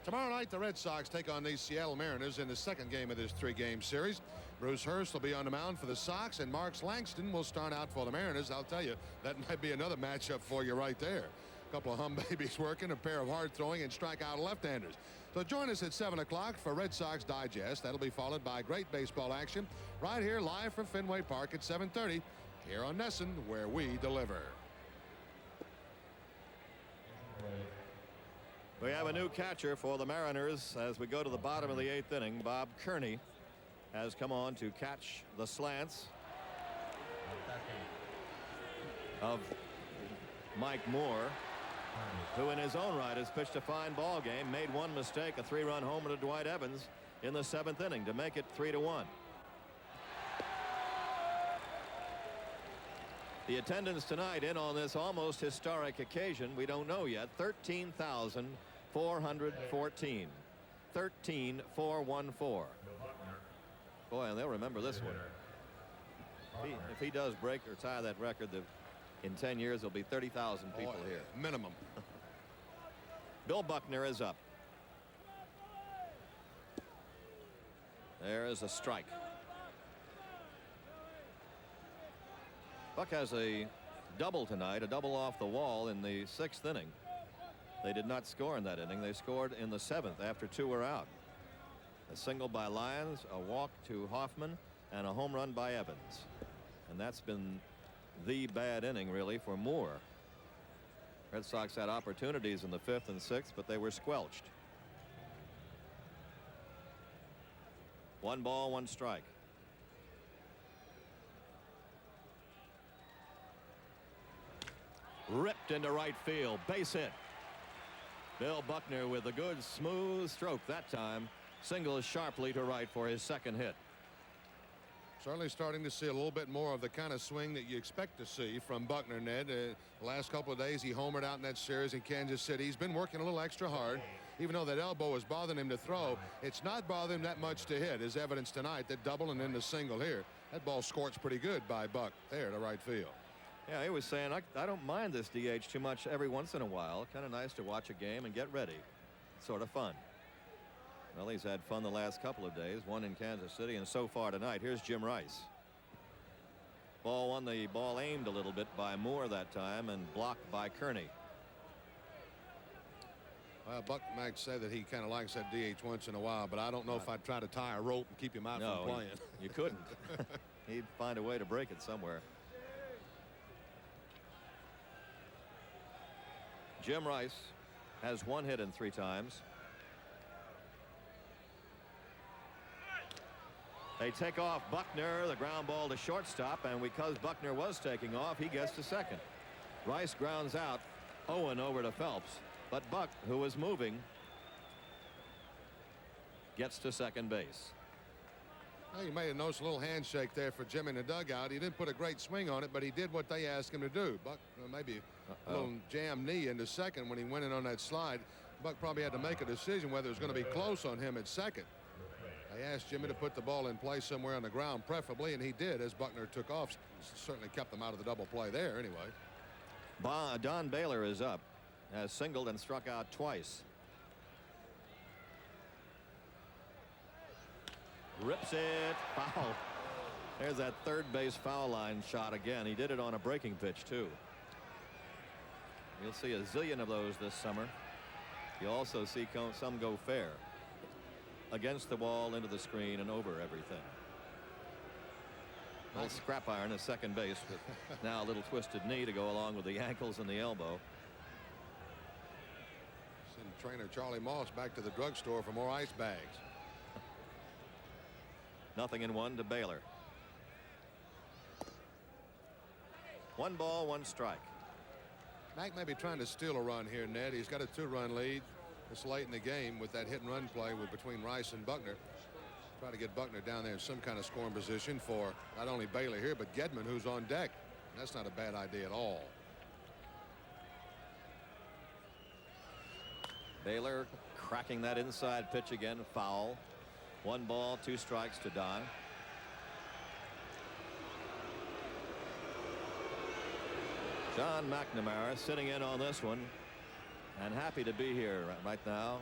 Tomorrow night, the Red Sox take on the Seattle Mariners in the 2nd game of this 3-game series. Bruce Hurst will be on the mound for the Sox, and Marks Langston will start out for the Mariners. I'll tell you, that might be another matchup for you right there. A couple of hum babies working, a pair of hard throwing and strikeout left-handers. So join us at 7 o'clock for Red Sox Digest. That'll be followed by great baseball action right here live from Fenway Park at 7:30 here on NESN, where we deliver. We have a new catcher for the Mariners as we go to the bottom of the 8th inning. Bob Kearney has come on to catch the slants of Mike Moore, who in his own right has pitched a fine ball game, made one mistake, a 3-run homer to Dwight Evans in the 7th inning to make it 3-1. The attendance tonight in on this almost historic occasion, we don't know yet, 13,414. 13,414. Boy, and they'll remember this one. If he does break or tie that record, in 10 years there'll be 30,000 people here. Minimum. Bill Buckner is up. There is a strike. Buck has a double tonight, a double off the wall in the 6th inning. They did not score in that inning. They scored in the 7th after 2 were out. A single by Lyons, a walk to Hoffman, and a home run by Evans. And that's been the bad inning really for Moore. Red Sox had opportunities in the 5th and 6th, but they were squelched. 1 ball, 1 strike. Ripped into right field, base hit. Bill Buckner with a good smooth stroke that time, singles sharply to right for his 2nd hit. Certainly starting to see a little bit more of the kind of swing that you expect to see from Buckner, Ned. The last couple of days he homered out in that series in Kansas City. He's been working a little extra hard. Even though that elbow is bothering him to throw, it's not bothering him that much to hit, as evidence tonight that double and then the single here. That ball scorched pretty good by Buck there to right field. Yeah, he was saying, I don't mind this DH too much every once in a while. Kind of nice to watch a game and get ready. It's sort of fun. Well, he's had fun the last couple of days, one in Kansas City and so far tonight. Here's Jim Rice. Ball one, the ball aimed a little bit by Moore that time and blocked by Kearney. Well, Buck might say that he kind of likes that DH once in a while, but I don't know if I'd try to tie a rope and keep him out from playing. You couldn't. He'd find a way to break it somewhere. Jim Rice has 1 hit in 3 times. They take off Buckner, the ground ball to shortstop, and because Buckner was taking off, he gets to 2nd. Rice grounds out Owen over to Phelps, but Buck, who was moving, gets to 2nd base. Well, you may have noticed a little handshake there for Jim in the dugout. He didn't put a great swing on it, but he did what they asked him to do. Buck maybe a little jam knee into 2nd when he went in on that slide. Buck probably had to make a decision whether it was going to be close on him at 2nd. They asked Jimmy to put the ball in play somewhere on the ground, preferably, and he did as Buckner took off. Certainly kept them out of the double play there anyway. Don Baylor is up, has singled and struck out twice. Rips it, foul. There's that 3rd base foul line shot again. He did it on a breaking pitch too. You'll see a zillion of those this summer. You also see some go fair. Against the wall, into the screen, and over everything. A little scrap iron at 2nd base with now a little twisted knee to go along with the ankles and the elbow. Send trainer Charlie Moss back to the drugstore for more ice bags. 0-1 to Baylor. 1 ball, 1 strike. Mack may be trying to steal a run here, Ned. He's got a 2-run lead. It's late in the game with that hit and run play between Rice and Buckner. Try to get Buckner down there in some kind of scoring position for not only Baylor here, but Gedman, who's on deck. That's not a bad idea at all. Baylor cracking that inside pitch again, foul. 1 ball, 2 strikes to Don. John McNamara sitting in on this one and happy to be here right now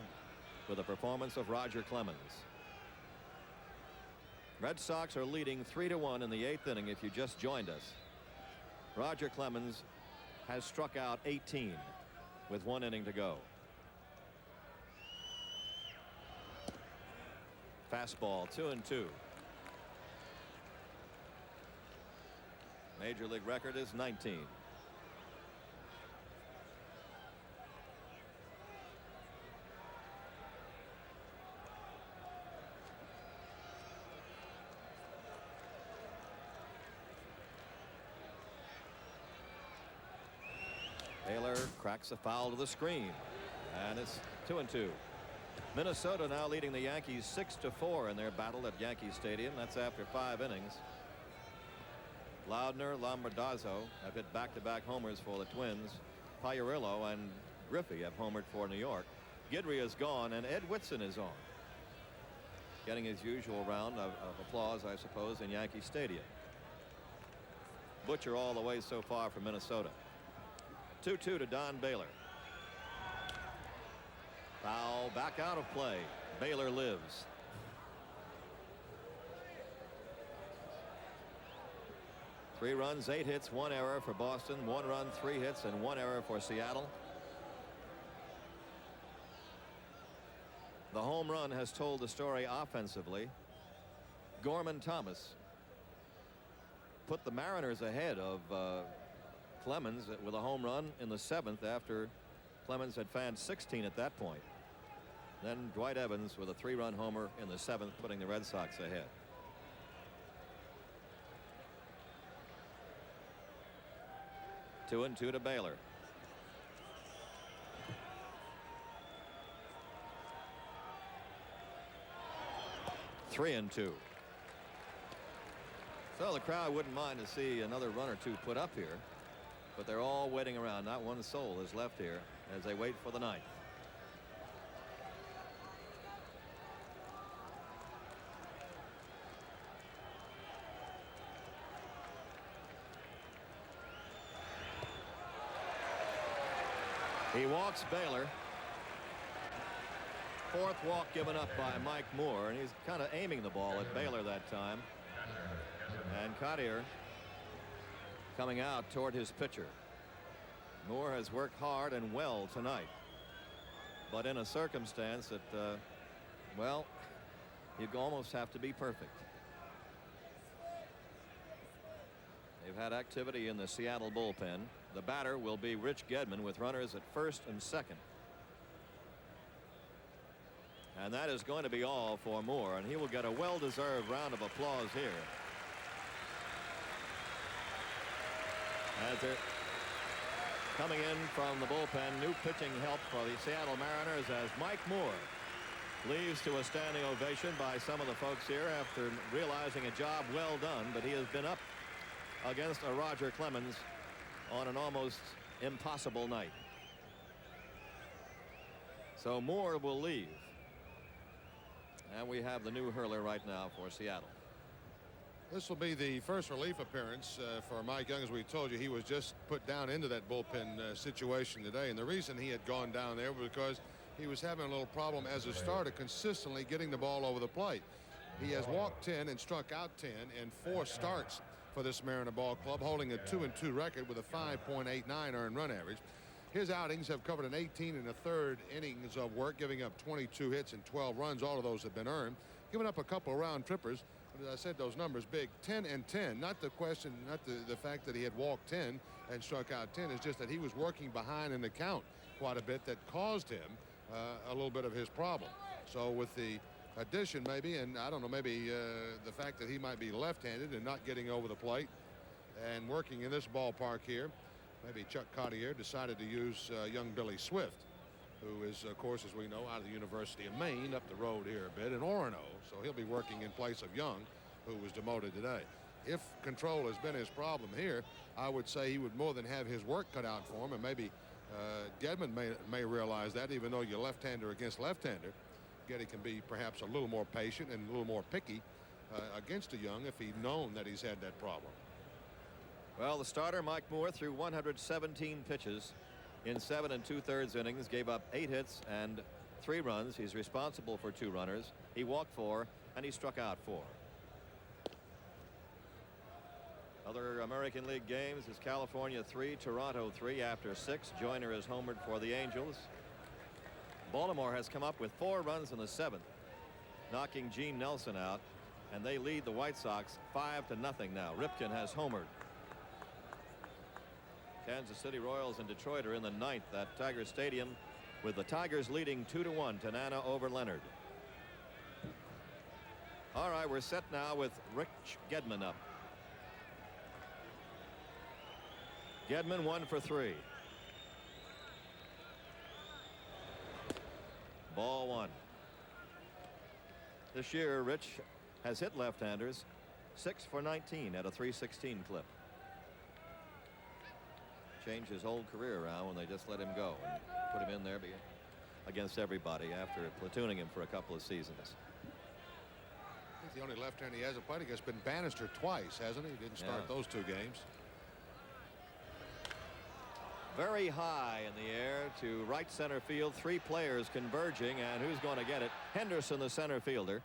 with a performance of Roger Clemens. Red Sox are leading 3-1 in the 8th inning if you just joined us. Roger Clemens has struck out 18. with 1 inning to go. Fastball 2-2. Major league record is 19. Baylor cracks a foul to the screen, and it's 2-2. Minnesota now leading the Yankees 6-4 in their battle at Yankee Stadium. That's after 5 innings. Loudner, Lombardazzo have hit back-to-back homers for the Twins. Pagliarillo and Griffey have homered for New York. Guidry is gone, and Ed Whitson is on, getting his usual round of applause, I suppose, in Yankee Stadium. Butcher all the way so far for Minnesota. 2-2 to Don Baylor. Foul back out of play. Baylor lives. Three runs, 8 hits, 1 error for Boston. 1 run, 3 hits, and 1 error for Seattle. The home run has told the story offensively. Gorman Thomas put the Mariners ahead of Clemens with a home run in the 7th after Clemens had fanned 16 at that point. Then Dwight Evans with a 3-run homer in the 7th, putting the Red Sox ahead. Two and 2 to Baylor. Three and 2. So the crowd wouldn't mind to see another run or two put up here, but they're all waiting around. Not one soul is left here as they wait for the 9th. He walks Baylor. 4th walk given up by Mike Moore, and he's kind of aiming the ball at Baylor that time. And Cottier coming out toward his pitcher. Moore has worked hard and well tonight, but in a circumstance that, well, you'd almost have to be perfect. They've had activity in the Seattle bullpen. The batter will be Rich Gedman with runners at 1st and 2nd. And that is going to be all for Moore, and he will get a well-deserved round of applause here. As they're coming in from the bullpen, new pitching help for the Seattle Mariners as Mike Moore leaves to a standing ovation by some of the folks here after realizing a job well done, but he has been up against a Roger Clemens on an almost impossible night. So Moore will leave. And we have the new hurler right now for Seattle. This will be the first relief appearance for Mike Young. As we told you, he was just put down into that bullpen situation today. And the reason he had gone down there was because he was having a little problem as a starter consistently getting the ball over the plate. He has walked 10 and struck out 10 in 4 starts for this Mariner ball club, holding a 2-2 record with a 5.89 earned run average. His outings have covered an 18 1/3 innings of work, giving up 22 hits and 12 runs. All of those have been earned. Giving up a couple of round trippers. But as I said, those numbers big. 10 and 10. Not the question, not the fact that he had walked 10 and struck out 10. It's just that he was working behind in the count quite a bit that caused him a little bit of his problem. So with the addition maybe, and I don't know, maybe the fact that he might be left-handed and not getting over the plate and working in this ballpark here, maybe Chuck Cottier decided to use young Billy Swift, who is, of course, as we know, out of the University of Maine, up the road here a bit in Orono. So he'll be working in place of Young, who was demoted today. If control has been his problem here, I would say he would more than have his work cut out for him, and maybe Gedman may realize that, even though you're left-hander against left-hander, Geddy can be perhaps a little more patient and a little more picky against a Young if he'd known that he's had that problem. Well, the starter, Mike Moore, threw 117 pitches in 7 2/3 innings, gave up 8 hits and 3 runs. He's responsible for 2 runners. He walked 4 and he struck out 4. Other American League games is California 3, Toronto 3 after 6. Joyner is homered for the Angels. Baltimore has come up with 4 runs in the 7th, knocking Gene Nelson out, and they lead the White Sox 5-0 now. Ripken has homered. Kansas City Royals and Detroit are in the 9th at Tiger Stadium, with the Tigers leading 2-1. Tanana over Leonard. All right, we're set now with Rich Gedman up. Gedman 1 for 3. Ball 1. This year, Rich has hit left-handers 6 for 19 at a .316 clip. Changed his whole career around when they just let him go and put him in there against everybody after platooning him for a couple of seasons. I think the only left-hander he hasn't played against has been Bannister twice, hasn't he? He didn't start those 2 games. Very high in the air to right center field. 3 players converging, and who's going to get it? Henderson, the center fielder.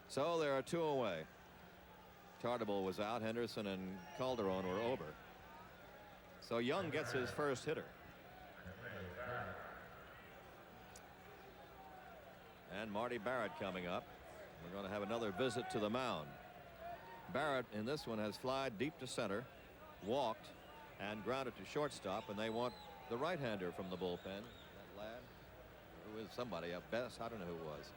So there are 2 away. Tartabull was out. Henderson and Calderon were over. So Young gets his first hitter. And Marty Barrett coming up. We're going to have another visit to the mound. Barrett in this one has flied deep to center, walked, and grounded to shortstop, and they want the right-hander from the bullpen. That lad, who is somebody up best, I don't know who it was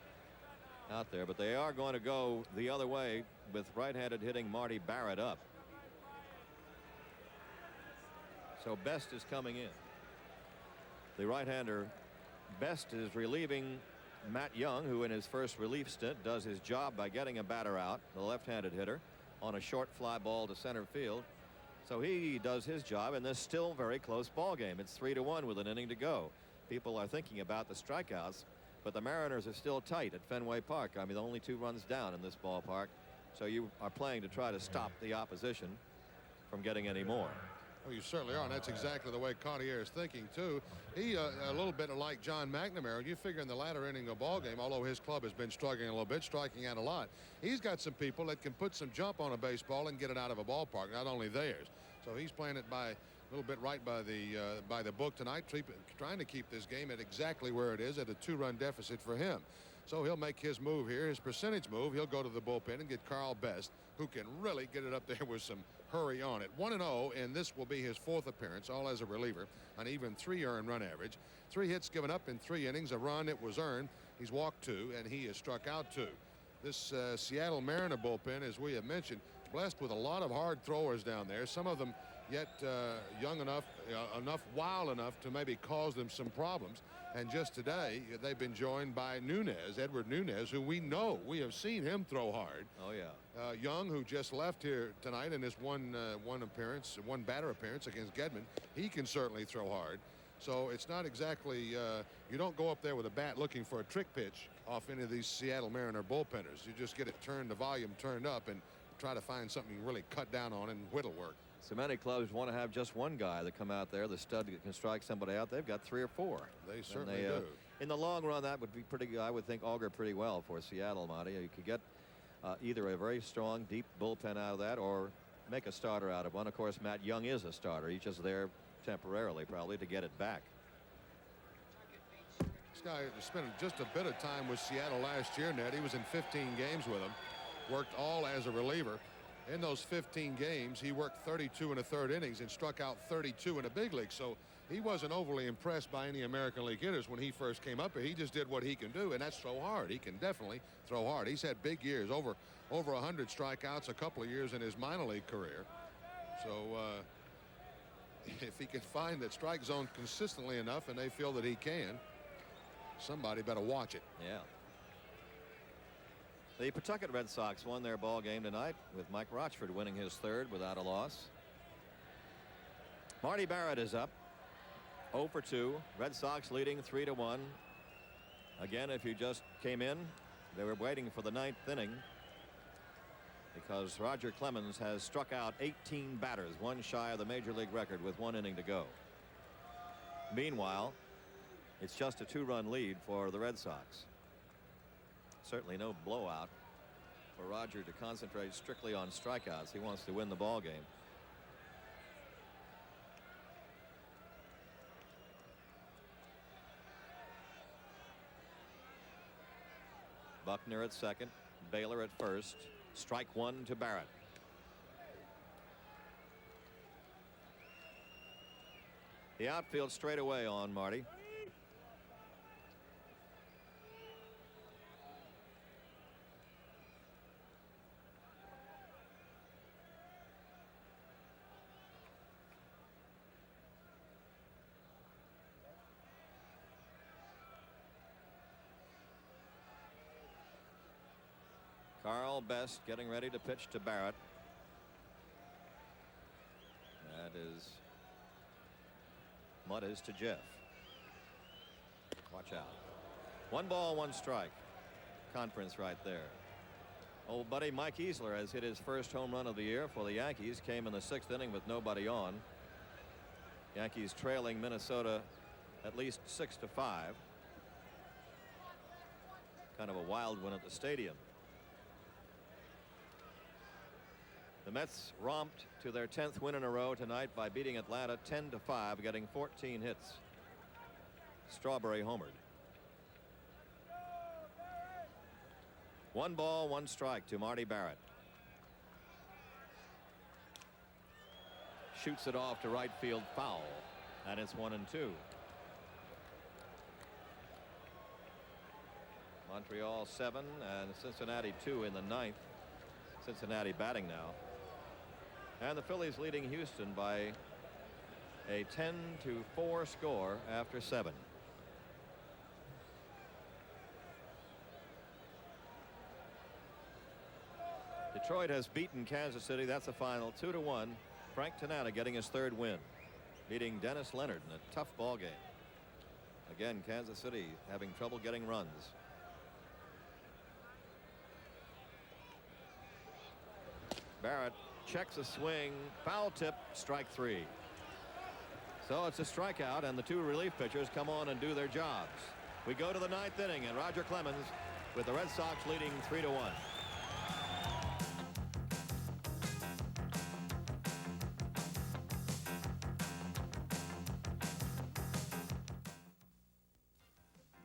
out there, but they are going to go the other way with right-handed hitting Marty Barrett up. So Best is coming in. The right-hander Best is relieving Matt Young, who in his first relief stint does his job by getting a batter out, the left-handed hitter, on a short fly ball to center field. So he does his job in this still very close ball game. It's 3-1 with an inning to go. People are thinking about the strikeouts, but the Mariners are still tight at Fenway Park. I mean, only 2 runs down in this ballpark. So you are playing to try to stop the opposition from getting any more. Oh, you certainly are, and that's exactly the way Cartier is thinking, too. He, a little bit like John McNamara, you figure in the latter inning of a ball game, although his club has been struggling a little bit, striking out a lot, he's got some people that can put some jump on a baseball and get it out of a ballpark, not only theirs. So he's playing it by a little bit right by the book tonight, trying to keep this game at exactly where it is, at a 2-run deficit for him. So he'll make his move here, his percentage move. He'll go to the bullpen and get Carl Best, who can really get it up there with some hurry on it. 1-0, and this will be his 4th appearance, all as a reliever. An even 3 earned run average. 3 hits given up in 3 innings. A run it was earned. He's walked 2, and he has struck out 2. This Seattle Mariner bullpen, as we have mentioned, blessed with a lot of hard throwers down there. Some of them yet young enough, wild enough to maybe cause them some problems. And just today, they've been joined by Nunez, Edward Nunez, who we have seen him throw hard. Oh, yeah. Young, who just left here tonight in his one batter appearance against Gedman, he can certainly throw hard. So it's not exactly, you don't go up there with a bat looking for a trick pitch off any of these Seattle Mariner bullpenners. You just get it turned, the volume turned up, and try to find something you really cut down on, and whittle work. So many clubs want to have just one guy that come out there, the stud that can strike somebody out. They've got 3 or 4. They certainly do. In the long run, that would be pretty, I would think, augur pretty well for Seattle, Monty. You could get either a very strong, deep bullpen out of that or make a starter out of one. Of course, Matt Young is a starter. He's just there temporarily, probably, to get it back. This guy spent just a bit of time with Seattle last year, Ned. He was in 15 games with them, worked all as a reliever. In those 15 games, he worked 32 1/3 innings and struck out 32 in the big league. So he wasn't overly impressed by any American League hitters when he first came up here. He just did what he can do, and that's throw hard. He can definitely throw hard. He's had big years, over 100 strikeouts a couple of years in his minor league career. So if he can find that strike zone consistently enough, and they feel that he can, somebody better watch it. Yeah. The Pawtucket Red Sox won their ball game tonight with Mike Rochford winning his 3rd without a loss. Marty Barrett is up 0 for 2. Red Sox leading 3-1. Again, if you just came in, they were waiting for the 9th inning because Roger Clemens has struck out 18 batters, 1 shy of the major league record with 1 inning to go. Meanwhile, it's just a 2-run lead for the Red Sox. Certainly no blowout. for Roger to concentrate strictly on strikeouts. He wants to win the ball game. Buckner at second, Baylor at first. Strike one to Barrett. The outfield straight away on Marty. Carl Best getting ready to pitch to Barrett. That is Muddas to Jeff. Watch out. 1 ball, 1 strike. Conference right there. Old buddy Mike Easler has hit his first home run of the year for the Yankees. Came in the 6th inning with nobody on. Yankees trailing Minnesota at least 6-5. Kind of a wild one at the stadium. The Mets romped to their 10th win in a row tonight by beating Atlanta 10-5, getting 14 hits. Strawberry homered. 1 ball, 1 strike to Marty Barrett. Shoots it off to right field, foul, and it's 1-2. Montreal 7 and Cincinnati 2 in the 9th. Cincinnati batting now. And the Phillies leading Houston by a 10-4 score after 7. Detroit has beaten Kansas City. That's a final 2-1. Frank Tanana getting his 3rd win, beating Dennis Leonard in a tough ball game. Again, Kansas City having trouble getting runs. Barrett checks a swing, foul tip, strike 3. So it's a strikeout, and the 2 relief pitchers come on and do their jobs. We go to the 9th inning, and Roger Clemens with the Red Sox leading 3-1.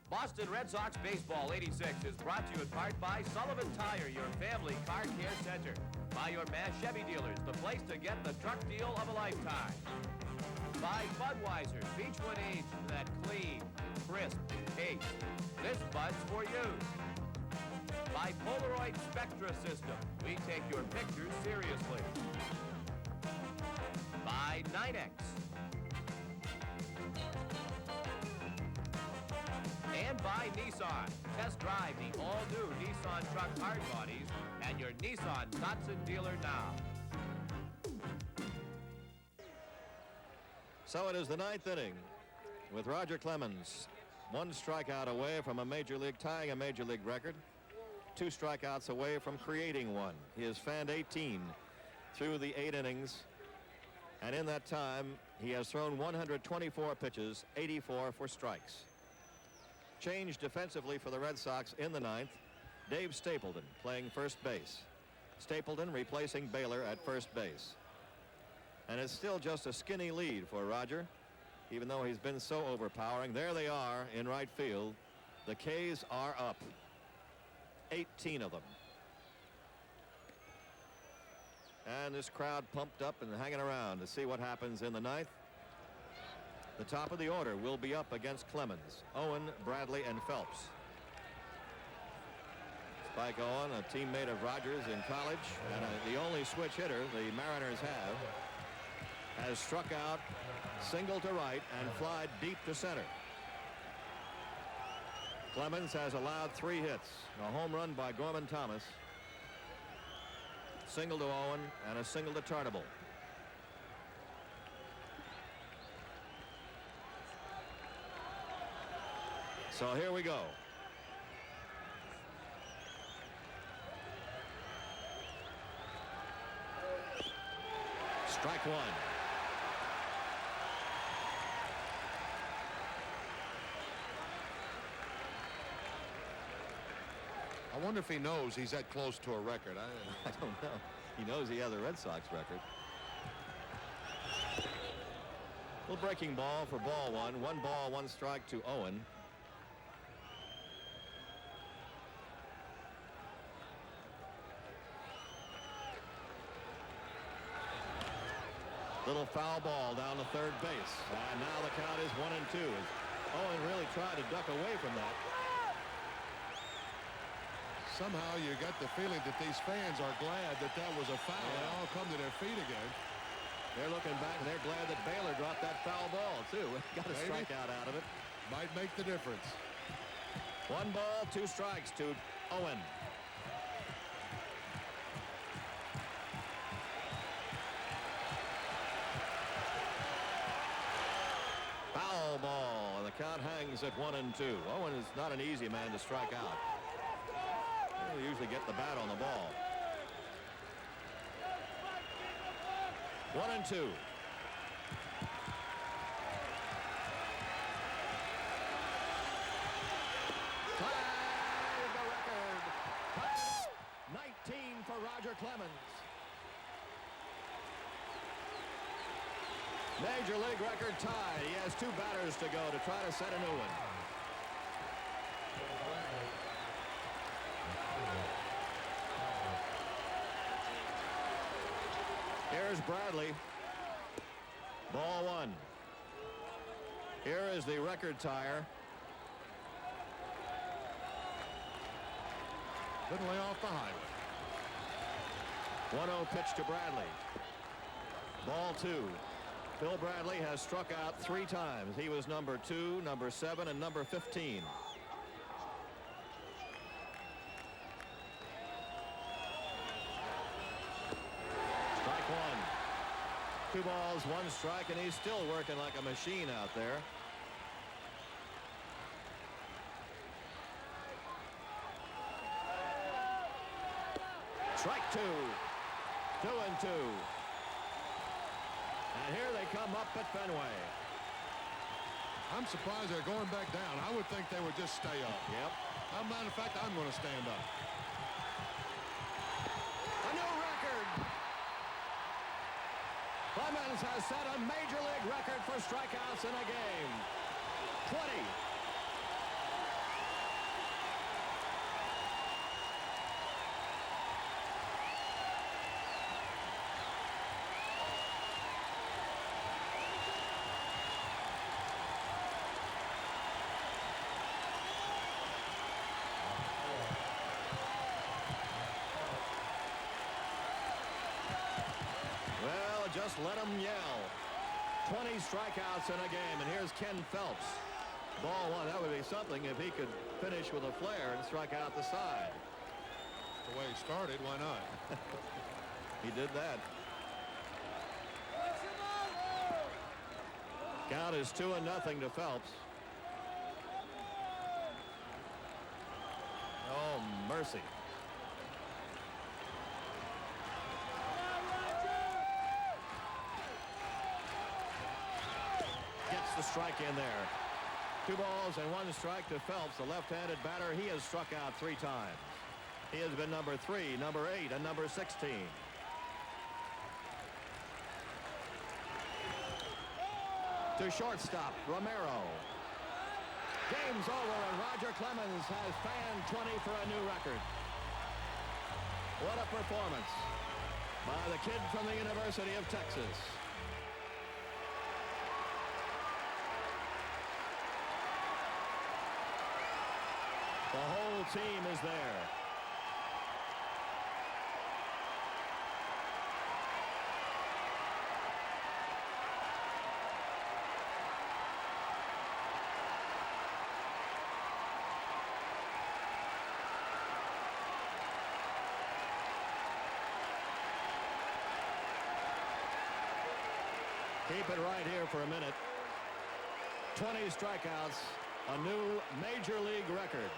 Boston Red Sox Baseball 86 is brought to you in part by Sullivan Tire, your family car care center. By your Mass Chevy dealers, the place to get the truck deal of a lifetime. By Budweiser, Beechwood aged for that clean, crisp taste. This Bud's for you. By Polaroid Spectra System, we take your pictures seriously. By Nynex. And by Nissan. Test drive the all-new Nissan truck hard bodies and your Nissan Datsun dealer now. So it is the 9th inning with Roger Clemens 1 strikeout away from tying a major league record, 2 strikeouts away from creating one. He has fanned 18 through the 8 innings, and in that time he has thrown 124 pitches, 84 for strikes. Change defensively for the Red Sox in the 9th. Dave Stapleton playing first base. Stapleton replacing Baylor at first base. And it's still just a skinny lead for Roger, even though he's been so overpowering. There they are in right field. The K's are up. 18 of them. And this crowd pumped up and hanging around to see what happens in the 9th. The top of the order will be up against Clemens, Owen, Bradley, and Phelps. Spike Owen, a teammate of Rogers in college, and the only switch hitter the Mariners have, has struck out single to right and flied deep to center. Clemens has allowed 3 hits, a home run by Gorman Thomas, single to Owen, and a single to Tartable. So here we go. Strike 1. I wonder if he knows he's that close to a record. I don't know. He knows he has a Red Sox record. Little breaking ball for ball one. 1 ball, 1 strike to Owen. Little foul ball down to third base. And now the count is 1-2. Owen really tried to duck away from that. Somehow you got the feeling that these fans are glad that that was a foul. Yeah. They all come to their feet again. They're looking back and they're glad that Baylor dropped that foul ball too. Got a Maybe. strikeout out of it. Might make the difference. 1 ball, 2 strikes to Owen. Foul ball, and the count hangs at 1-2. Owen is not an easy man to strike out. He'll usually get the bat on the ball. 1-2. Tied the record. 19 for Roger Clemens. Major League record tied. He has 2 batters to go to try to set a new one. Here's Bradley. Ball 1. Here is the record tire. Didn't lay off the highway. 1-0 pitch to Bradley. Ball 2. Phil Bradley has struck out 3 times. He was number 2, number 7, and number 15. Strike 1. 2 balls, 1 strike, and he's still working like a machine out there. Strike 2. 2-2. And here they come up at Fenway. I'm surprised they're going back down. I would think they would just stay up. Yep. As a matter of fact, I'm going to stand up. A new record. Clemens has set a major league record for strikeouts in a game. 20. Just let him yell. 20 strikeouts in a game, and here's Ken Phelps. Ball 1. That would be something if he could finish with a flare and strike out the side. The way he started, why not? He did that. Count is 2-0 to Phelps. Oh, mercy. The strike in there. 2 balls and 1 strike to Phelps, the left-handed batter. He has struck out 3 times. He has been number 3, number 8, and number 16. To shortstop, Romero. Game's over, and Roger Clemens has fanned 20 for a new record. What a performance by the kid from the University of Texas. The whole team is there. Keep it right here for a minute. 20 strikeouts, a new major league record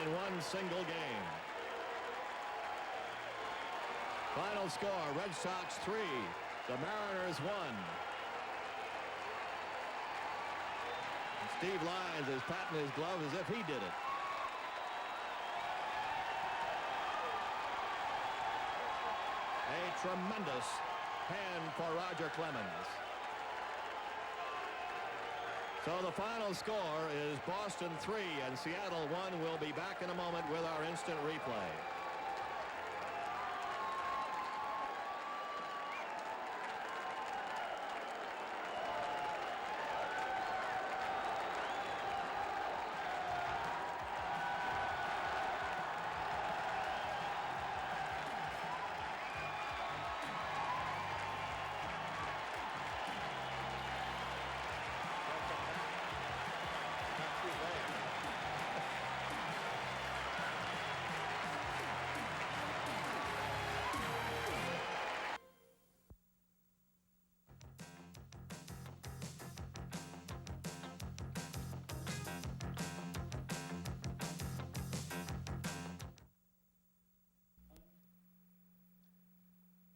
in one single game. Final score, Red Sox 3, the Mariners 1. And Steve Lyons is patting his glove as if he did it. tremendous hand for Roger Clemens. So the final score is Boston 3 and Seattle 1. We'll be back in a moment with our instant replay.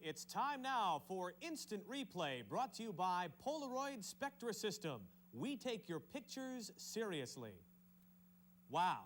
It's time now for Instant Replay, brought to you by Polaroid Spectra System. We take your pictures seriously. Wow.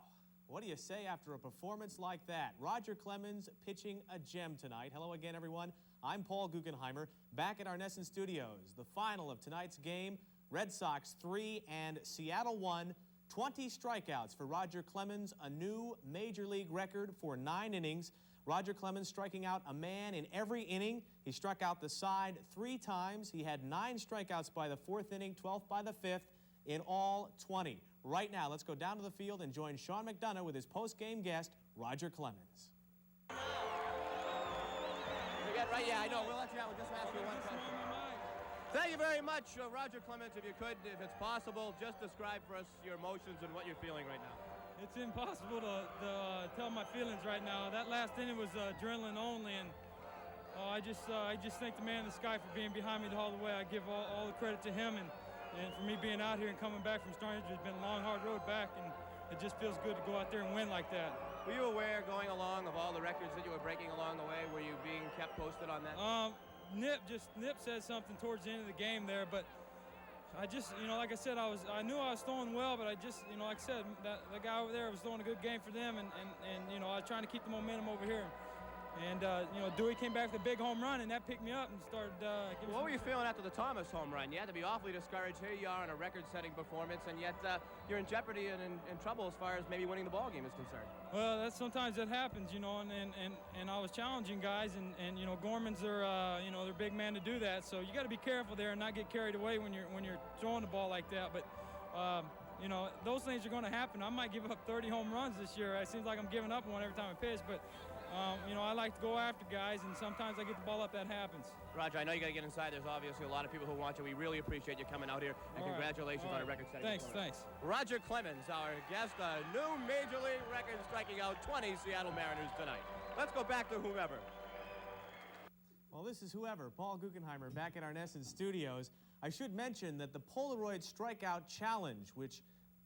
What do you say after a performance like that? Roger Clemens pitching a gem tonight. Hello again, everyone. I'm Paul Guggenheimer, back at our Nesson Studios. The final of tonight's game, Red Sox 3 and Seattle 1. 20 strikeouts for Roger Clemens, a new Major League record for 9 innings. Roger Clemens striking out a man in every inning. He struck out the side 3 times. He had 9 strikeouts by the 4th inning, 12th by the 5th, in all 20. Right now, let's go down to the field and join Sean McDonough with his post-game guest, Roger Clemens. Yeah, I know. We'll let you out. We'll just ask you one question. Thank you very much, Roger Clemens. If you could, if it's possible, just describe for us your emotions and what you're feeling right now. It's impossible to tell my feelings right now. That last inning was adrenaline only, and I just thank the man in the sky for being behind me all the way. I give all the credit to him, and for me being out here and coming back from Starnes. It's been a long, hard road back, and it just feels good to go out there and win like that. Were you aware going along of all the records that you were breaking along the way? Were you being kept posted on that? Nip said something towards the end of the game there, but I just, like I said, I knew I was throwing well, but I just, like I said, the guy over there was throwing a good game for them, and I was trying to keep the momentum over here. And, Dewey came back with a big home run, and that picked me up and started giving me. What were you feeling after the Thomas home run? You had to be awfully discouraged. Here you are on a record-setting performance, and yet you're in jeopardy and in trouble as far as maybe winning the ball game is concerned. Well, sometimes that happens, and I was challenging guys, and Gorman's their big man to do that. So you got to be careful there and not get carried away when you're throwing the ball like that. But those things are going to happen. I might give up 30 home runs this year. It seems like I'm giving up one every time I pitch, but. I like to go after guys, and sometimes I get the ball up. That happens. Roger, I know you got to get inside. There's obviously a lot of people who want you. We really appreciate you coming out here, and congratulations on a record-setting performance. Thanks. Roger Clemens, our guest, a new Major League record, striking out 20 Seattle Mariners tonight. Let's go back to whoever. Well, this is whoever, Paul Guggenheimer, back at our Nesson Studios. I should mention that the Polaroid Strikeout Challenge, which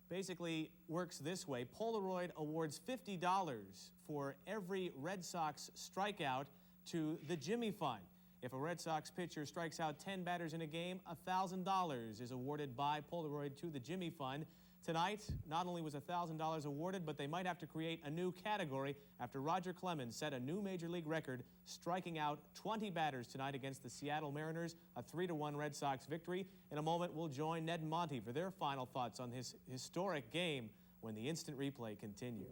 basically works this way. Polaroid awards $50 for every Red Sox strikeout to the Jimmy Fund. If a Red Sox pitcher strikes out 10 batters in a game, $1,000 is awarded by Polaroid to the Jimmy Fund. Tonight, not only was $1,000 awarded, but they might have to create a new category after Roger Clemens set a new Major League record, striking out 20 batters tonight against the Seattle Mariners, a 3-1 Red Sox victory. In a moment, we'll join Ned and Monty for their final thoughts on this historic game when the instant replay continues.